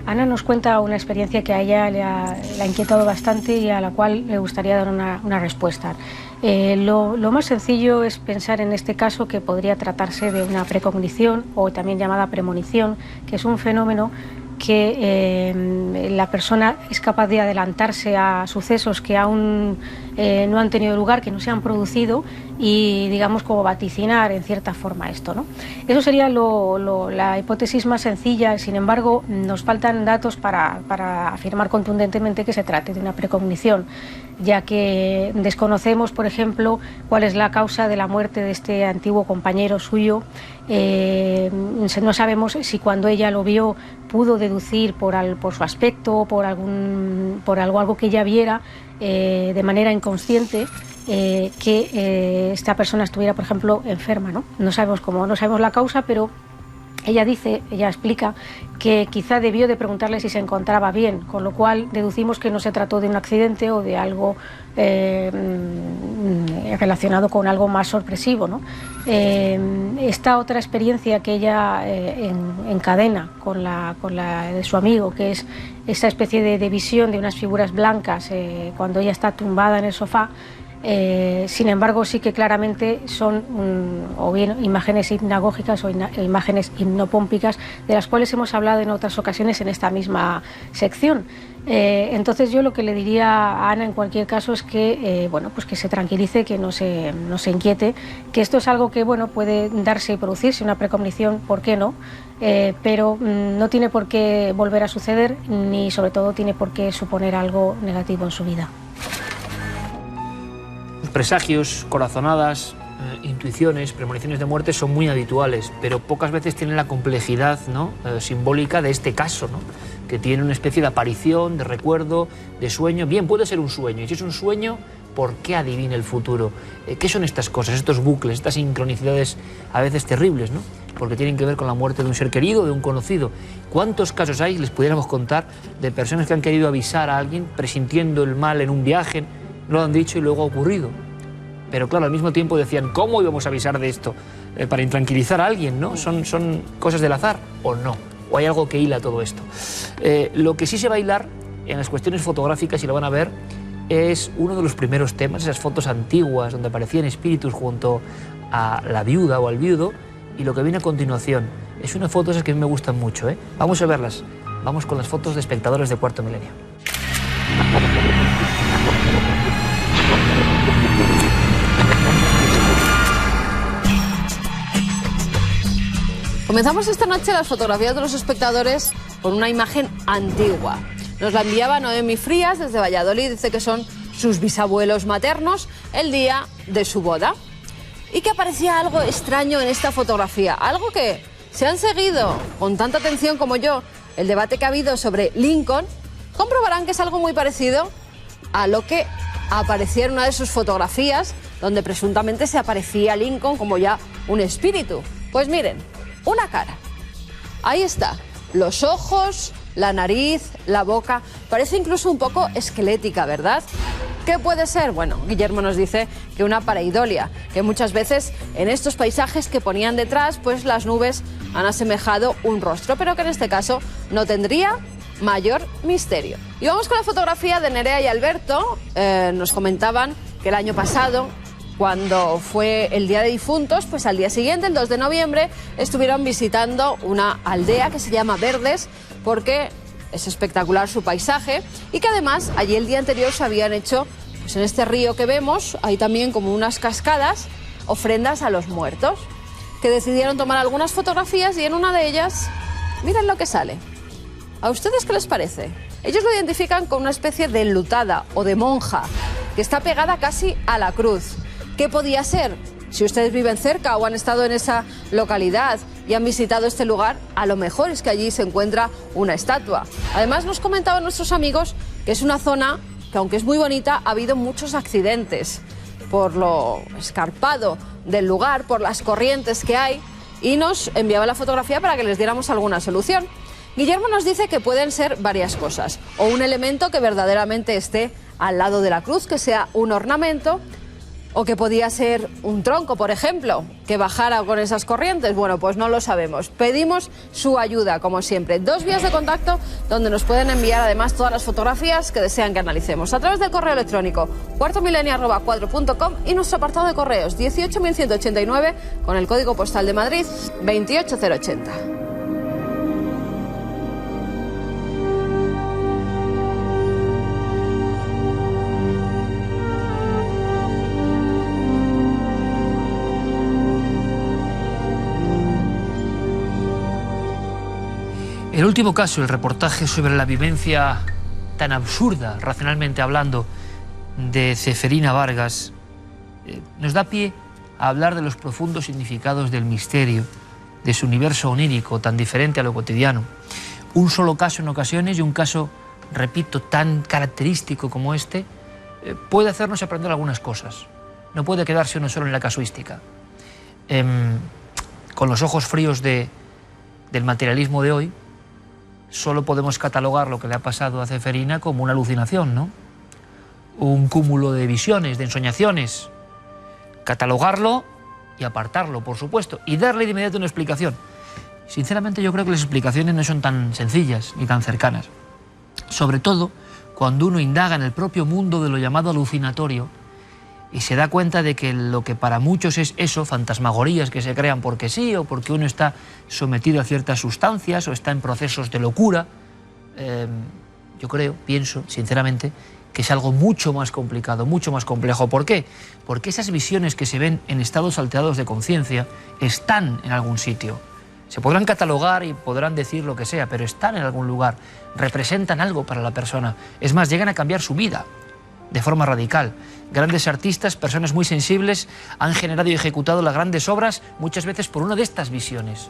Ana nos cuenta una experiencia que a ella le ha inquietado bastante y a la cual le gustaría dar una respuesta. Lo más sencillo es pensar en este caso que podría tratarse de una precognición o también llamada premonición, que es un fenómeno que la persona es capaz de adelantarse a sucesos que aún no han tenido lugar, que no se han producido, y digamos como vaticinar en cierta forma esto, ¿no? Eso sería la hipótesis más sencilla. Sin embargo, nos faltan datos para afirmar contundentemente que se trate de una precognición, ya que desconocemos, por ejemplo, cuál es la causa de la muerte de este antiguo compañero suyo. No sabemos si cuando ella lo vio pudo deducir por su aspecto, por algo que ella viera de manera inconsciente, que esta persona estuviera, por ejemplo, enferma, ¿no? No sabemos cómo, no sabemos la causa, pero ella explica que quizá debió de preguntarle si se encontraba bien, con lo cual deducimos que no se trató de un accidente o de algo relacionado con algo más sorpresivo, ¿no? Esta otra experiencia que ella encadena con la de su amigo, que es esa especie de visión de unas figuras blancas cuando ella está tumbada en el sofá. Sin embargo, sí que claramente son o bien imágenes hipnagógicas o imágenes hipnopómpicas, de las cuales hemos hablado en otras ocasiones en esta misma sección. Entonces yo lo que le diría a Ana en cualquier caso es que, pues que se tranquilice, que no se inquiete, que esto es algo que puede darse y producirse, una precognición, ¿por qué no? Pero no tiene por qué volver a suceder, ni sobre todo tiene por qué suponer algo negativo en su vida. Presagios, corazonadas, intuiciones, premoniciones de muerte son muy habituales, pero pocas veces tienen la complejidad, ¿no?, simbólica de este caso, ¿no?, que tiene una especie de aparición, de recuerdo, de sueño. Bien, puede ser un sueño, y si es un sueño, ¿por qué adivina el futuro? ¿Qué son estas cosas, estos bucles, estas sincronicidades a veces terribles, ¿no?, porque tienen que ver con la muerte de un ser querido, de un conocido? ¿Cuántos casos hay, les pudiéramos contar, de personas que han querido avisar a alguien presintiendo el mal en un viaje, no lo han dicho y luego ha ocurrido? Pero claro, al mismo tiempo decían, ¿cómo íbamos a avisar de esto? Para intranquilizar a alguien, ¿no? ¿Son cosas del azar o no? ¿O hay algo que hila todo esto? Lo que sí se va a hilar en las cuestiones fotográficas, y lo van a ver, es uno de los primeros temas, esas fotos antiguas donde aparecían espíritus junto a la viuda o al viudo, y lo que viene a continuación es una foto esas que a mí me gustan mucho, ¿eh? Vamos a verlas. Vamos con las fotos de espectadores de Cuarto Milenio. Comenzamos esta noche las fotografías de los espectadores con una imagen antigua. Nos la enviaba Noemi Frías desde Valladolid, dice que son sus bisabuelos maternos el día de su boda. Y que aparecía algo extraño en esta fotografía, algo que, si han seguido con tanta atención como yo el debate que ha habido sobre Lincoln, comprobarán que es algo muy parecido a lo que aparecía en una de sus fotografías, donde presuntamente se aparecía Lincoln como ya un espíritu. Pues miren, una cara. Ahí está, los ojos, la nariz, la boca, parece incluso un poco esquelética, ¿verdad? ¿Qué puede ser? Bueno, Guillermo nos dice que una pareidolia, que muchas veces en estos paisajes que ponían detrás, pues las nubes han asemejado un rostro, pero que en este caso no tendría mayor misterio. Y vamos con la fotografía de Nerea y Alberto. Nos comentaban que el año pasado, cuando fue el Día de Difuntos, pues al día siguiente, el 2 de noviembre, estuvieron visitando una aldea que se llama Verdes, porque es espectacular su paisaje, y que además allí el día anterior se habían hecho, pues en este río que vemos, hay también como unas cascadas, ofrendas a los muertos, que decidieron tomar algunas fotografías, y en una de ellas, miren lo que sale. ¿A ustedes qué les parece? Ellos lo identifican con una especie de enlutada o de monja, que está pegada casi a la cruz. ¿Qué podía ser? Si ustedes viven cerca o han estado en esa localidad y han visitado este lugar, a lo mejor es que allí se encuentra una estatua. Además, nos comentaban nuestros amigos que es una zona que, aunque es muy bonita, ha habido muchos accidentes por lo escarpado del lugar, por las corrientes que hay, y nos enviaba la fotografía para que les diéramos alguna solución. Guillermo nos dice que pueden ser varias cosas, o un elemento que verdaderamente esté al lado de la cruz, que sea un ornamento, ¿O que podía ser un tronco, por ejemplo, que bajara con esas corrientes? Bueno, pues no lo sabemos. Pedimos su ayuda, como siempre. 2 vías de contacto donde nos pueden enviar además todas las fotografías que desean que analicemos. A través del correo electrónico cuartomilenio@cuatro.com y nuestro apartado de correos 18.189 con el código postal de Madrid 28080. El último caso, el reportaje sobre la vivencia tan absurda, racionalmente hablando, de Ceferina Vargas, nos da pie a hablar de los profundos significados del misterio, de su universo onírico tan diferente a lo cotidiano. Un solo caso en ocasiones y un caso, repito, tan característico como este, puede hacernos aprender algunas cosas. No puede quedarse uno solo en la casuística. Con los ojos fríos del materialismo de hoy, solo podemos catalogar lo que le ha pasado a Ceferina como una alucinación, ¿no? Un cúmulo de visiones, de ensoñaciones. Catalogarlo y apartarlo, por supuesto, y darle de inmediato una explicación. Sinceramente, yo creo que las explicaciones no son tan sencillas ni tan cercanas. Sobre todo cuando uno indaga en el propio mundo de lo llamado alucinatorio y se da cuenta de que lo que para muchos es eso, fantasmagorías que se crean porque sí, o porque uno está sometido a ciertas sustancias o está en procesos de locura, yo pienso, sinceramente, que es algo mucho más complicado, mucho más complejo. ¿Por qué? Porque esas visiones que se ven en estados alterados de conciencia están en algún sitio. Se podrán catalogar y podrán decir lo que sea, pero están en algún lugar, representan algo para la persona. Es más, llegan a cambiar su vida de forma radical. Grandes artistas, personas muy sensibles, han generado y ejecutado las grandes obras muchas veces por una de estas visiones.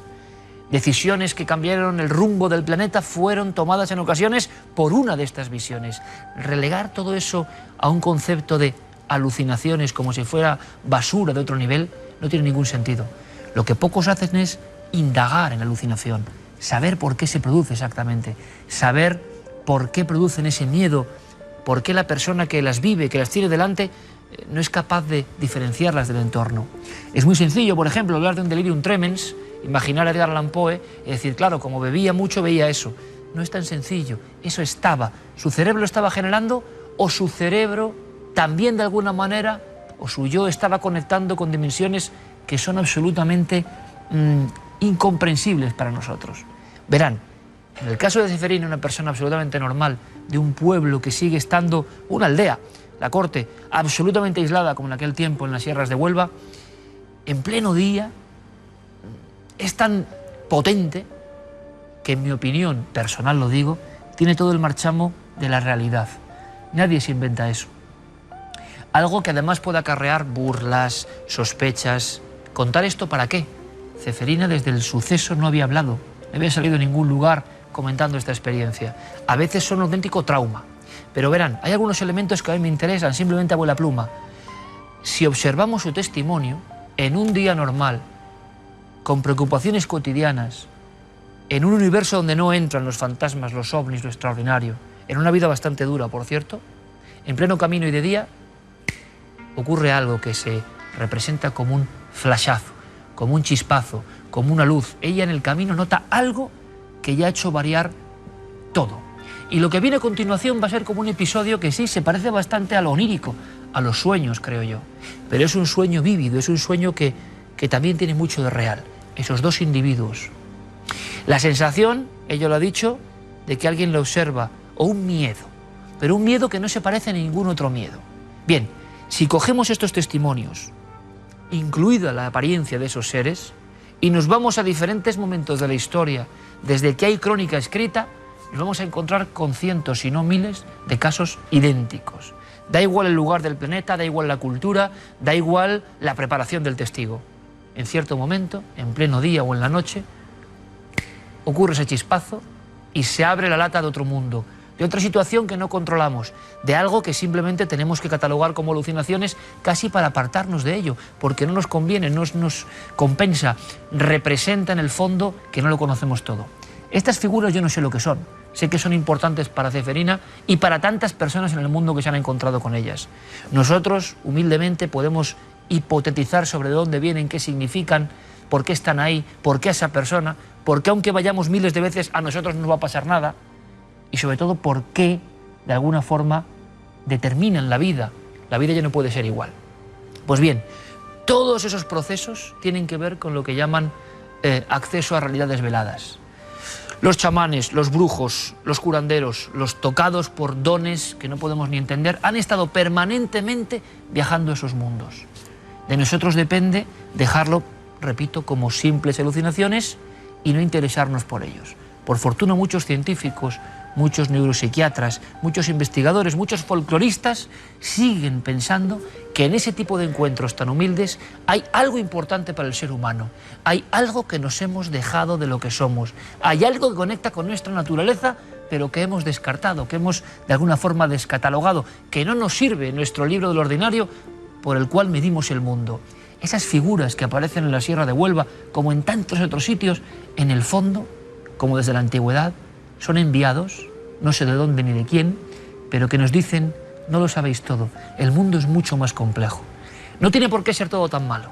Decisiones que cambiaron el rumbo del planeta fueron tomadas en ocasiones por una de estas visiones. Relegar todo eso a un concepto de alucinaciones como si fuera basura de otro nivel no tiene ningún sentido. Lo que pocos hacen es indagar en la alucinación, saber por qué se produce exactamente, saber por qué producen ese miedo, por qué la persona que las vive, que las tiene delante, no es capaz de diferenciarlas del entorno. Es muy sencillo, por ejemplo, hablar de un delirium tremens, imaginar a Edgar Allan Poe y decir, claro, como bebía mucho, veía eso. No es tan sencillo, eso estaba. Su cerebro lo estaba generando, o su cerebro también de alguna manera, o su yo estaba conectando con dimensiones que son absolutamente incomprensibles para nosotros. Verán, en el caso de Ceferina, una persona absolutamente normal, de un pueblo que sigue estando, una aldea, la corte, absolutamente aislada como en aquel tiempo en las sierras de Huelva, en pleno día, es tan potente que, en mi opinión personal lo digo, tiene todo el marchamo de la realidad. Nadie se inventa eso. Algo que además puede acarrear burlas, sospechas. ¿Contar esto para qué? Ceferina desde el suceso no había hablado, no había salido a ningún lugar comentando esta experiencia. A veces son un auténtico trauma. Pero verán, hay algunos elementos que a mí me interesan, simplemente a vuela pluma. Si observamos su testimonio, en un día normal, con preocupaciones cotidianas, en un universo donde no entran los fantasmas, los ovnis, lo extraordinario, en una vida bastante dura, por cierto, en pleno camino y de día, ocurre algo que se representa como un flashazo, como un chispazo, como una luz. Ella en el camino nota algo que ya ha hecho variar todo. Y lo que viene a continuación va a ser como un episodio que sí se parece bastante a lo onírico, a los sueños, creo yo. Pero es un sueño vívido, es un sueño que también tiene mucho de real. Esos dos individuos. La sensación, ella lo ha dicho, de que alguien lo observa, o un miedo, pero un miedo que no se parece a ningún otro miedo. Bien, si cogemos estos testimonios, incluida la apariencia de esos seres, y nos vamos a diferentes momentos de la historia, desde que hay crónica escrita, nos vamos a encontrar con cientos, si no miles, de casos idénticos. Da igual el lugar del planeta, da igual la cultura, da igual la preparación del testigo. En cierto momento, en pleno día o en la noche, ocurre ese chispazo y se abre la lata de otro mundo, de otra situación que no controlamos, de algo que simplemente tenemos que catalogar como alucinaciones casi para apartarnos de ello, porque no nos conviene, no nos compensa, representa en el fondo que no lo conocemos todo. Estas figuras yo no sé lo que son. Sé que son importantes para Ceferina y para tantas personas en el mundo que se han encontrado con ellas. Nosotros, humildemente, podemos hipotetizar sobre dónde vienen, qué significan, por qué están ahí, por qué a esa persona, por qué aunque vayamos miles de veces a nosotros no nos va a pasar nada y sobre todo por qué, de alguna forma, determinan la vida. La vida ya no puede ser igual. Pues bien, todos esos procesos tienen que ver con lo que llaman acceso a realidades veladas. Los chamanes, los brujos, los curanderos, los tocados por dones que no podemos ni entender, han estado permanentemente viajando a esos mundos. De nosotros depende dejarlo, repito, como simples alucinaciones y no interesarnos por ellos. Por fortuna, muchos científicos, muchos neuropsiquiatras, muchos investigadores, muchos folcloristas siguen pensando que en ese tipo de encuentros tan humildes hay algo importante para el ser humano, hay algo que nos hemos dejado de lo que somos, hay algo que conecta con nuestra naturaleza, pero que hemos descartado, que hemos de alguna forma descatalogado, que no nos sirve en nuestro libro del ordinario por el cual medimos el mundo. Esas figuras que aparecen en la Sierra de Huelva, como en tantos otros sitios, en el fondo, como desde la antigüedad, son enviados, no sé de dónde ni de quién, pero que nos dicen, no lo sabéis todo, el mundo es mucho más complejo. No tiene por qué ser todo tan malo,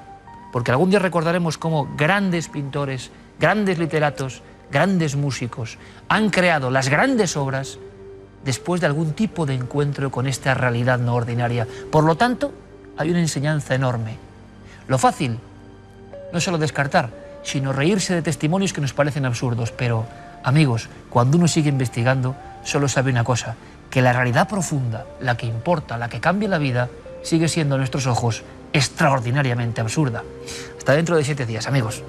porque algún día recordaremos cómo grandes pintores, grandes literatos, grandes músicos han creado las grandes obras después de algún tipo de encuentro con esta realidad no ordinaria. Por lo tanto, hay una enseñanza enorme. Lo fácil, no solo descartar, sino reírse de testimonios que nos parecen absurdos, pero amigos, cuando uno sigue investigando, solo sabe una cosa, que la realidad profunda, la que importa, la que cambia la vida, sigue siendo a nuestros ojos extraordinariamente absurda. Hasta dentro de 7 días, amigos.